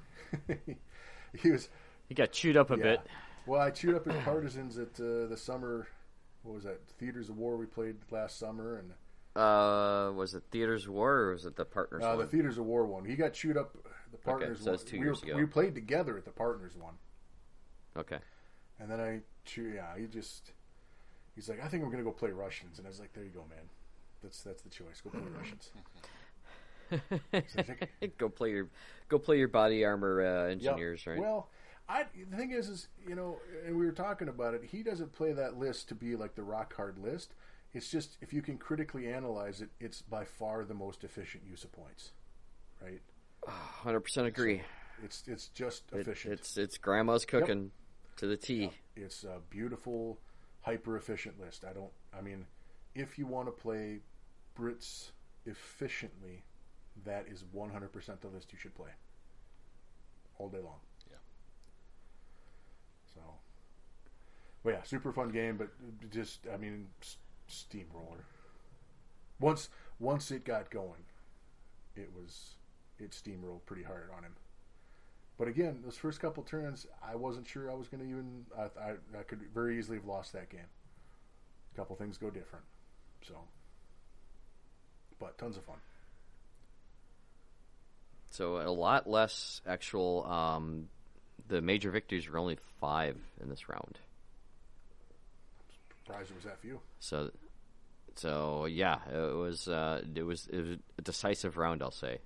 He got chewed up a bit. Well, I chewed up his partisans at the summer. What was that? Theaters of War we played last summer, and was it Theaters of War or was it the Partners one? The Theaters of War one. He got chewed up. The Partners so one. that's 2 years ago. We played together at the Partners one. Okay. And then he's like, I think we're gonna go play Russians, and I was like, there you go, man. That's the choice. Go play Russians. Go play your body armor engineers, right? Well, the thing is, and we were talking about it. He doesn't play that list to be like the rock hard list. It's just if you can critically analyze it, it's by far the most efficient use of points, right? 100% agree. So it's just efficient. It's grandma's cooking to the T. Yep. It's a beautiful, hyper efficient list. If you want to play Brits efficiently, that is 100% the list you should play all day long. Yeah. So, well, yeah, super fun game, but just steamroller. Once it got going, it steamrolled pretty hard on him. But again, those first couple turns, I wasn't sure I was going to even. I could very easily have lost that game. A couple things go different, so. But tons of fun. So a lot less actual. The major victories were only 5 in this round. Surprised it was that few. So yeah, it was a decisive round, I'll say.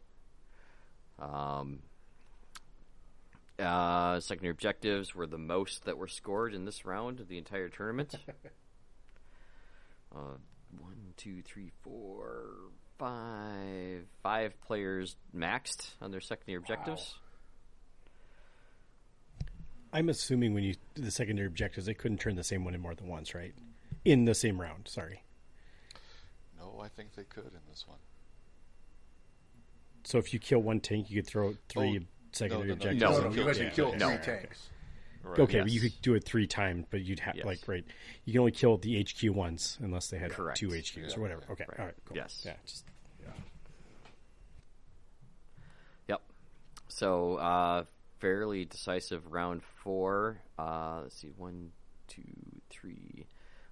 Secondary objectives were the most that were scored in this round of the entire tournament. 1, 2, 3, 4, 5. 5 players maxed on their secondary objectives. I'm assuming when you do the secondary objectives, they couldn't turn the same one in more than once, right? In the same round, sorry. No, I think they could in this one. So if you kill one tank, you could throw 3 secondary objectives. No, you had to kill 3 tanks. Right. Okay, but you could do it 3 times, but you'd have right. You can only kill the HQ once unless they had 2 HQs or whatever. Okay, all right, cool. Yes. Yeah. Yep. So fairly decisive round 4. Let's see, 1, 2, 3.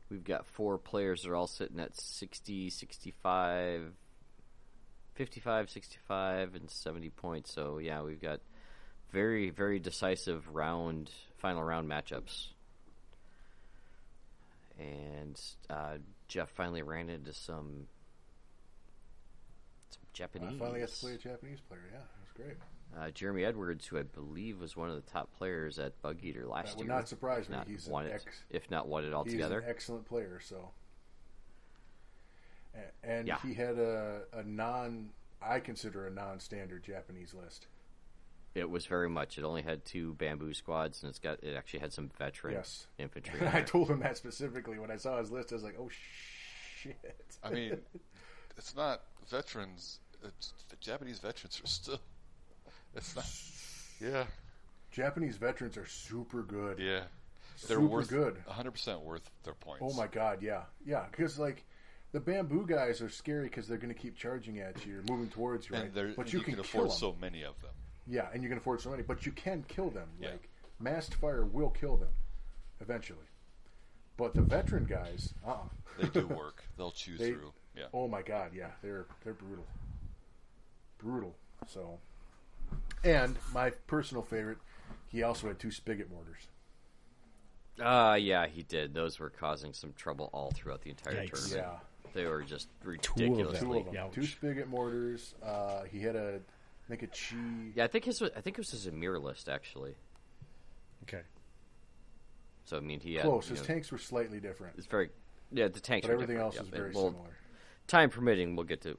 We've got 4 players that are all sitting at 60, 65, 55, 65, and 70 points. So yeah, we've got very, very decisive final round matchups. And Jeff finally ran into some Japanese. I finally got to play a Japanese player. Yeah, it was great. Jeremy Edwards, who I believe was one of the top players at Bug Eater last year. That would not surprise me. He's if not won it altogether. He's an excellent player. So, and yeah. He had I consider a non-standard Japanese list. It was very much. It only had 2 bamboo squads, and it actually had some veteran infantry. And I told him that specifically when I saw his list. I was like, "Oh shit!" I mean, it's not veterans. The Japanese veterans are still. It's not. Yeah. Japanese veterans are super good. Yeah. They're super good. 100% worth their points. Oh my god, yeah, because the bamboo guys are scary because they're going to keep charging at you, or moving towards you, right? But you can afford so many of them. Yeah, and you can afford so many, but you can kill them. Yeah. Like massed fire will kill them eventually. But the veteran guys, they do work. They'll chew through. Yeah. Oh my god, yeah, they're brutal. Brutal. So, and my personal favorite, he also had 2 spigot mortars. Yeah, he did. Those were causing some trouble all throughout the entire Yikes. tournament. Yeah. They were just Two ridiculously. of them. Ouch. 2 spigot mortars. He had a chi. Yeah, I think it was his Amir list actually. Okay. So I mean, he had Close. His tanks were slightly different, It's very the tanks, but are everything different, else is yep. very And we'll- similar. Time permitting, we'll get to.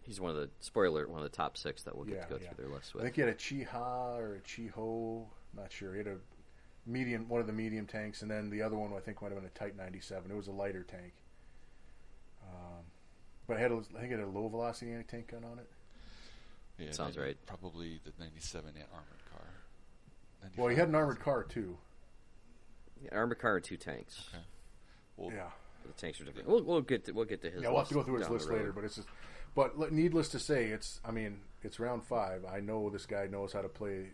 He's one of the top 6 that we'll get to go through their list I with. think he had a Chi-Ha or a Chi-Ho. Not sure. He had a one of the medium tanks, and then the other one I think might have been a Type 97. It was a lighter tank. But I think it had a low velocity anti-tank gun on it. Yeah, Sounds right. Probably the 97 armored car. 95. Well, he had an armored car too. Yeah, armored car and 2 tanks. Okay. Well, Yeah. The tanks are different. We'll get to his. Yeah, we'll have to go through his down the list road. later, but needless to say, it's round 5. I know this guy knows how to play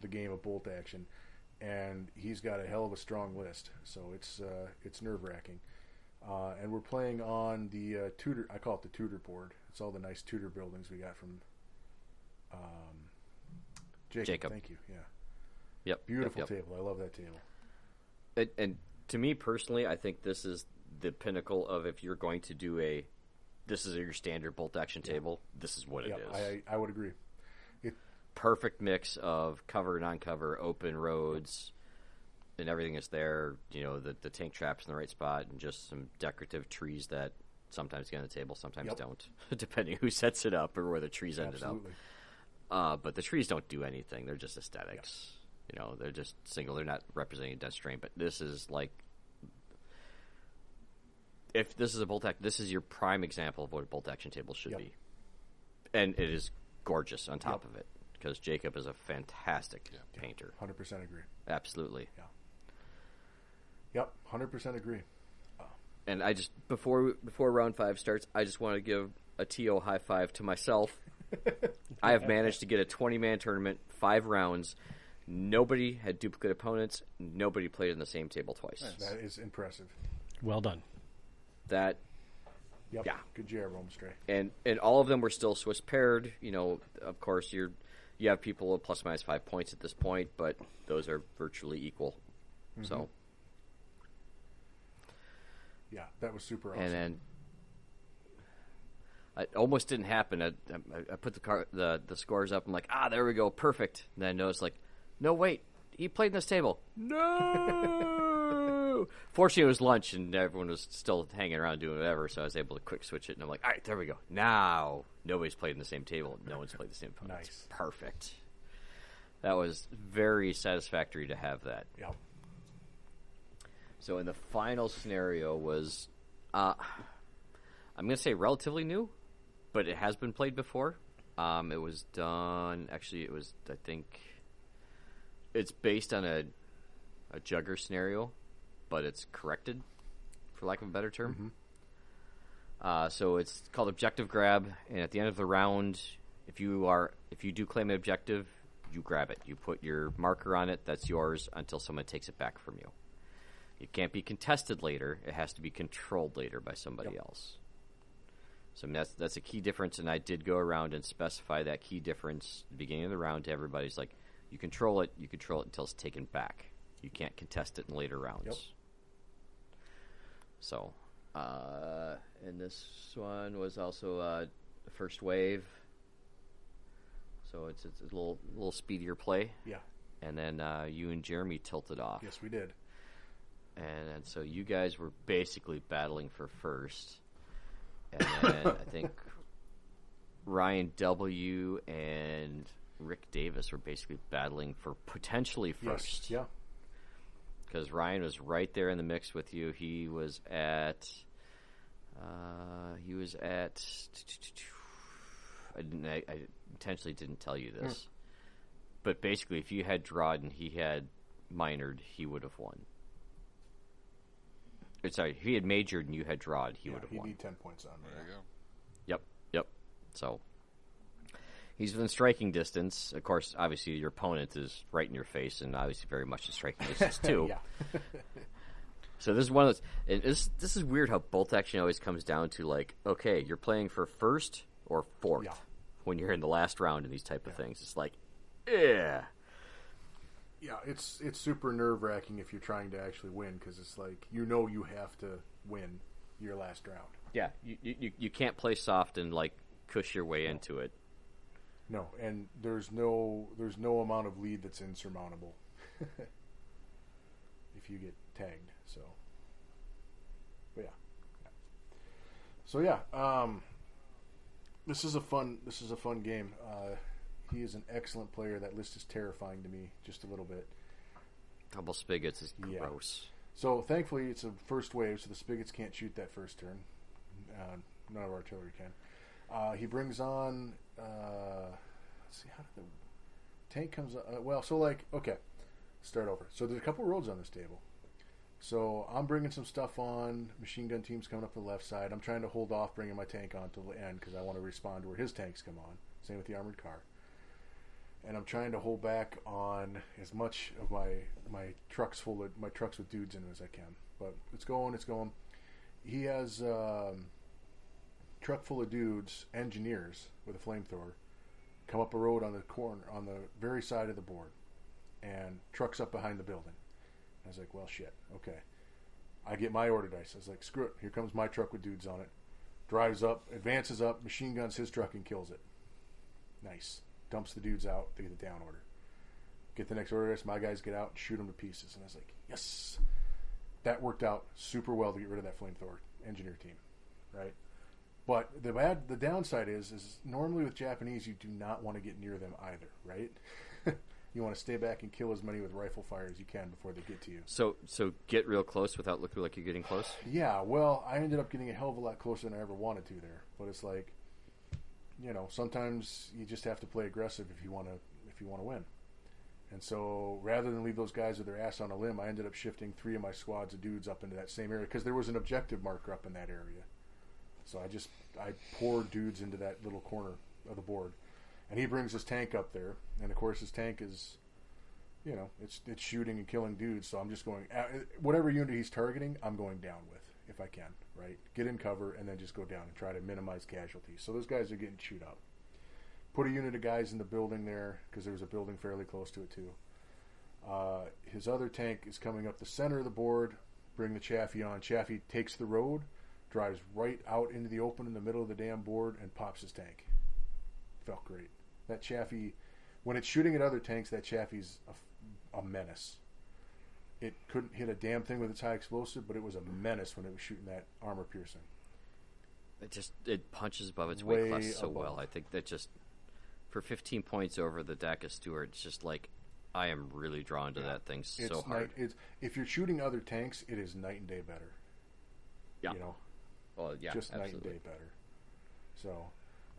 the game of bolt action, and he's got a hell of a strong list. So it's nerve wracking, and we're playing on the Tudor. I call it the Tudor board. It's all the nice Tudor buildings we got from Jacob. Thank you. Yeah, Yep. beautiful yep. table. I love that table. And to me personally, I think this is the pinnacle of if you're going to do this is your standard bolt action table. This is what it is. I would agree. Perfect mix of cover, non-cover, open roads, and everything is there. You know, the tank traps in the right spot, and just some decorative trees that sometimes get on the table, sometimes don't, depending who sets it up or where the trees ended Absolutely. up. But the trees don't do anything; they're just aesthetics. You know, they're just single. They're not representing death strain. But this is like, if this is a bolt action, this is your prime example of what a bolt action table should be, and it is gorgeous on top of it. Because Jacob is a fantastic painter. 100% agree. Absolutely. Yeah. Yep, 100% agree. And I just before round 5 starts, I just want to give a TO high five to myself. I have managed to get a 20-man tournament, 5 rounds. Nobody had duplicate opponents. Nobody played in the same table twice. That is impressive. Well done. That Yep. Yeah. Good job, Romestray. and all of them were still Swiss paired. You know, of course you have people at plus minus 5 points at this point, but those are virtually equal. Mm-hmm. So Yeah, that was super awesome. and then it almost didn't happen. I put the scores up. I'm like, there we go, perfect. And then I noticed, like, no, wait, he played in this table. No. Fortunately, it was lunch and everyone was still hanging around doing whatever, so I was able to quick switch it. And I'm like, all right, there we go. Now nobody's played in the same table. No one's played the same opponent. Nice. It's perfect. That was very satisfactory to have that. Yep. So in the final scenario was, I'm going to say relatively new, but it has been played before. It was done, actually I think, it's based on a jugger scenario, but it's corrected, for lack of a better term. Mm-hmm. So it's called Objective Grab, and at the end of the round, if you do claim an objective, you grab it. You put your marker on it, that's yours until someone takes it back from you. It can't be contested later. It has to be controlled later by somebody else. So I mean, that's a key difference, and I did go around and specify that key difference at the beginning of the round to everybody. It's like, you control it until it's taken back. You can't contest it in later rounds. Yep. So, and this one was also first wave. So it's a little speedier play. Yeah. And then you and Jeremy tilted off. Yes, we did. And so you guys were basically battling for first. And then I think Ryan W. and Rick Davis were basically battling for potentially first. Yes. Yeah. Because Ryan was right there in the mix with you. He was at... I intentionally didn't tell you this. But basically, if you had drawed and he had minored, he would have won. Sorry, if he had majored and you had drawed, he would have won. He'd need 10 points on There you go. Yep. So he's within striking distance. Of course, obviously your opponent is right in your face, and obviously very much in striking distance too. Yeah. So this is one of those. This is weird how bolt action always comes down to, like, okay, you're playing for first or fourth when you're in the last round in these type of things. It's like, yeah. Yeah, it's super nerve-wracking if you're trying to actually win, because it's like, you have to win your last round. Yeah, you can't play soft and like cush your way into it. No, and there's no amount of lead that's insurmountable if you get tagged. So, but yeah. So yeah, this is a fun game. He is an excellent player. That list is terrifying to me just a little bit. Double spigots is gross. So thankfully it's a first wave, so the spigots can't shoot that first turn. None of our artillery can. He brings on. Let's see, how did the tank comes? Okay, start over. So there's a couple roads on this table. So I'm bringing some stuff on. Machine gun team's coming up the left side. I'm trying to hold off bringing my tank on till the end because I want to respond to where his tanks come on. Same with the armored car. And I'm trying to hold back on as much of my trucks with dudes in them as I can. But it's going. He has truck full of dudes, engineers with a flamethrower, come up a road on the corner on the very side of the board, and trucks up behind the building. I was like, well, shit. Okay. I get my order dice. I was like, screw it. Here comes my truck with dudes on it. Drives up, advances up, machine guns his truck and kills it. Nice. Dumps the dudes out. They get the down order. Get the next order dice. My guys get out and shoot them to pieces. And I was like, yes. That worked out super well to get rid of that flamethrower engineer team. Right? But the downside is normally with Japanese, you do not want to get near them either. Right? You want to stay back and kill as many with rifle fire as you can before they get to you. So get real close without looking like you're getting close? Yeah, well, I ended up getting a hell of a lot closer than I ever wanted to there. But it's like, sometimes you just have to play aggressive if you want to win. And so rather than leave those guys with their ass on a limb, I ended up shifting 3 of my squads of dudes up into that same area because there was an objective marker up in that area. So I poured dudes into that little corner of the board. And he brings his tank up there, and of course his tank is, it's shooting and killing dudes. So I'm just going whatever unit he's targeting, I'm going down with if I can. Right, get in cover and then just go down and try to minimize casualties. So those guys are getting chewed up. Put a unit of guys in the building there because there was a building fairly close to it too. His other tank is coming up the center of the board. Bring the Chaffee on. Chaffee takes the road, drives right out into the open in the middle of the damn board, and pops his tank. Felt great. That Chaffee, when it's shooting at other tanks, that Chaffee's a menace. It couldn't hit a damn thing with its high explosive, but it was a menace when it was shooting that armor piercing. It punches above its weight class so above. well. I think that just for 15 points over the Daka Stewart, it's just like I am really drawn to that thing so hard. If you're shooting other tanks, it is night and day better. Yeah. Well, yeah, just absolutely. night and day better. So,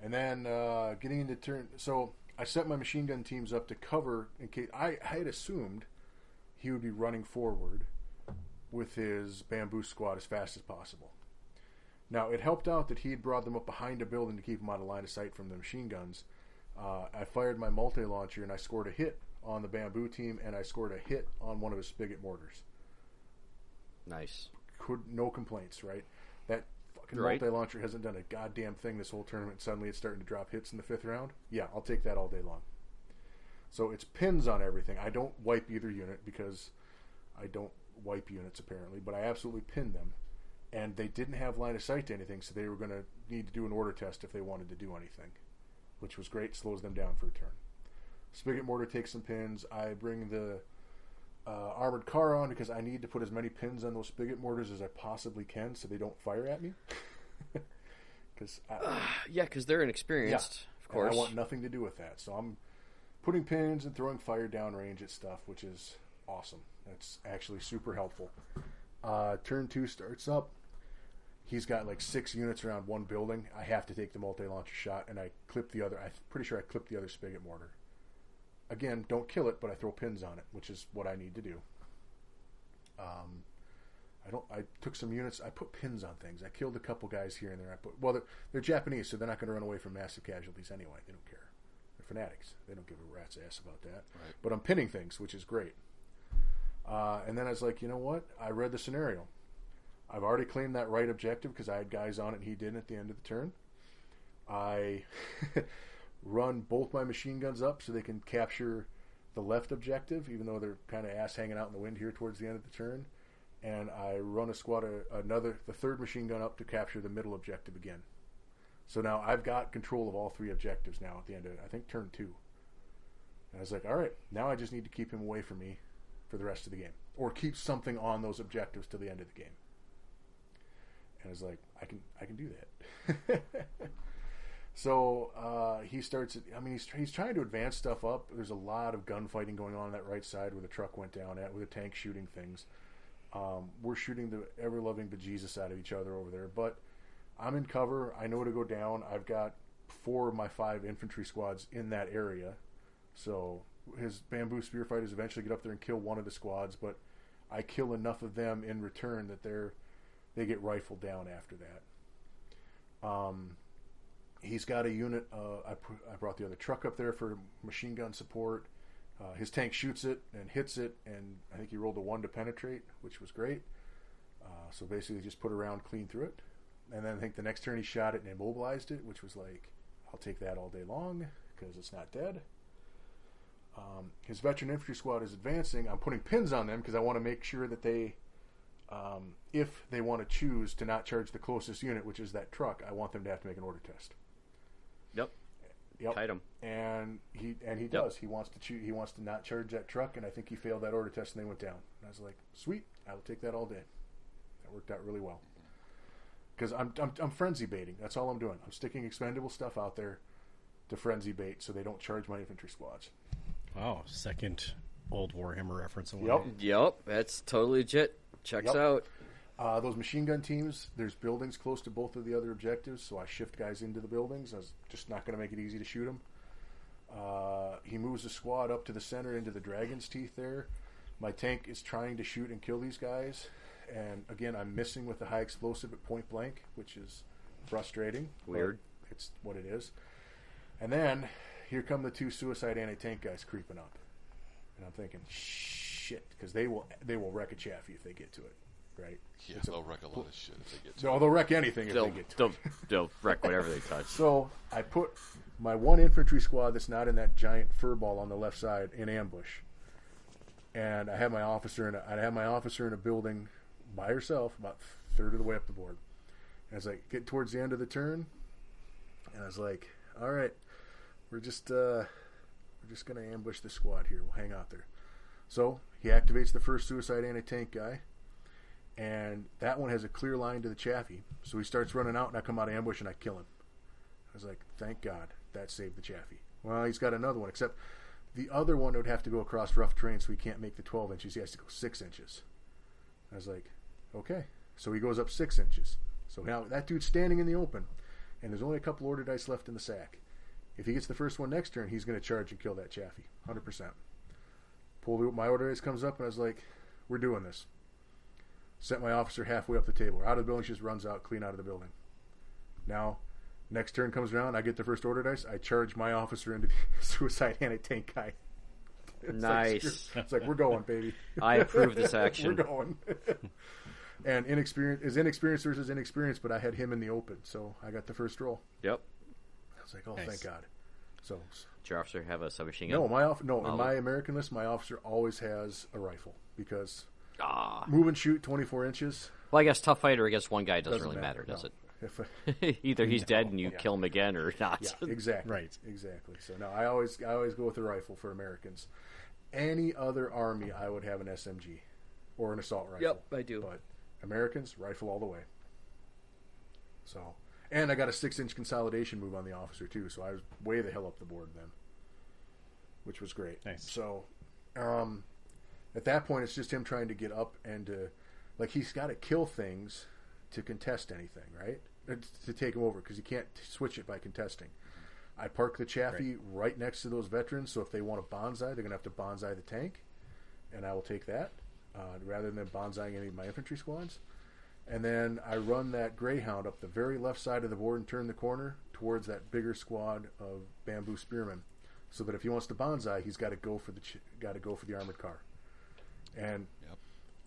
and then getting into turn. So I set my machine gun teams up to cover in case I had assumed he would be running forward with his bamboo squad as fast as possible. Now, it helped out that he had brought them up behind a building to keep them out of line of sight from the machine guns. I fired my multi-launcher, and I scored a hit on the bamboo team, and I scored a hit on one of his spigot mortars. Nice. No complaints, right? That fucking Right. multi-launcher hasn't done a goddamn thing this whole tournament. Suddenly it's starting to drop hits in the 5th round. Yeah, I'll take that all day long. So it's pins on everything. I don't wipe either unit because I don't wipe units apparently, but I absolutely pinned them. And they didn't have line of sight to anything, so they were going to need to do an order test if they wanted to do anything, which was great. Slows them down for a turn. Spigot mortar takes some pins. I bring the armored car on because I need to put as many pins on those spigot mortars as I possibly can so they don't fire at me. Because they're inexperienced, of course. I want nothing to do with that. So I'm putting pins and throwing fire downrange at stuff, which is awesome. That's actually super helpful. Turn 2 starts up. He's got like 6 units around one building. I have to take the multi-launcher shot, and I clip the other. I'm pretty sure I clipped the other spigot mortar. Again, don't kill it, but I throw pins on it, which is what I need to do. I took some units. I put pins on things. I killed a couple guys here and there. They're Japanese, so they're not going to run away from massive casualties anyway. They don't care. They're fanatics. They don't give a rat's ass about that. Right. But I'm pinning things, which is great. And then I was like, you know what? I read the scenario. I've already claimed that right objective because I had guys on it and he didn't at the end of the turn. I run both my machine guns up so they can capture the left objective, even though they're kind of ass hanging out in the wind here towards the end of the turn, and I run a squad, the third machine gun up to capture the middle objective again. So now I've got control of all three objectives now at the end of it. I think turn 2. And I was like, all right, now I just need to keep him away from me for the rest of the game, or keep something on those objectives till the end of the game. And I was like, I can do that. So he starts. I mean, he's trying to advance stuff up. There's a lot of gunfighting going on that right side where the truck went down at, with a tank shooting things. We're shooting the ever-loving bejesus out of each other over there. But I'm in cover. I know to go down. I've got 4 of my 5 infantry squads in that area. So his bamboo spear fighters eventually get up there and kill one of the squads. But I kill enough of them in return that they get rifled down after that. He's got a unit. I brought the other truck up there for machine gun support. His tank shoots it and hits it, and I think he rolled a 1 to penetrate, which was great. So basically just put a round clean through it. And then I think the next turn he shot it and immobilized it, which was like, I'll take that all day long because it's not dead. His veteran infantry squad is advancing. I'm putting pins on them because I want to make sure that they, if they want to choose to not charge the closest unit, which is that truck, I want them to have to make an order test. Yep. Kite him. And he does. He wants to not charge that truck, and I think he failed that order test, and they went down. And I was like, sweet, I will take that all day. That worked out really well. Because I'm frenzy baiting. That's all I'm doing. I'm sticking expendable stuff out there to frenzy bait so they don't charge my infantry squads. Wow, second old Warhammer reference. Yep, that's totally legit. Checks out. Those machine gun teams, there's buildings close to both of the other objectives, so I shift guys into the buildings. I was just not going to make it easy to shoot them. He moves the squad up to the center into the dragon's teeth there. My tank is trying to shoot and kill these guys. And again, I'm missing with the high explosive at point blank, which is frustrating. Weird. It's what it is. And then here come the 2 suicide anti-tank guys creeping up. And I'm thinking, shit, because they will wreck a Chaffee if they get to it. Right? Yeah, they'll wreck a lot of shit if they get to So they'll wreck anything if they get to it. They'll wreck whatever they touch. So I put my 1 infantry squad that's not in that giant fur ball on the left side in ambush, and I have my officer in a building by herself, about a third of the way up the board. And I was like, get towards the end of the turn, and I was like, all right, we're just going to ambush the squad here. We'll hang out there. So he activates the first suicide anti-tank guy. And that one has a clear line to the Chaffee. So he starts running out, and I come out of ambush, and I kill him. I was like, thank God, that saved the Chaffee. Well, he's got another one, except the other one would have to go across rough terrain, so he can't make the 12 inches. He has to go 6 inches. I was like, okay. So he goes up 6 inches. So now that dude's standing in the open, and there's only a couple order dice left in the sack. If he gets the first one next turn, he's going to charge and kill that Chaffee, 100%. My order dice comes up, and I was like, we're doing this. Sent my officer halfway up the table. Out of the building, she just runs out, clean out of the building. Now, next turn comes around, I get the first order dice, I charge my officer into the suicide anti-tank guy. Nice. It's like, we're going, baby. I approve this action. We're going. And inexperienced versus inexperienced, but I had him in the open, so I got the first roll. Yep. I was like, oh, nice. Thank God. So, did your officer have a submachine gun? No, in my American list, my officer always has a rifle, because Ah. move and shoot 24 inches. Well, I guess tough fighter against one guy doesn't really matter, does no. it? Either he's dead and you kill him again, or not. Yeah, exactly. Right. Exactly. So no, I always go with the rifle for Americans. Any other army, I would have an SMG or an assault rifle. Yep, I do. But Americans, rifle all the way. So, and I got a 6-inch consolidation move on the officer too, so I was way the hell up the board then, which was great. Nice. So, at that point, it's just him trying to get up and to, like, he's got to kill things to contest anything, right? To take him over, because you can't switch it by contesting. I park the Chaffee right next to those veterans, so if they want a bonsai, they're going to have to bonsai the tank, and I will take that rather than bonsaiing any of my infantry squads. And then I run that Greyhound up the very left side of the board and turn the corner towards that bigger squad of bamboo spearmen, so that if he wants to bonsai, he's got to go for the armored car. And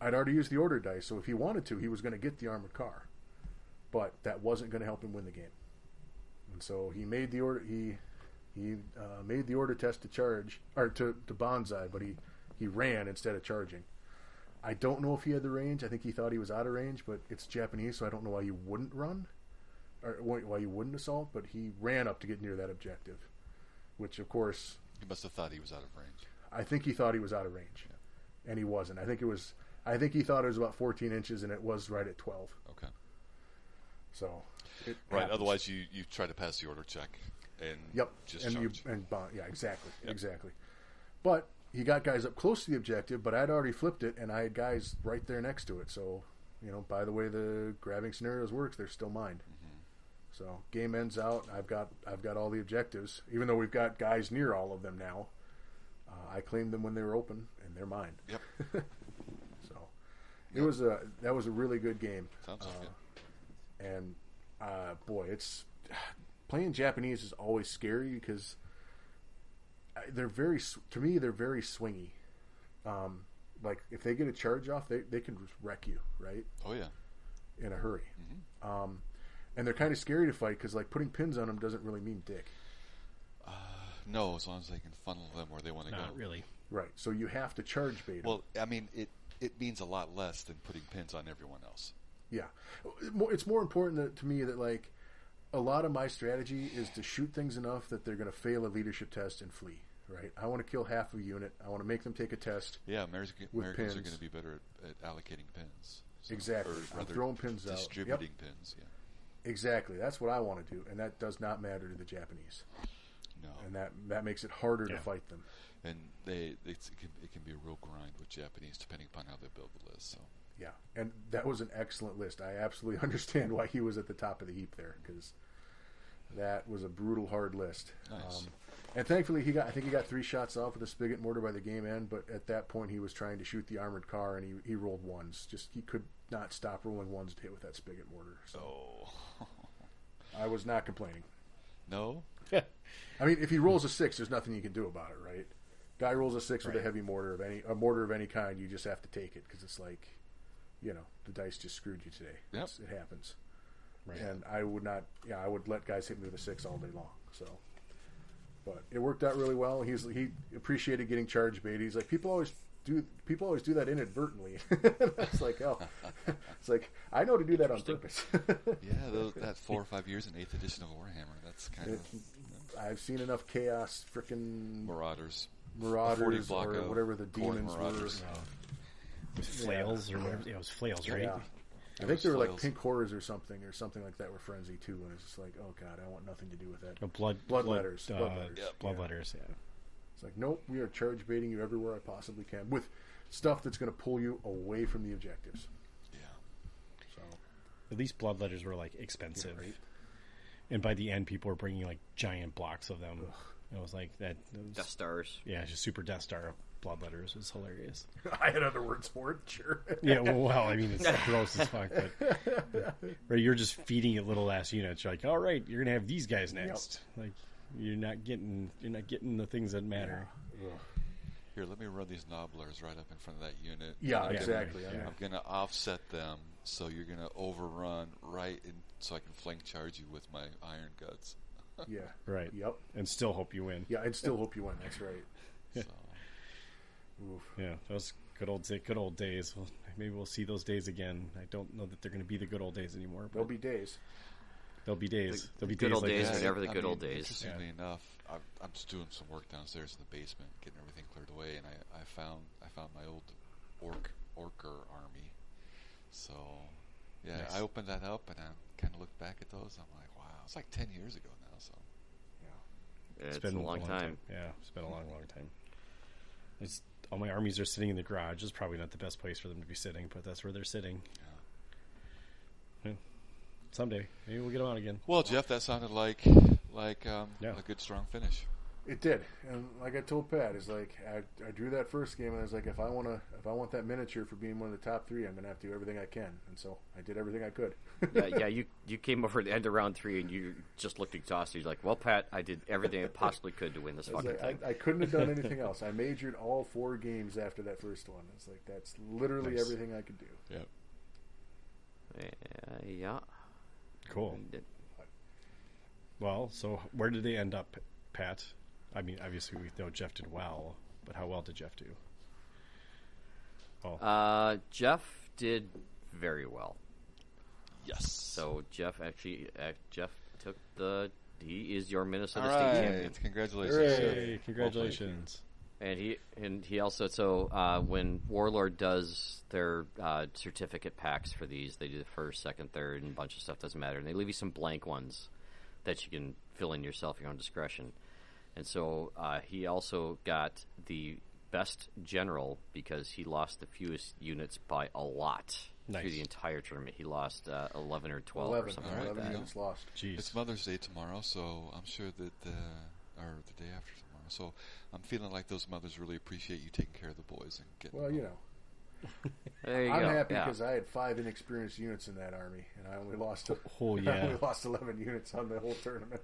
I'd already used the order dice, so if he wanted to, he was going to get the armored car. But that wasn't going to help him win the game. And so he made the order. He He made the order test to charge or to bonsai, but he ran instead of charging. I don't know if he had the range. I think he thought he was out of range, but it's Japanese, so I don't know why you wouldn't run or why you wouldn't assault. But he ran up to get near that objective, which of course He must have thought he was out of range. I think he thought he was out of range, and he wasn't. I think he thought it was about 14 inches, and it was right at 12. Okay. So, right. happens. Otherwise, you try to pass the order check and just charge. Exactly, Yep. exactly. But he got guys up close to the objective, but I'd already flipped it, and I had guys right there next to it. So, by the way the grabbing scenarios works, they're still mine. Mm-hmm. So game ends out. I've got all the objectives, even though we've got guys near all of them now. I claimed them when they were open, and they're mine. Yep. So that was a really good game. Sounds good. And boy, it's playing Japanese is always scary because they're very swingy. Like if they get a charge off, they can just wreck you, right? Oh yeah. In a hurry. Mm-hmm. And they're kind of scary to fight because like putting pins on them doesn't really mean dick. No, as long as they can funnel them where they want to go. Not really. Right. So you have to charge bait 'em. Well, I mean, it means a lot less than putting pins on everyone else. Yeah. It's more important to me that like a lot of my strategy is to shoot things enough that they're going to fail a leadership test and flee. Right. I want to kill half a unit. I want to make them take a test. Yeah, Americans are pins. going to be better at allocating pins. So, Exactly. Or I'm rather, throwing pins out. distributing pins. Yeah. Exactly. That's what I want to do, and that does not matter to the Japanese. No. And that makes it harder to Yeah. fight them. And it can be a real grind with Japanese depending upon how they build the list. So Yeah, and that was an excellent list. I absolutely understand why he was at the top of the heap there because that was a brutal, hard list. Nice. And thankfully, I think he got 3 shots off with a spigot mortar by the game end. But at that point, he was trying to shoot the armored car, and he rolled ones. Just he could not stop rolling ones to hit with that spigot mortar. So I was not complaining. no. I mean, if he rolls a 6, there's nothing you can do about it, right? Guy rolls a 6 with a heavy mortar of any kind, you just have to take it because it's like, the dice just screwed you today. Yep. It happens. Right. And I would not. Yeah, I would let guys hit me with a 6 all day long. So, but it worked out really well. He appreciated getting charge bait. He's like, people always do that inadvertently. It's like, it's like I know to do that on purpose. Yeah, that 4 or 5 years in 8th edition of Warhammer. That's kind of I've seen enough chaos, frickin' Marauders, 40 block or whatever the Corn demons Marauders. With flails or whatever. Yeah, it was flails, right? Yeah. I think they were like pink horrors or something like that were frenzy too, and it's just like, oh god, I want nothing to do with that. Blood letters. Blood letters. Blood letters. Yeah. It's like, nope, we are charge baiting you everywhere I possibly can with stuff that's going to pull you away from the objectives. Yeah. So At least blood letters were like expensive, Yeah, right. and by the end, people were bringing like giant blocks of them. It was like that. Death Stars. Yeah, just super Death Star blood letters was hilarious. I had other words for it, sure. Yeah, well, I mean, it's gross as fuck, but right, you're just feeding it little ass units. You're like, all right, you're gonna have these guys next. Like, you're not getting the things that matter. Here, let me run these nobblers right up in front of that unit. Yeah, I'm exactly. Yeah. I'm going to offset them, so you're going to overrun right in, so I can flank charge you with my iron guts. Yeah. Right. Yep. And still hope you win. Yeah, I'd still hope you win. That's right. So, Oof. Yeah, those good old days. Well, maybe we'll see those days again. I don't know that they're going to be the good old days anymore. But There'll be days. there'll be days. There'll be Good days old like days this. are never the good old days. Interestingly enough, I'm just doing some work downstairs in the basement, getting everything cleared away, and I found my old orker army. So, yeah, Nice. I opened that up, and I kind of looked back at those. I'm like, wow, it's like 10 years ago now. So, It's been a long time. Yeah, it's been a long time. All my armies are sitting in the garage. It's probably not the best place for them to be sitting, but that's where they're sitting. yeah. Yeah. Someday, maybe we'll get them out again. Well, Jeff, that sounded like Yeah. a good strong finish. It did, and like I told Pat, is like I drew that first game, and I was like, if I want that miniature for being one of the top 3, I'm gonna have to do everything I can, and so I did everything I could. Yeah, you came over at the end of round 3 and you just looked exhausted. You're like, well, Pat, I did everything I possibly could to win this I was fucking like, thing. I couldn't have done anything else. I majored all 4 games after that first one. It's like that's literally Nice. everything I could do. Yep. Yeah. Cool. Well, so where did they end up Pat? I mean, obviously we know Jeff did well, but how well did Jeff do? Oh, Jeff did very well. Yes. So Jeff took the. He is your Minnesota All State right. champion. Congratulations. hey, Jeff. congratulations! And he also when Warlord does their certificate packs for these, they do the first, second, third, and a bunch of stuff doesn't matter, and they leave you some blank ones that you can fill in yourself, your own discretion. And so he also got the best general because he lost the fewest units by a lot through the entire tournament. He lost 11 or 12 or something like 11 that. units lost. Jeez. It's Mother's Day tomorrow, so I'm sure that, or the day after tomorrow. So I'm feeling like those mothers really appreciate you taking care of the boys and getting. Well, you know, There you I'm go. happy Yeah. because I had 5 inexperienced units in that army, and I only lost. Oh, I yeah. only lost 11 units on the whole tournament.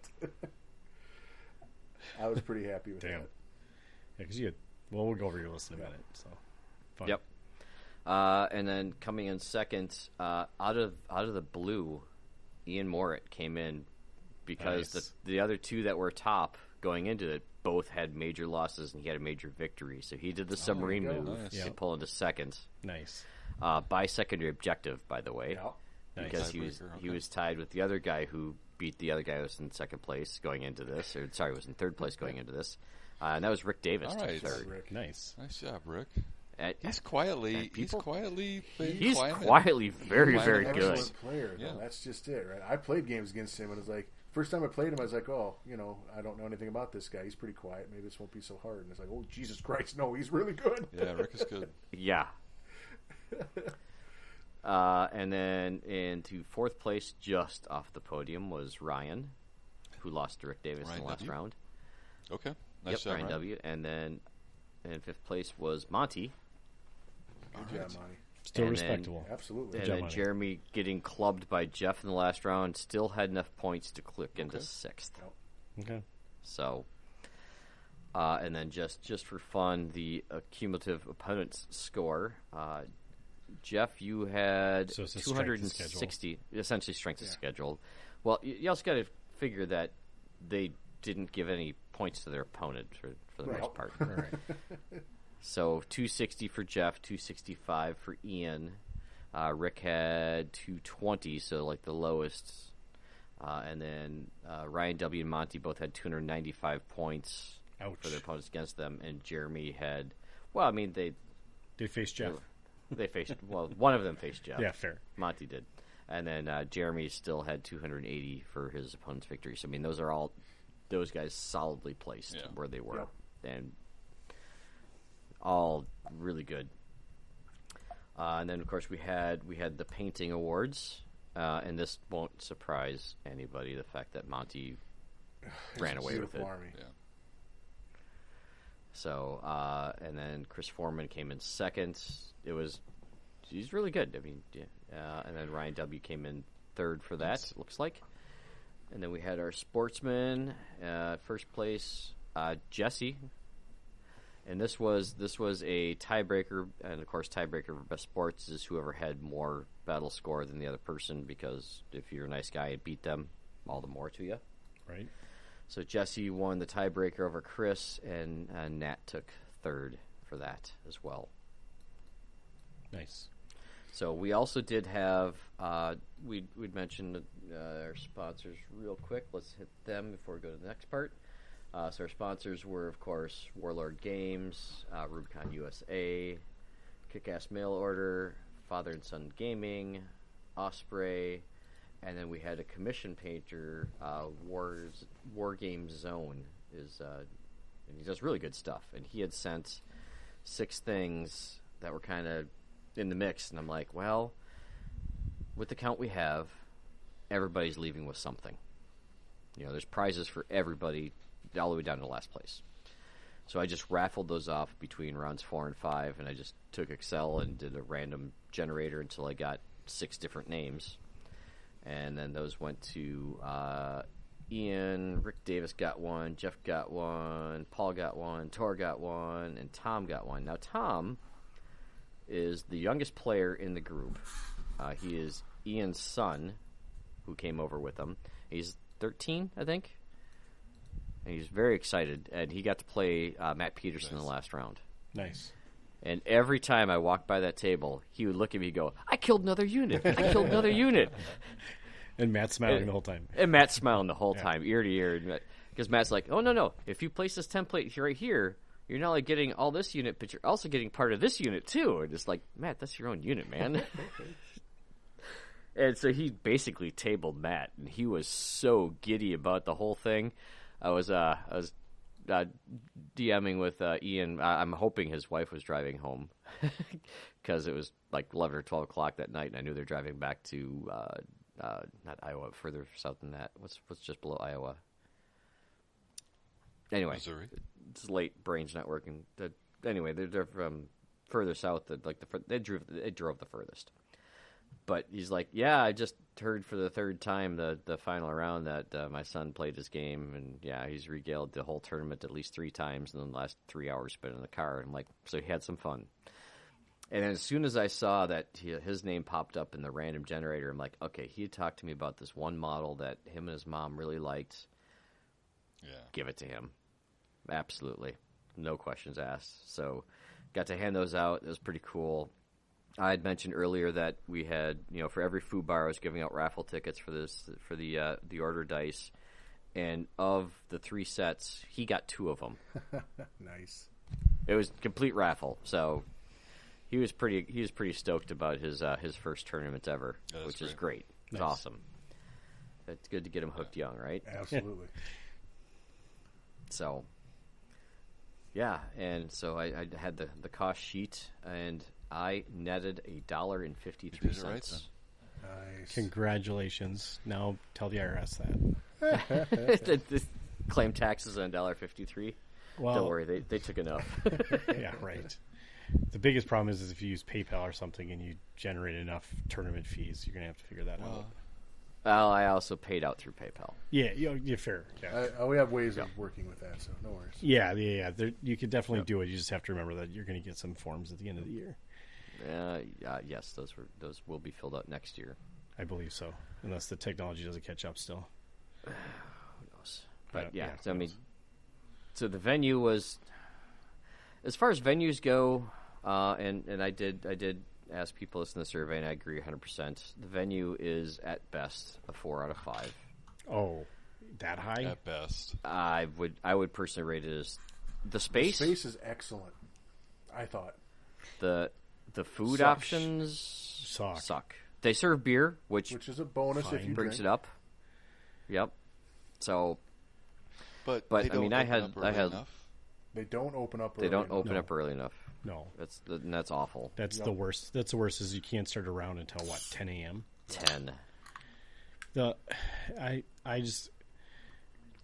I was pretty happy with Damn. that. Yeah, because you had. Well, we'll go over your list in a minute. So, fun. Yep. And then coming in second, out of the blue, Ian Morit came in because Nice. the other two that were top going into it both had major losses, and he had a major victory. So he did the submarine go. move Nice. to Yep. pull into second Nice. by secondary objective, by the way, Yeah. Nice. because he was Tiebreaker, he okay. was tied with the other guy who beat the other guy who was in second place going into this, or sorry, was in third place going into this, and that was Rick Davis All took right. third. Rick. Nice. Nice job, Rick. And He's quietly and people- been he's climbing. quietly very, Climbing very up good. Excellent player, though. Yeah. That's just it, right? I played games against him, and it was like, first time I played him, I was like, oh, you know, I don't know anything about this guy. He's pretty quiet. Maybe this won't be so hard. And it's like, oh, Jesus Christ, no, he's really good. Yeah, Rick is good. Yeah. And then into fourth place, just off the podium, was Ryan, who lost to Rick Davis Ryan in the last W? round. Okay. Nice job, Ryan W. And then in fifth place was Monty. Good job, Monty. Still And then- respectable. Absolutely. And job, then Monty. Jeremy getting clubbed by Jeff in the last round still had enough points to click into Okay. sixth. Okay. So, and then just for fun, the cumulative opponent's score. Jeff, you had So it's a strength of 260, essentially strength of schedule. Well, you also got to figure that they didn't give any points to their opponent for the Right. most part. All right. So 260 for Jeff, 265 for Ian. Rick had 220, so like the lowest. And then Ryan W. and Monty both had 295 points Ouch. for their opponents against them. And Jeremy had, well, I mean, they faced Jeff. faced, well, one of them faced Jeff. Yeah, fair. Monty did. And then Jeremy still had 280 for his opponent's victory. So, I mean, those are all, those guys solidly placed Yeah. where they were. Yep. And all really good. And then, of course, we had the painting awards. And this won't surprise anybody, the fact that Monty ran away with it. Beautiful army. Yeah. So, and then Chris Foreman came in second. He's really good. I mean, yeah. And then Ryan W. came in third for that, it looks like. And then we had our sportsman, first place, Jesse. And this was a tiebreaker, and of course, tiebreaker for best sports is whoever had more battle score than the other person, because if you're a nice guy and beat them, all the more to you. Right. So Jesse won the tiebreaker over Chris, and Nat took third for that as well. Nice. So we also did have we'd mentioned our sponsors real quick. Let's hit them before we go to the next part. So our sponsors were, of course, Warlord Games, Rubicon USA, Kick-Ass Mail Order, Father and Son Gaming, Osprey, and then we had a commission painter, War Game Zone, and he does really good stuff. And he had sent 6 things that were kind of in the mix, and I'm like, well, with the count we have, everybody's leaving with something. You know, there's prizes for everybody, all the way down to last place. So I just raffled those off between rounds 4 and 5, and I just took Excel and did a random generator until I got 6 different names. And then those went to Ian, Rick Davis got one, Jeff got one, Paul got one, Tor got one, and Tom got one. Now, Tom is the youngest player in the group. He is Ian's son, who came over with him. He's 13, I think. and he's very excited. And he got to play Matt Peterson in the last round. Nice. And every time I walked by that table, he would look at me and go, "I killed another unit. I killed another unit." And Matt's smiling the whole time. And Matt's smiling the whole time, ear to ear. Because Matt's like, "Oh, no. If you place this template right here, you're not only getting all this unit, but you're also getting part of this unit, too." And it's like, Matt, that's your own unit, man. And so he basically tabled Matt, and he was so giddy about the whole thing. I was DMing with Ian. I'm hoping his wife was driving home because it was like 11 or 12 o'clock that night, and I knew they're driving back to not Iowa, further south than that. What's just below Iowa? Anyway, Missouri. It's late, brain's not working. Anyway, they're from further south. They drove the furthest. But he's like, "Yeah, I just heard for the third time the final round that my son played his game, and yeah, he's regaled the whole tournament at least 3 times in the last 3 hours spent in the car." And I'm like, so he had some fun. And then as soon as I saw that his name popped up in the random generator, I'm like, okay, he had talked to me about this one model that him and his mom really liked. Yeah. Give it to him. Absolutely. No questions asked. So got to hand those out. It was pretty cool. I had mentioned earlier that we had, for every food bar, I was giving out raffle tickets for the order dice, and of the 3 sets, he got 2 of them. Nice. It was complete raffle, so he was pretty stoked about his first tournament ever, which is great. It's awesome. It's good to get him hooked young, right? Absolutely. So, yeah, and so I had the cost sheet, and I netted $1.53. You did it right, then. Nice. Congratulations. Now tell the IRS that. The claim taxes on $1.53. Well, don't worry, they took enough. Yeah, right. The biggest problem is if you use PayPal or something and you generate enough tournament fees, you're gonna have to figure that out. Well, I also paid out through PayPal. Yeah, you're fair. Yeah, we have ways of working with that, so no worries. Yeah. You could definitely do it. You just have to remember that you're going to get some forms at the end of the year. Yes, those will be filled out next year. I believe so, unless the technology doesn't catch up still. Who knows? But so, I mean, so the venue was, as far as venues go, and I did ask people this in the survey, and I agree 100%. The venue is at best a 4 out of 5. Oh, that high? At best. I would personally rate it as the space. The space is excellent, I thought. The food Sucks. options suck. They serve beer, which is a bonus if you brings drink. it up. Yep. So, but I mean, I had enough. They don't open up. They don't open up early enough. No, that's awful. That's the worst. That's the worst. Is you can't start around until 10 a.m. 10. I just,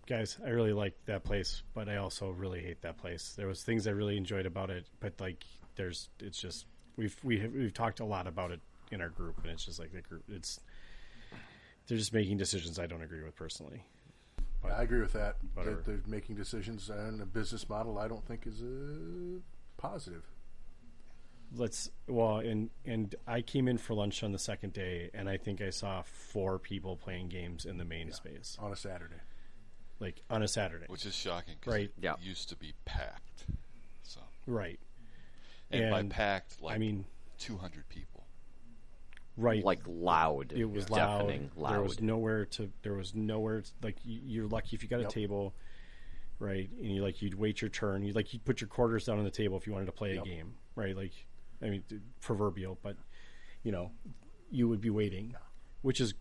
guys, I really like that place, but I also really hate that place. There was things I really enjoyed about it, but like it's just we've talked a lot about it in our group, and it's just like the group. They're just making decisions I don't agree with personally. But I agree with that. Whatever. They're making decisions on a business model I don't think is positive. And I came in for lunch on the second day, and I think I saw 4 people playing games in the main space on a Saturday. Like on a Saturday, which is shocking, because right? It used to be packed. So right, and by packed, I mean 200 people. Right, like loud. It was deafening loud. There was nowhere. Like you're lucky if you got a table, right? And you'd wait your turn. You'd put your quarters down on the table if you wanted to play a game, right? Like, I mean, proverbial, but you would be waiting, which is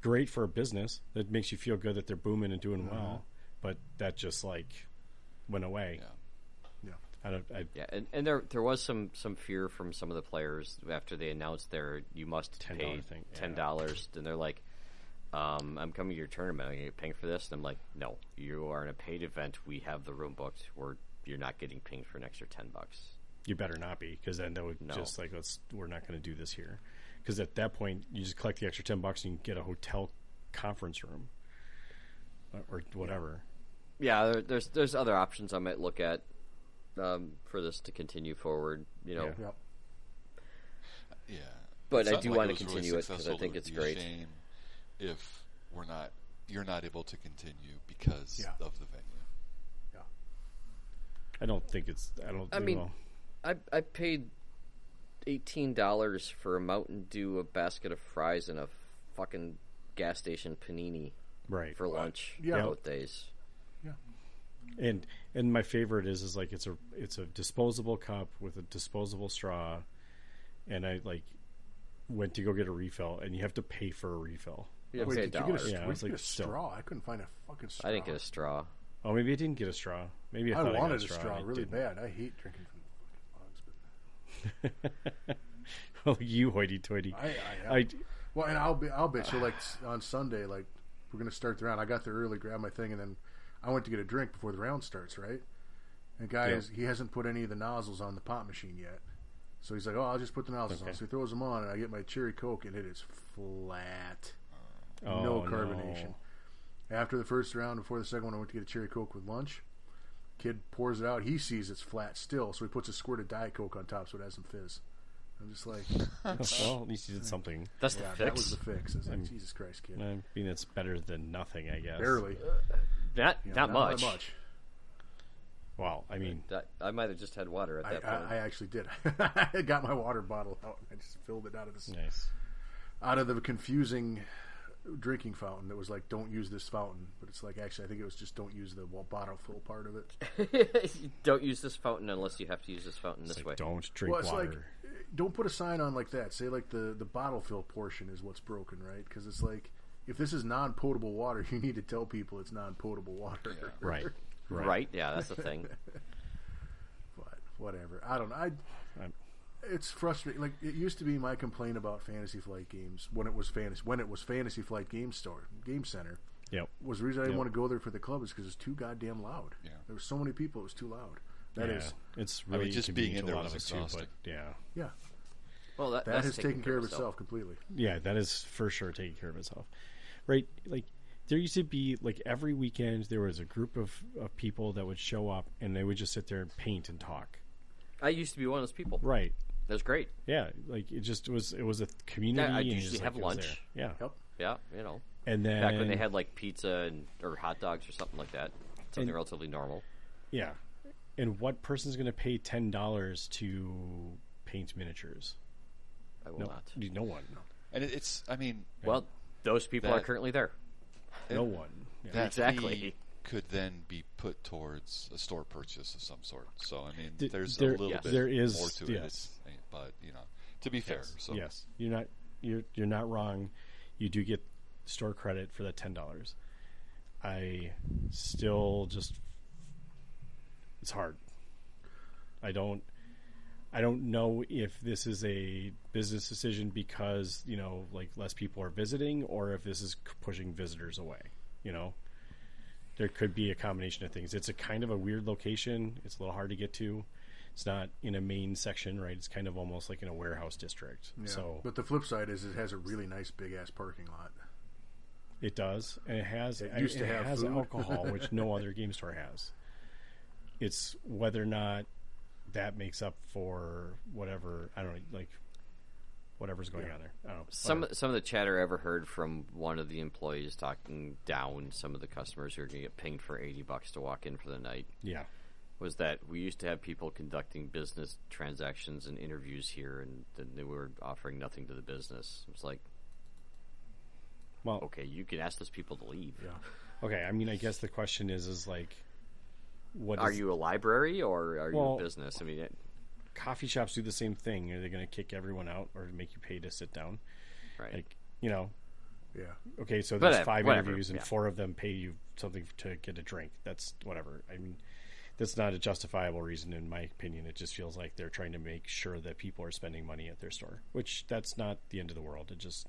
great for a business. That makes you feel good that they're booming and doing well. But that just went away. And there was some fear from some of the players after they announced you must pay $10, and they're like, I'm coming to your tournament. Are you paying for this? And I'm like, no, you are in a paid event. We have the room booked. You're not getting pinged for an extra $10. You better not be, because then that would just we're not going to do this here. Because at that point, you just collect the extra $10 and you can get a hotel conference room or whatever. Yeah, there's other options I might look at. For this to continue forward, Yeah. But I do want to continue it because I think it's great. Shame if you're not able to continue because of the venue. I don't think it's. I mean, I paid $18 for a Mountain Dew, a basket of fries, and a fucking gas station panini right for lunch Yeah. both days. Yeah. And my favorite is like it's a disposable cup with a disposable straw, and I like went to go get a refill, and you have to pay for a refill. You Wait, pay did you get $1. a, Yeah, where'd it's you like get a straw? I couldn't find a fucking straw. I didn't get a straw. Oh, maybe I didn't get a straw. Maybe I I thought wanted I got a straw I really didn't. bad. I hate drinking from fucking mugs, but Oh, you hoity-toity. I am. Well, and I'll bet. So like on Sunday, like we're gonna start the round. I got there early, grabbed my thing, and then I went to get a drink before the round starts, right? And he hasn't put any of the nozzles on the pop machine yet. So he's like, "Oh, I'll just put the nozzles on." So he throws them on, and I get my cherry Coke, and it is flat, no carbonation. No. After the first round, before the second one, I went to get a cherry Coke with lunch. Kid pours it out. He sees it's flat still, so he puts a squirt of Diet Coke on top so it has some fizz. I'm just like, Well, at least you did something. That's the yeah, fix. that was the fix. I was like, Jesus Christ, kid. I mean, it's better than nothing, I guess. Barely. Not Yeah, not much. Not much. Well, I mean, I might have just had water at that point. I actually did. I got my water bottle out and I just filled it out of nice. out of the confusing drinking fountain that was like, don't use this fountain, but it's like, actually I think it was just don't use the bottle fill part of it. Don't use this fountain unless you have to use this fountain It's this like, way. don't drink Well, it's water. like, don't put a sign on like that. Say like the bottle fill portion is what's broken, right? Because it's like, if this is non-potable water, you need to tell people it's non-potable water. Yeah. Right. Right? Yeah, that's the thing. But whatever. I don't know. It's frustrating. Like it used to be my complaint about Fantasy Flight games when it was Fantasy Flight Game Center. Yep. Was the reason I didn't Yep. want to go there for the club is because it's too goddamn loud. Yeah. There were so many people; it was too loud. That yeah. is, It's I mean, really just being inconvenient in to a there lot was of us too, exhausting. but yeah. yeah. Well, That that's has taken care of itself completely. Yeah, that is for sure taking care of itself. Right? Like, there used to be, like, every weekend there was a group of people that would show up and they would just sit there and paint and talk. I used to be one of those people. Right. That was great. Yeah. Like, it was a community. Yeah, I'd and usually just, have like, it was lunch. there. Yeah. Yep. Yeah, you know. And then. Back when they had, like, pizza or hot dogs or something like that. Something relatively normal. Yeah. And what person's going to pay $10 to paint miniatures? I will not. No one. And it's, I mean, Well, those people That- are currently there. No one. Yeah. that Exactly. fee could then be put towards a store purchase of some sort. So, I mean, Th- there's there- a little yes. bit there is- more to yes. it. But, you know, to be fair. So, Yes, you're not wrong. You do get store credit for that $10. I still just it's hard. I don't know if this is a business decision because like less people are visiting, or if this is pushing visitors away. There could be a combination of things. It's a kind of a weird location. It's a little hard to get to. It's not in a main section, right? It's kind of almost like in a warehouse district. Yeah. So But the flip side is it has a really nice big ass parking lot. it does, and it has. It used to have has food. alcohol, which no other game store has. It's whether or not that makes up for whatever whatever's going on there. I don't know. Some of the chatter I ever heard from one of the employees talking down some of the customers who are going to get pinged for $80 to walk in for the night Yeah. was that we used to have people conducting business transactions and interviews here, and then they were offering nothing to the business. It was like, Well, okay, you can ask those people to leave. Yeah. okay. I mean, I guess the question is like, what Are is- you a library or are you Well, a business? I mean, coffee shops do the same thing? Are they going to kick everyone out or make you pay to sit down? right. Like, Yeah. okay, so there's Whatever, 5 whatever, interviews and yeah. 4 of them pay you something to get a drink. That's whatever. I mean, that's not a justifiable reason in my opinion. It just feels like they're trying to make sure that people are spending money at their store, which that's not the end of the world. It just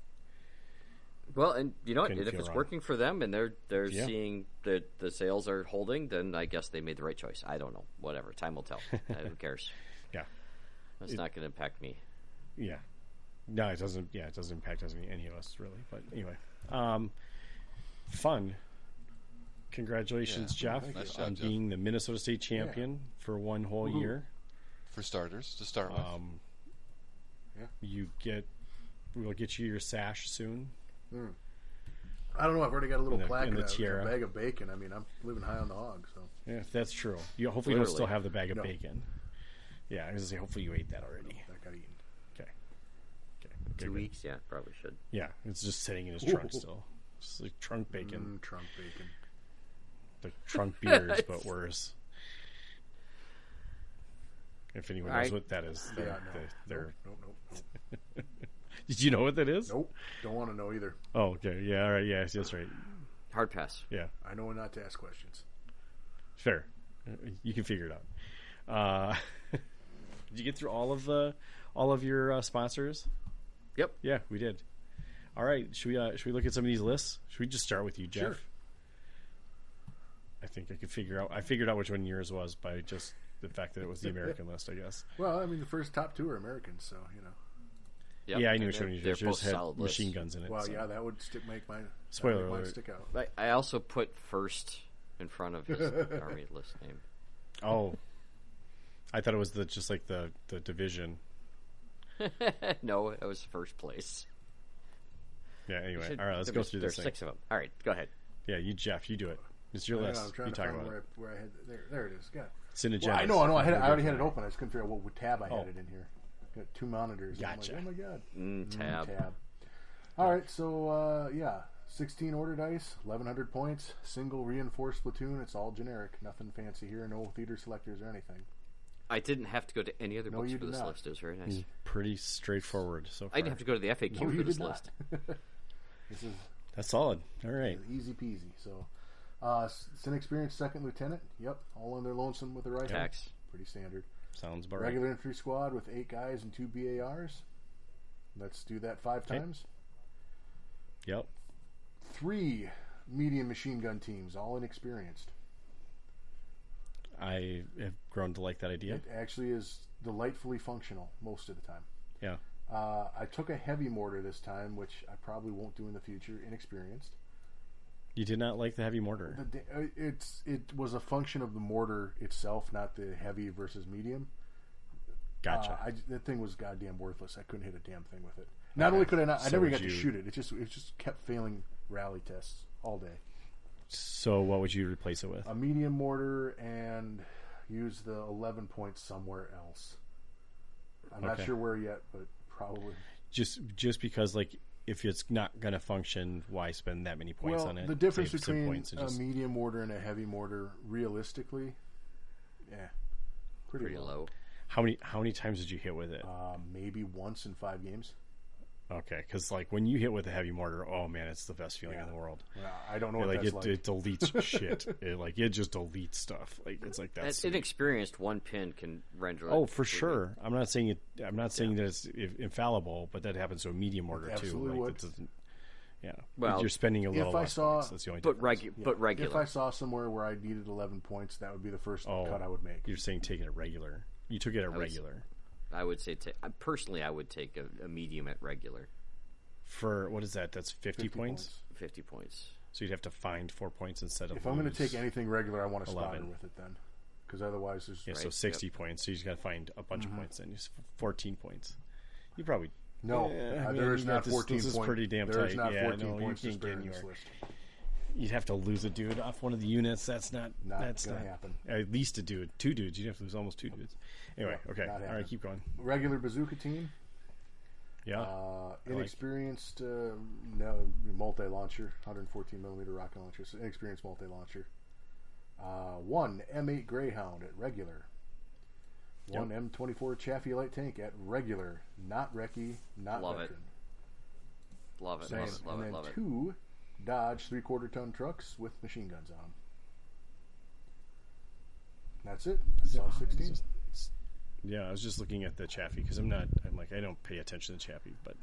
Well, and you know what? Couldn't If feel it's wrong. working for them and they're Yeah. seeing that the sales are holding, then I guess they made the right choice. I don't know. Whatever. Time will tell. Who cares? yeah. That's not going to impact me. Yeah. No, it doesn't. Yeah, it doesn't impact any of us really. But anyway, fun. Congratulations, Yeah. Jeff, Nice on job, Jeff. being the Minnesota State champion for one whole year. for starters, to start with. Yeah. We'll get you your sash soon. I don't know. I've already got a little plaque in the and a tiara. bag of bacon. I mean, I'm living high on the hog. So Yeah, if that's true. You hopefully don't Literally. still have the bag of No. bacon. Yeah, I was gonna say hopefully you ate that already. that got eaten. Okay. 2 weeks, yeah, probably should. Yeah, it's just sitting in his trunk Ooh. still. Just like trunk bacon. Trunk bacon. The trunk beers, but worse. If anyone knows Alright. what that is, Yeah, no. they're. Nope. Did you know what that is? Nope. Don't want to know either. Oh, okay. Yeah. All right. Yes, that's right. Hard pass. Yeah. I know not to ask questions. Fair. You can figure it out. Did you get through all of your sponsors? Yep. Yeah, we did. All right. Should we look at some of these lists? Should we just start with you, Jeff? Sure. I think I could figure out. I figured out which one yours was by just the fact that it was the American list. I guess. Well, I mean, the first top two are Americans, so you know. Yep. Yeah, I knew And which one you they're yours both had solid lists. machine guns in it. Well, so. yeah, that would make mine. Spoiler that would make mine alert. stick out. I also put first in front of his army list name. Oh, I thought it was just like the division. No, it was first place. Yeah. Anyway, Should- all right. Let's go through There's this thing. 6 of them. All right, go ahead. Yeah, you, Jeff. You do it. It's your Hang list. on, I'm trying You to talk find about it. where I had there it is. Yeah. It's in Well, I know. I already had it open. I just couldn't figure out what tab I had Oh. it in here. Got two monitors. Gotcha. I'm like, oh my god. Tab. All right, so 16 order dice, 1,100 points, single reinforced platoon. It's all generic, nothing fancy here. No theater selectors or anything. I didn't have to go to any other No, books you for did this not. list. It was very nice. Pretty straightforward so far. I didn't have to go to the FAQ No, for you this did not. list. This is That's solid. All right. easy peasy. So, it's an experienced second lieutenant. Yep, all in their lonesome with the rifle. Tax. Pretty standard. Sounds about right. Regular infantry squad with 8 guys and 2 BARs. Let's do that 5 Okay. times. Yep. 3 medium machine gun teams, all inexperienced. I have grown to like that idea. It actually is delightfully functional most of the time. Yeah. I took a heavy mortar this time, which I probably won't do in the future, inexperienced. You did not like the heavy mortar. It was a function of the mortar itself, not the heavy versus medium. Gotcha. That thing was goddamn worthless. I couldn't hit a damn thing with it. Not only could I not, I So never would got to you- shoot it. It just kept failing rally tests all day. So what would you replace it with? A medium mortar and use the 11 points somewhere else. I'm not Okay. sure where yet, but probably. Just because, like, if it's not going to function, why spend that many points Well, on it? the difference Save some between points and a just- medium mortar and a heavy mortar, realistically, pretty Pretty low. How many times did you hit with it? Maybe once in 5 games. Okay, because like when you hit with a heavy mortar, oh man, it's the best feeling in the world. Well, I don't know Yeah, what like that's it, like. it deletes shit. It just deletes stuff. Like it's like that's That's inexperienced. One pin can render. Oh, it for completely. sure. I'm not saying it. I'm not saying that it's infallible, but that happens to a medium order too. absolutely Like, would. that doesn't- yeah. Well, you're spending a little I less saw- points. That's the only But difference. but regular. If I saw somewhere where I needed 11 points, that would be the first cut I would make. You're saying take it at regular. You took it at was- regular. I would say personally, I would take a medium at regular. For what is that? That's 50 points. 50 points. So you'd have to find 4 points instead of. If I'm going to lose. take anything regular, I want a spotter 11. with it then, because otherwise there's Yeah, so Right, 60 yep. points. So you just got to find a bunch of points. Then 14 points. You probably no. I mean, there is you not got this- 14 this is points. pretty damn There is tight. not Yeah, 14 no, you points to can't spare get in this anywhere. list. You'd have to lose a dude off one of the units. That's not. That's gonna not happen. At least a dude, 2 dudes. You'd have to lose almost 2 dudes. Anyway, Yeah, okay, not all right, happening. keep going. Regular bazooka team, Yeah, inexperienced multi-launcher, 114 millimeter rocket launcher, so inexperienced multi-launcher. 1 M8 Greyhound at regular. 1 M24 Chaffee light tank at regular, not recce, not Love it. veteran. Love it. Same. Love it. Love and it. then Love it. 2 Dodge 3/4 ton trucks with machine guns on them. That's it. That's all 16. yeah. I was just looking at the Chaffee because I'm like I don't pay attention to Chaffee, but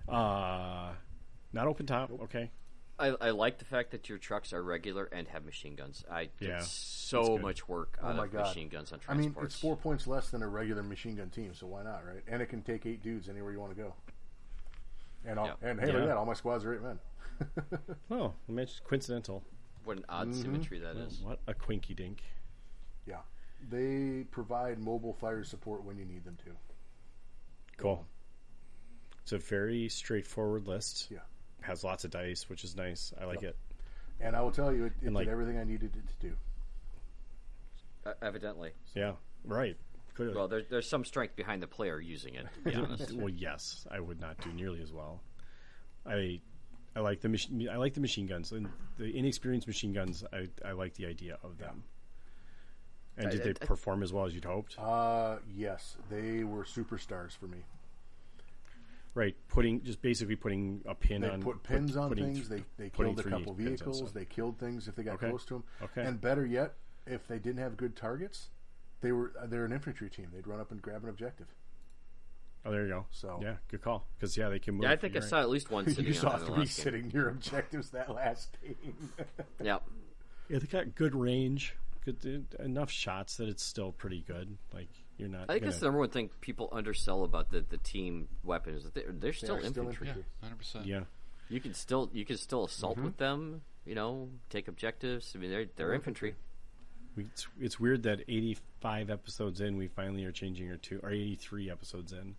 not open top. Okay, I like the fact that your trucks are regular and have machine guns. I did Yeah, that's so good. much work Oh out my of god! machine guns on I mean, transports. it's 4 points less than a regular machine gun team, so why not, right? And it can take 8 dudes anywhere you want to go. And Yeah. and hey, look Yeah. at that! All my squads are 8 men. oh, I mean, it's coincidental. What an odd symmetry that is. What a quinky dink. Yeah, they provide mobile fire support when you need them to. Cool. It's a very straightforward list. Yeah. has lots of dice, which is nice. I like it. And I will tell you, it like- did everything I needed it to do. Evidently. Yeah, right. Clearly. Well, there's some strength behind the player using it, to be honest. Well, yes, I would not do nearly as well. I like the machine guns, and the inexperienced machine guns. I like the idea of them. And did they perform as well as you'd hoped? Yes, they were superstars for me. Right, basically putting a pin They on. put pins on putting things. They putting killed a 3 couple pins on vehicles. stuff. They killed things if they got Okay. close to them. Okay. And better yet, if they didn't have good targets, they're an infantry team. They'd run up and grab an objective. Oh, there you go. So- yeah, good call. Because they can move. Yeah, I think I You're saw right. at least one sitting You saw on the 3 last game. sitting near objectives that last game. Yeah. Yeah, they got good range, good enough shots that it's still pretty good. Like you're not. I think that's the number one thing people undersell about the team weapons. Is that they're still They are still infantry. Yeah, 100%. Yeah, You can still assault with them. Take objectives. I mean, they're infantry. it's weird that 85 episodes in, we finally are changing our tune, or 83 episodes in,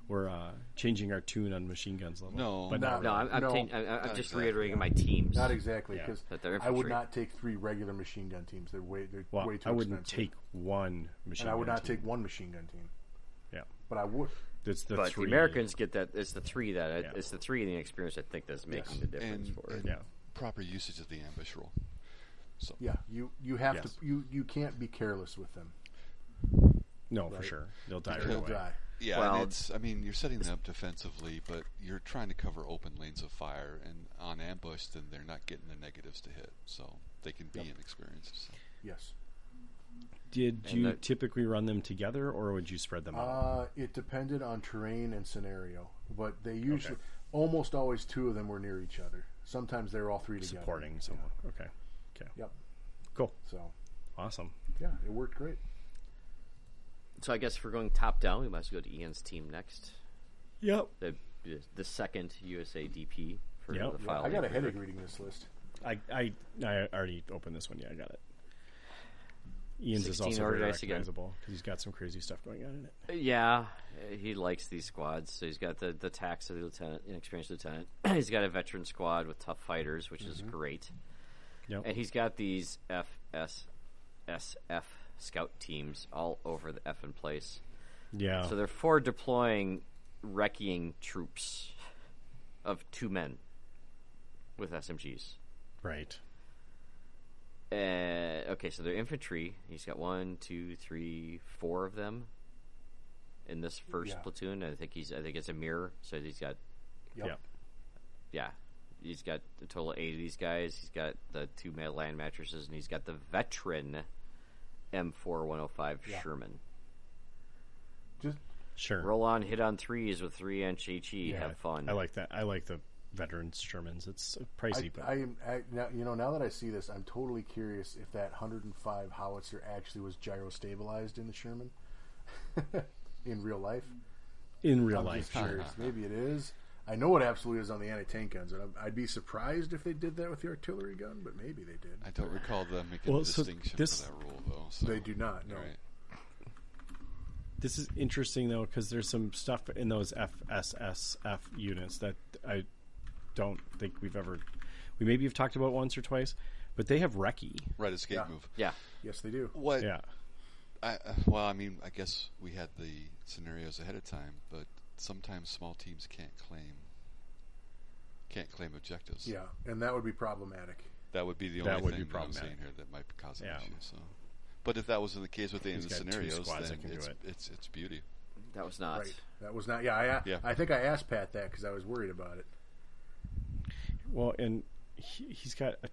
we're changing our tune on machine guns level. No. but No. not No, really. I'm No, just exactly. reiterating my teams. Not exactly, Yeah. because That they're I would infantry. not take 3 regular machine gun teams. They're way too I wouldn't expensive. take one machine. And I would gun not team. take 1 machine gun team, Yeah, but I would. it's the But 3. the Americans get that. It's the 3 that Yeah. it's the 3 in the experience I think that's making the difference And, for it. and Yeah. proper usage of the ambush roll. So Yeah, you have Yes. to. You can't be careless with them. No, for Right. sure, they'll die They'll right away. die. Yeah, Well- and you're setting them up defensively, but you're trying to cover open lanes of fire, and on ambush, then they're not getting the negatives to hit, so they can be inexperienced. So. Yes. Did And you that- typically run them together, or would you spread them out? It depended on terrain and scenario, but they usually, almost always 2 of them were near each other. Sometimes they were all 3 together. Supporting someone. Okay. Yep. Cool. So Awesome. yeah, it worked great. So I guess if we're going top down, we must go to Ian's team next. Yep. The second USA DP for Yep. the file. I got a name. headache reading this list. I already opened this one. Yeah, I got it. Ian's is 16 also order very dice again. recognizable because he's got some crazy stuff going on in it. Yeah, he likes these squads. So he's got the tax of the lieutenant, inexperienced lieutenant. He's got a veteran squad with tough fighters, which is great. Yep. And he's got these FSSF scout teams all over the effing place. Yeah. So they're forward deploying wrecking troops of 2 men with SMGs. right. Okay, so they're infantry. He's got 1, 2, 3, 4 of them in this first Yeah. platoon. I think it's a mirror. So he's got Yep. Yeah. he's got a total of 8 of these guys. He's got the 2 land mattresses, and he's got the veteran M4105 Yeah. Sherman. Just Sure. Roll on, hit on 3s with 3-inch HE. Yeah, Have fun. I like that. I like the veterans Shermans. It's pricey, but now that I see this, I'm totally curious if that 105 howitzer actually was gyro stabilized in the Sherman in real life. in real I'm life, just sure. curious. Maybe it is. I know it absolutely is on the anti-tank guns, and I'd be surprised if they did that with the artillery gun, but maybe they did. I don't recall them making Well, a so distinction this- for that rule, though. So. They do not. No. Right. This is interesting though because there's some stuff in those FSSF units that I don't think we maybe have talked about once or twice, but they have recce. Right, escape Yeah. move. yeah. Yes, they do. What? Yeah. Well, I mean, I guess we had the scenarios ahead of time, but sometimes small teams can't claim objectives. Yeah, and that would be problematic. That would be the That only would be thing that I'm problematic. seeing here that might cause an Yeah. issue. So, but if that wasn't the case with the He's got 2 scenarios, squads then that can do it. it's beauty. That was not. Right. That was not. Yeah, Yeah. I think I asked Pat that because I was worried about it. Well, and he's got a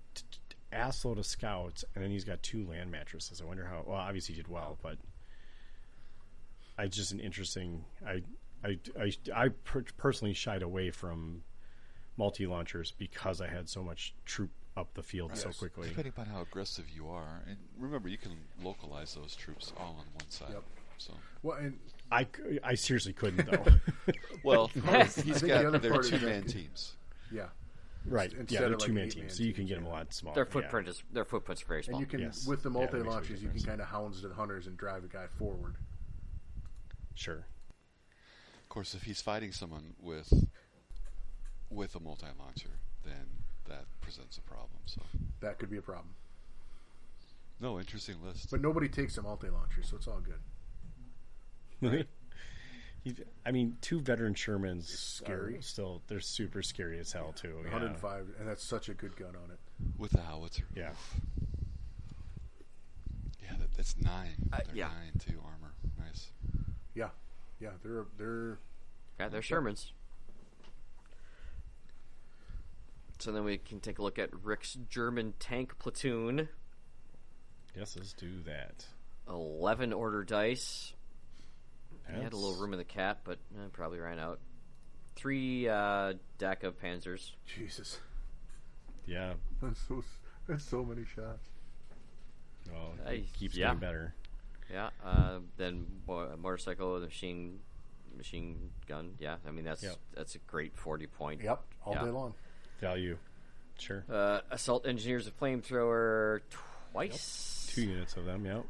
assload of scouts, and then he's got 2 land mattresses. I wonder how. Well, obviously he did well, but I just an interesting. I personally shied away from multi launchers because I had so much troop up the field so Yes. quickly. Depending upon how aggressive you are, and remember, you can localize those troops all on one side. Yep. So, Well, and I seriously couldn't though. well, I he's think the got other their part is 2-man that- teams. yeah, Right? Instead Yeah, they're of like 2-man an teams, 8-man so you can teams, get them a yeah. lot smaller. Their footprint's very small. and you can Yes. with the Yeah, that multi makes a big launches, you can difference. kind of hounds the hunters and drive a guy forward. Sure. Of course, if he's fighting someone with with a multi-launcher, then that presents a problem. So That could be a problem. no, interesting list. But nobody takes a multi-launcher, so it's all good. I mean, 2 veteran Shermans Scary. are still, they're super scary as hell, too. Yeah. 105, and that's such a good gun on it. With a howitzer. Yeah. Yeah, that's 9. They're yeah. 9 too, armor. Nice. Yeah, they're Yeah, they're Shermans. So then we can take a look at Rick's German tank platoon. Yes, let's do that. 11 order dice. He had a That's- little room in the cap, but probably ran out. 3 deck of Panzers. Jesus. Yeah. That's so many shots. Well, Hey, it keeps yeah. getting better. Yeah. Then motorcycle with a machine gun. Yeah. I mean that's a great 40 point. Yep, all day long. Value. Sure. Assault engineers of flamethrower twice. 2 units of them, yep.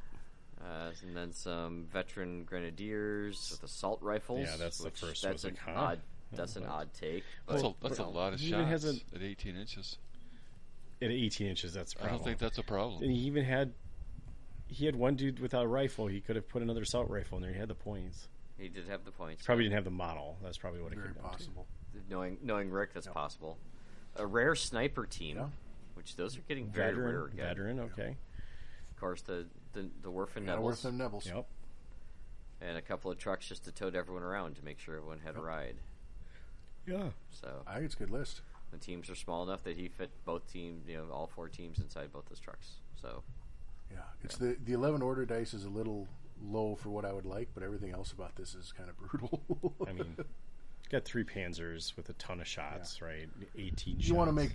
And then some veteran grenadiers with assault rifles. Yeah, that's the first That's was an a con. odd. That's an odd take. That's, But that's a lot of he even shots has at 18 inches. At 18 inches, that's a I problem. don't think that's a problem. And he even had one dude without a rifle. He could have put another assault rifle in there. He had the points. he did have the points. Probably didn't have the model. That's probably what it Very came down to. possible. Knowing Rick, that's possible. A rare sniper team, Yeah. which those are getting very rare again. Veteran, okay. Of course, the Werf and Yeah, Nebels, worth them Nebels. Yep. and a couple of trucks just to tote everyone around to make sure everyone had a ride. Yeah. So I think it's a good list. the teams are small enough that he fit both teams, all 4 teams inside both those trucks. So Yeah, it's the 11 order dice is a little low for what I would like, but everything else about this is kind of brutal. I mean, got 3 Panzers with a ton of shots, right? 18 shots. you want to make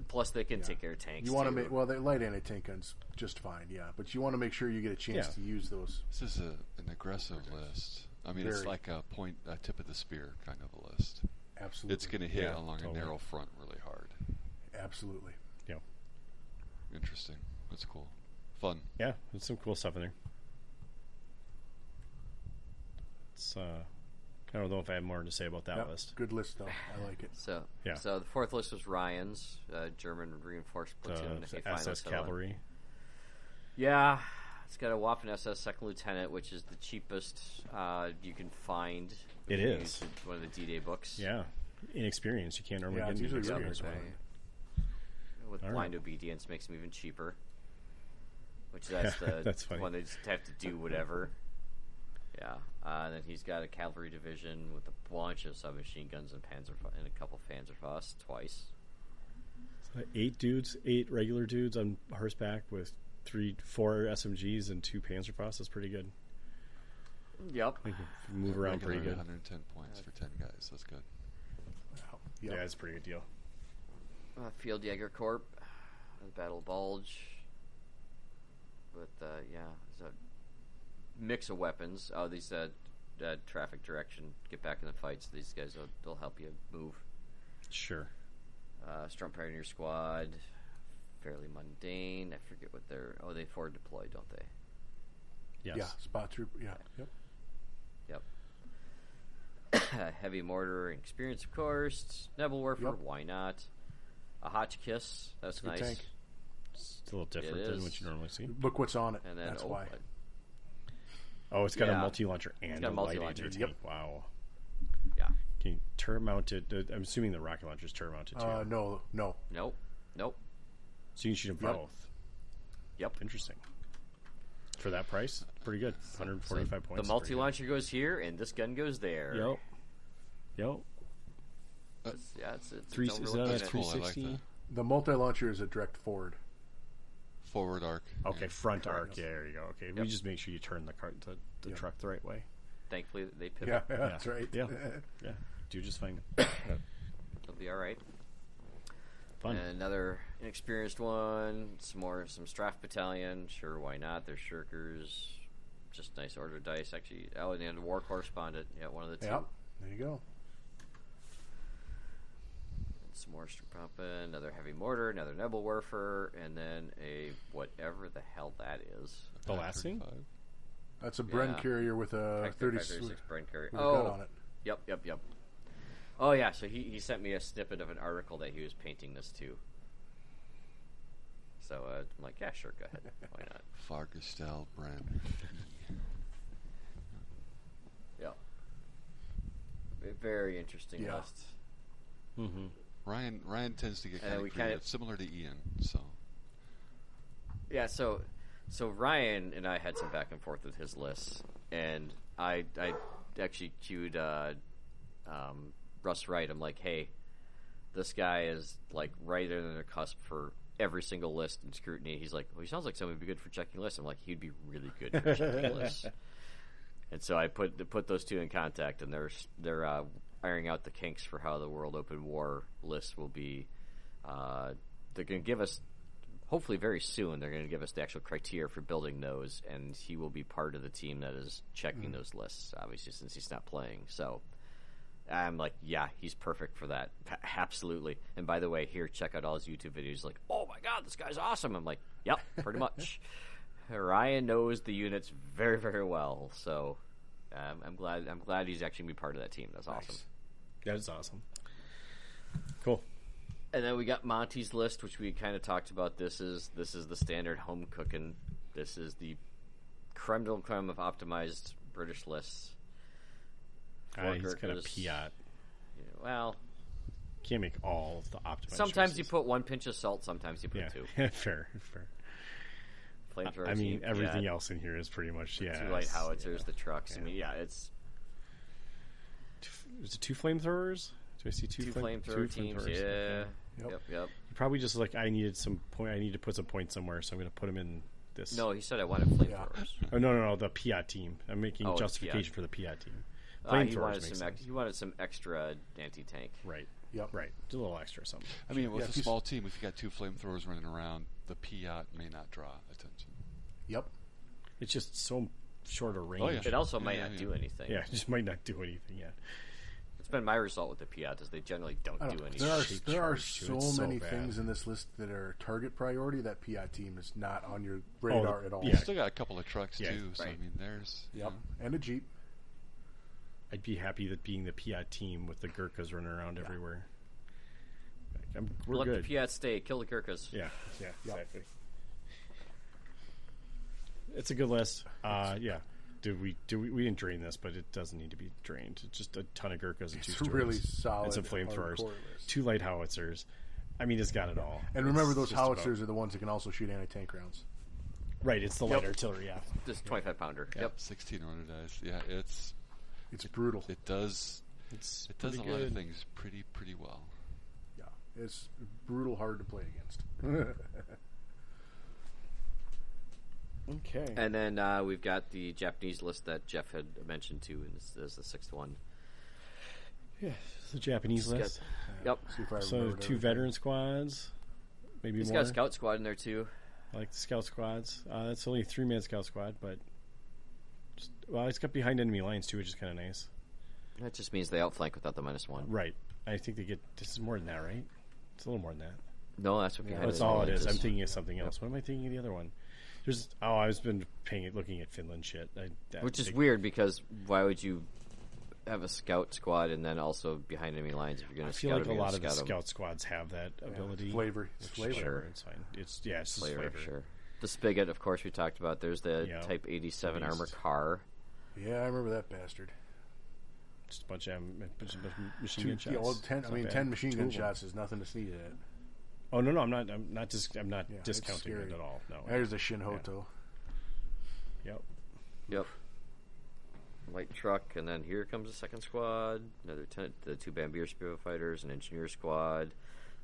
plus they can take care of tanks. you want to too. make well, the light anti-tank guns just fine, yeah, but you want to make sure you get a chance Yeah. to use those. This is an aggressive list. I mean, it's Very. like a tip of the spear kind of a list. Absolutely, It's going to hit Yeah, along totally. a narrow front really hard. absolutely. Yeah. Interesting. That's cool. Fun. Yeah, there's some cool stuff in there. It's, I don't know if I have more to say about that Yep, list. good list though. I like it. So Yeah. So the 4th list was Ryan's German reinforced platoon. If you find SS those still on. Cavalry. Yeah, it's got a Waffen SS Second Lieutenant, which is the cheapest you can find. It if you is. use one of the D-Day books. Yeah. Inexperienced. You can't normally Yeah, get it's into usually experience really one. With All blind right. obedience makes them even cheaper. Which that's the That's funny. one they just have to do whatever. Yeah, and then he's got a cavalry division with a bunch of submachine guns and and a couple Panzerfaust twice. 8 regular dudes on horseback with 4 SMGs and 2 Panzerfaust. That's pretty good. Yep. They can move around pretty Regular good. 110 points for 10 guys. That's good. Wow. Yeah, Yep. it's a pretty good deal. Field Jaeger Corps, the Battle Bulge. With it's a mix of weapons. Oh, these traffic direction, get back in the fights. These guys they'll help you move. Sure. Strong Pioneer Squad, fairly mundane. I forget what they forward deploy, don't they? Yes. Yeah, spot troop. Yeah, yep. Yep. Heavy mortar and experience, of course. Nebel Warfare, Yep. why not? A Hotchkiss, that's Good nice. tank. It's a little different It than is. what you normally see. Look what's on it. And then That's why. Oh, it's got a Yeah. multi-launcher and It's got a a light multi-launcher. engine Yep. tank. Wow. Yeah. Can you turret-mounted? I'm assuming the rocket launcher's turret-mounted, too. No. Nope. So you can shoot them Yep. both. Yep. Interesting. For that price, pretty good. 145 points. The is multi pretty launcher goes here, and this gun goes there. good. Yep. It's Three, it's is overlooking that a it. cool, I like 360? that. The multi-launcher is a direct forward. Forward arc. Okay, Yeah. front Correct. arc. Yeah, there you go. Okay, we Yep. just make sure you turn the Yep. truck the right way. Thankfully, they pivot. Yeah, that's right. Yeah. Yeah. Do just fine. It'll be all right. Fun. And another inexperienced one. Some Straff Battalion. Sure, why not? They're Shirkers. Just nice order dice. Actually, and a War Correspondent. Yeah, one of the two. Yep. There you go. Some more Strapampa, another heavy mortar, another Nebelwerfer, and then a whatever the hell that is. The last thing? 35. That's a Bren Yeah. carrier with a 30 36 Bren carrier. with a gun on Oh, it. yep. Oh yeah, so he sent me a snippet of an article that he was painting this to. So I'm like, yeah, sure, go ahead. Why not? Fahrgestell Brand. Yeah. A very interesting list. Mm-hmm. Ryan tends to get kind of creative, similar to Ian. So yeah, so Ryan and I had some back and forth with his lists, and I actually cued Russ Wright. I'm like, hey, this guy is like right in the cusp for every single list and scrutiny. He's like, well, he sounds like someone who'd be good for checking lists. I'm like, he'd be really good for checking lists. And so I put those two in contact, and they're ironing out the kinks for how the World Open War list will be. They're going to give us, hopefully very soon, they're going to give us the actual criteria for building those, and he will be part of the team that is checking those lists, obviously, since he's not playing. So I'm like, yeah, he's perfect for that. Absolutely. And by the way, here, check out all his YouTube videos. Like, oh my God, this guy's awesome. I'm like, yep, pretty much. Ryan knows the units very, very well. So I'm glad he's actually going to be part of that team. That's awesome. Nice. That is awesome. Cool. And then we got Monty's list, which we kind of talked about. This is the standard home cooking. This is the creme de la creme of optimized British lists. He's got a Piat. Yeah, well, can't make all of the optimized. Sometimes choices. you put one pinch of salt. Sometimes you put two. Fair. Flamethrower. I mean, everything else in here is pretty much 2 light howitzers, the trucks. I mean, it's. Is it 2 flamethrowers? Do I see two flamethrower teams? Yeah. Okay. Yep. He probably just like, I needed some point. I need to put some points somewhere, so I'm going to put him in this. No, he said I wanted flamethrowers. Oh no, the Piat team. I'm making justification Piat. for the Piat team. He wanted some extra anti-tank. Right. Yep. Right. Just a little extra something. I mean, with a small team, if you got 2 flamethrowers running around, the Piat may not draw attention. Yep. It's just so short a range. Oh, yeah. It also might not do anything. Yeah, it just might not do anything. Yeah. It's been my result with the Piat is they generally don't do anything. There are so many things in this list that are target priority. That Piat team is not on your radar at all. You still got a couple of trucks too. So right. I mean, there's and a Jeep. I'd be happy that being the Piat team with the Gurkhas running around everywhere. We're Let good. the Piat stay. Kill the Gurkhas. Yeah, exactly. It's a good list. Yeah. We didn't drain this, but it doesn't need to be drained. It's just a ton of Gurkhas and 2 It's Stuarts really solid and some flamethrowers, hardcore list. 2 light howitzers. I mean, it's got it all. And remember, It's those just howitzers are the ones that can also shoot anti-tank rounds. right. It's the light artillery. Yeah, This 25-pounder. Yep. 16 order dice. Yeah, it's brutal. It does a lot of things pretty well. Yeah, it's brutal hard to play against. Okay. And then we've got the Japanese list that Jeff had mentioned too, and this is the 6th one. Yeah, it's the Japanese list. Yep. So 2 veteran squads, maybe He's more. got a scout squad in there too. I like the scout squads. That's only a 3-man scout squad, but it's got behind enemy lines too, which is kind of nice. That just means they outflank without the -1. Right. I think they get. This is more than that, right? It's a little more than that. No, that's what behind That's all it is. I'm thinking of something else. What am I thinking of the other one? I've been looking at Finland shit. Which is weird because why would you have a scout squad and then also behind enemy lines if you're going to scout them? I feel like a lot of the scout scout squads have that ability. Flavor. It's flavor. Sure. It's fine. It's just flavor. Sure. The Spigot, of course, we talked about. There's the Type 87 armor car. Yeah, I remember that bastard. Just a bunch of machine gun shots. 10 machine gun shots is nothing to sneeze at. Oh no, I'm not discounting it at all. No. There's a Shinhoto. Yep. Light truck, and then here comes the 2nd squad. The 2 Bambier Spearfighter fighters, an engineer squad,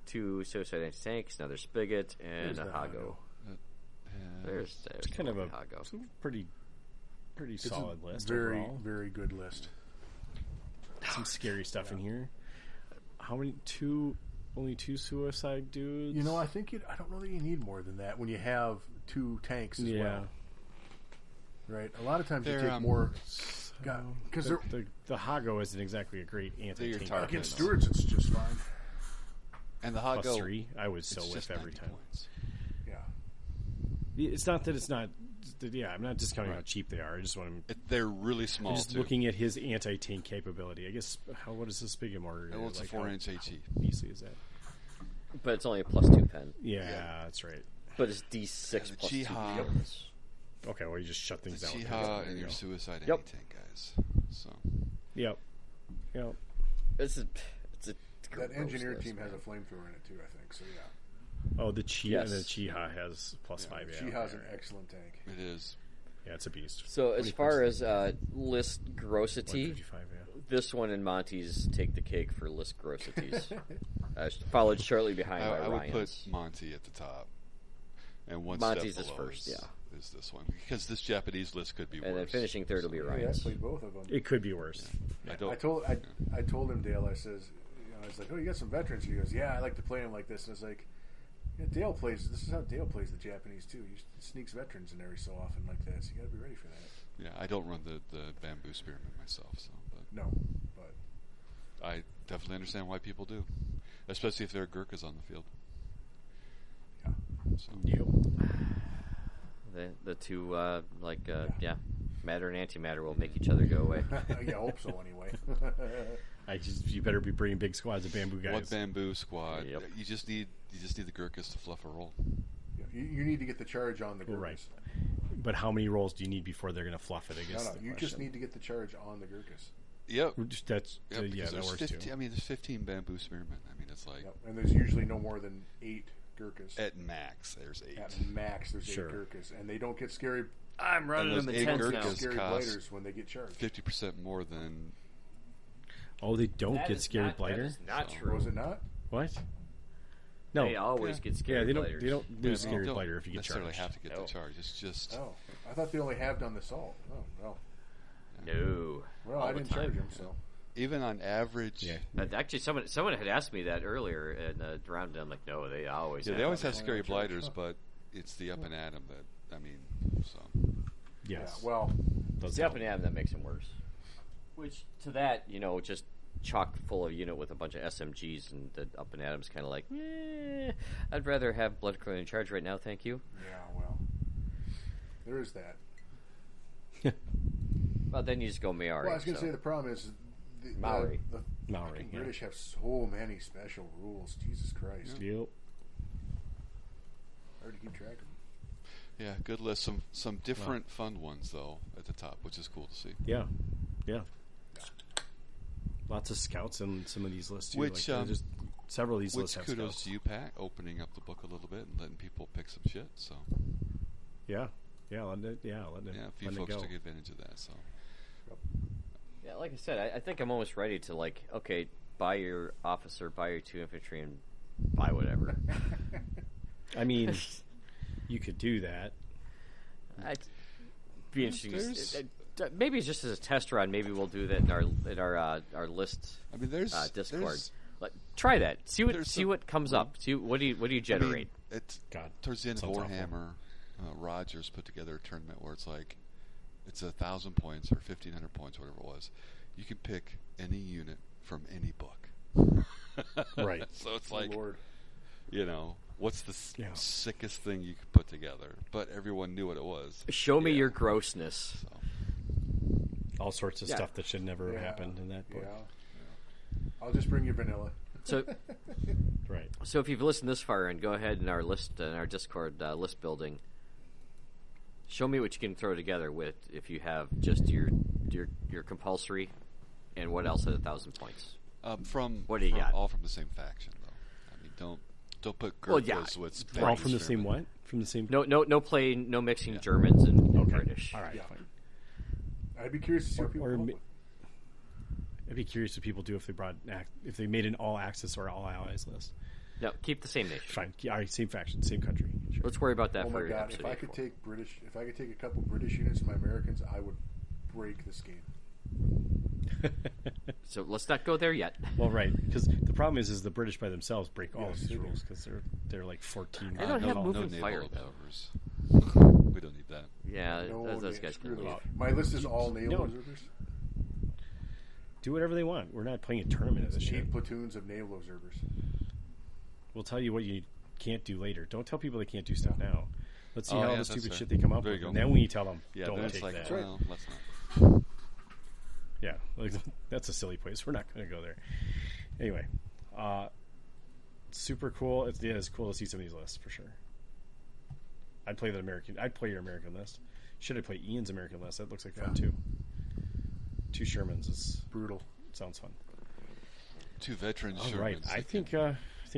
2 suicide anti-tanks, another Spigot, and a Hago. There's kind of a Hago. pretty solid list. Very, overall. very good list. Some scary stuff in here. How many? Only 2 suicide dudes? You know, I don't know that you need more than that when you have 2 tanks as well. Right? A lot of times you take more. Because the Hago isn't exactly a great anti-tank. Against Stuarts, it's just fine. And the Hago +3, I was so with every time. Points. Yeah. It's not that it's not I'm not discounting how cheap they are. I just want to. They're really small. I'm just too. looking at his anti-tank capability. I guess what is the spigot mortar? Well, it's a 4-inch HE. How beastly is that? But it's only a +2 pen. Yeah, that's right. But it's D6 the plus Chiha. 2 pens. Okay, well you just shut things The down. Chiha and your suicide Yep. anti-tank guys. So Yep. It's a That gross engineer list, team has man. a flamethrower in it too, I think. So yeah, Oh, the Chiha. Yes. The Chiha has +5. Yeah, Chiha's okay, an right. excellent tank. it is. Yeah, it's a beast. So as 20%. far as list grossity, 155, yeah. this one and Monty's take the cake for list grossities. Followed shortly behind by I would Ryan's. put Monty at the top, and one Monty's step is below first, is this one, because this Japanese list could be worse. And then finishing third will be Yeah, I Ryan's. played both of them. It could be worse. I don't. I told him, Dale. I says, I was like, oh, you got some veterans here. He goes, yeah, I like to play them like this. And I was like, yeah, Dale plays. This is how Dale plays the Japanese too. He sneaks veterans in every so often like that. So you got to be ready for that. Yeah, I don't run the bamboo spearman myself, so but No, but I definitely understand why people do, especially if there are Gurkhas on the field. yeah. So The two, matter and antimatter will make each other go away. I hope so anyway. You better be bringing big squads of bamboo guys. one bamboo squad. Yep. You just need the Gurkhas to fluff a roll. Yeah, you need to get the charge on the Gurkhas. Right. But how many rolls do you need before they're going to fluff it? I guess. No, you just need to get the charge on the Gurkhas. Yep. That's Yep, yeah, because that there's works 15, too. I mean, there's 15 bamboo spearmen. I mean, it's like Yep. And there's usually no more than 8 Gurkhas. at max there's 8. At max, there's Sure. 8 Gurkhas, and they don't get scary. I'm running those them in eight tens Gurkhas now. Scary cost blighters when they get charged. 50% more than. Oh, they don't That get is scared not- blighter. That is not So- true. Was it not? What? No. They always get scared yeah, they don't. blighters. They don't lose you scared don't blighter if you get necessarily charged. have to get No. the charge. It's just Oh, I thought they only halved on the salt. Oh, well. No. Well, All I the didn't time. charge him, so. even on average. Yeah. Actually, someone had asked me that earlier in the round. I'm like, no, they always. Yeah, have they always them. have scary charge. blighters, but it's the up and atom that so. Yes. Yeah, well, Does It's the help. up and down that makes them worse. Which to that, just chock full of unit with a bunch of SMGs, and the up and Adam's kind of like, I'd rather have blood clearing charge right now, thank you. yeah, well. There is that. Well, then you just go Maori. Well, I was going to say the problem is Maori. the Maori, fucking yeah. British have so many special rules. Jesus Christ. Yep. Hard to keep track of them. Yeah, good list. Some different fun ones though at the top, which is cool to see. Yeah. Yeah. Lots of scouts in some of these lists too. Which, like, just several of these lists Which have kudos scouts. to you, Pat, opening up the book a little bit and letting people pick some shit. So Yeah. Yeah. Letting it yeah, a few letting it folks go. took advantage of that. So Yeah, like I said, I think I'm almost ready to okay, buy your officer, buy your 2 infantry, and buy whatever. I mean, you could do that. I'd be interesting. There's- Maybe it's just as a test run. Maybe we'll do that in our list I mean, there's Discord. there's- Try that. See there's some- what comes up. See what do you generate? I mean, God, towards the end of sounds awful. Warhammer, Rogers put together a tournament where it's like it's 1,000 points or 1,500 points, whatever it was. You can pick any unit from any book. Right. So it's like, Lord. what's the Yeah. sickest thing you could put together? But everyone knew what it was. Show me Yeah. your grossness. So, All sorts of Yeah. stuff that should never have Yeah, happened in that book. Yeah. I'll just bring you vanilla. So, Right. so if you've listened this far, and go ahead in our list, in our Discord list building, show me what you can throw together with if you have just your compulsory, and what else at 1,000 points. What do you got? All from the same faction, though. I mean, don't put Well, Gurkhas yeah. with All Spanish from the same German. what? From the same. No playing, no mixing Germans and Okay. British. All right. Yeah. Fine. I'd be curious to see what people Or come up mi- with. I'd be curious what people do if they made an all Axis or all Allies list. No, keep the same nation. Fine. All right. Same faction, same country. Sure. Let's worry about that Oh for my god! episode If I could 84. take a couple British units and my Americans, I would break this game. So let's not go there yet. Well, right, because the problem is the British by themselves break all Yes, of these they do. rules because they're like 14. They don't have no moving naval fire, though. observers. We don't need that. Yeah, No, those guys screw can those. leave. My list is all naval No. observers. Do whatever they want. We're not playing a tournament of this shit. 8 platoons of naval observers. We'll tell you what you can't do later. Don't tell people they can't do stuff now. Let's see Oh, how yeah, the that's stupid fair. shit they come up There with. you go. And then when you tell them, Yeah, don't then take it's like, that. well, let's not. Yeah, like, that's a silly place. We're not going to go there. Anyway, super cool. It's cool to see some of these lists for sure. I'd play your American list. Should I play Ian's American list? That looks like fun too. 2 Shermans is Brutal. sounds fun. 2 veterans. All Shermans right, I that think can-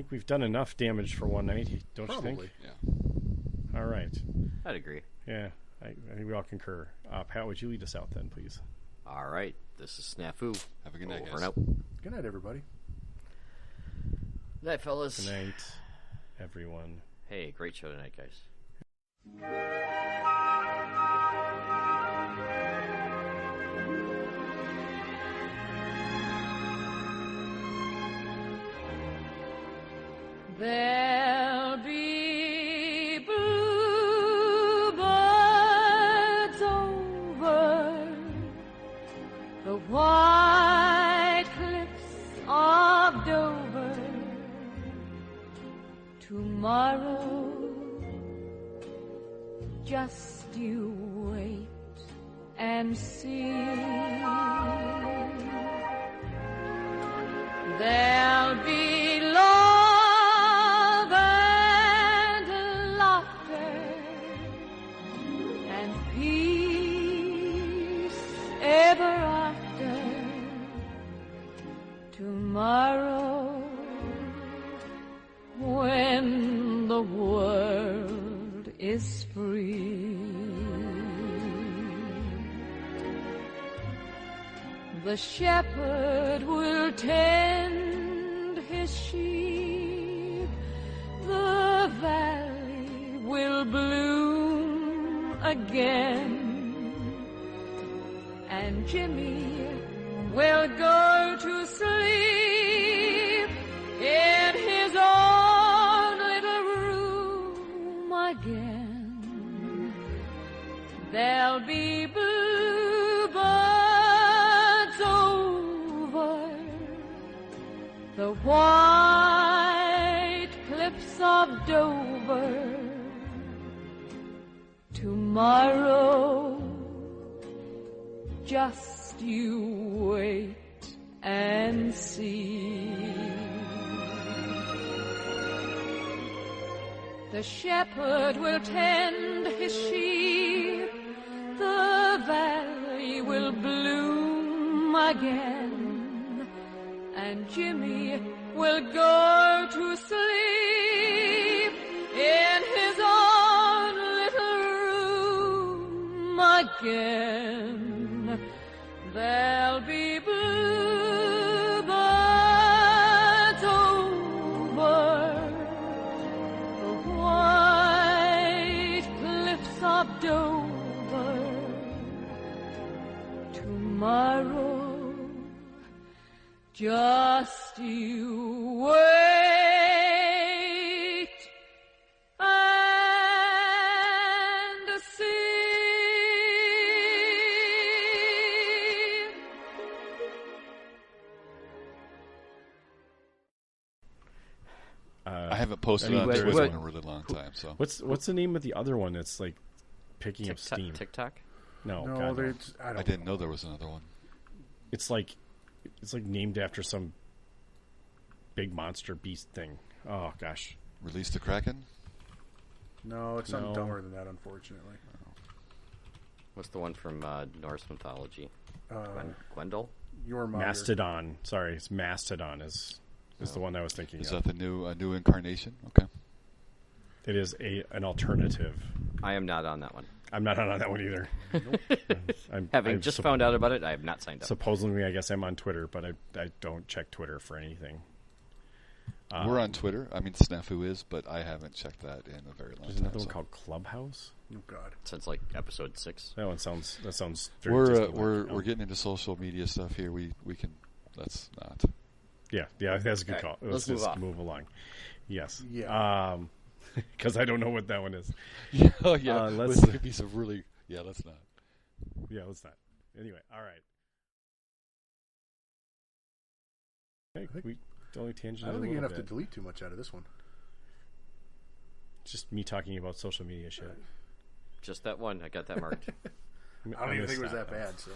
we've done enough damage for one night. Don't Probably. you think? Yeah. All right. I'd agree. Yeah, I think we all concur. Pat, would you lead us out then, please? All right, this is SNAFU. Have a good night, Over guys. and out. Good night, everybody. Night, fellas. Good night, everyone. Hey, great show tonight, guys. There'll be bluebirds over the white cliffs of Dover tomorrow. Just you wait and see. There'll be love and laughter and peace ever after tomorrow, when the world is free. The shepherd will tend his sheep, the valley will bloom again, and Jimmy will go to sleep in his own little room again. There'll be bluebirds over the white cliffs of Dover tomorrow. Just you wait and see. The shepherd will tend his sheep, the valley will bloom again, and Jimmy will go to sleep in his own little room again. There'll be bluebirds over the white cliffs of Dover tomorrow. Just you wait and see. I haven't posted I mean, on wait, Twitter wait. in a really long time, so What's the name of the other one that's like picking up steam? TikTok? No, No, God, no. I didn't know there was another one. It's like named after some big monster beast thing. Oh gosh. Release the Kraken? No, it's something No. dumber than that, unfortunately. What's the one from Norse mythology? Gwendol? Your mother. Mastodon. Sorry, it's Mastodon is the one I was thinking Is of. that a new incarnation? Okay. It is an alternative. I am not on that one. I'm not on that one either. Having just found out about it, I have not signed up. Supposedly, I guess I'm on Twitter, but I don't check Twitter for anything. We're on Twitter. I mean, SNAFU is, but I haven't checked that in a very long There's time. another one so. called Clubhouse. Oh, God. Since like episode 6. That sounds very We're Disney-like. we're getting into social media stuff here. We can let's not. Yeah, that's a good call. let's move just off. move along. Yes. Yeah. Because I don't know what that one is. Yeah, yeah. let's- There could be some really. Yeah, let's not. Yeah, let's not. Anyway, all right. Hey, we only tangent. I don't a think you little have to bit. delete too much out of this one. Just me talking about social media shit. Just that one. I got that marked. I don't even think it was that bad. So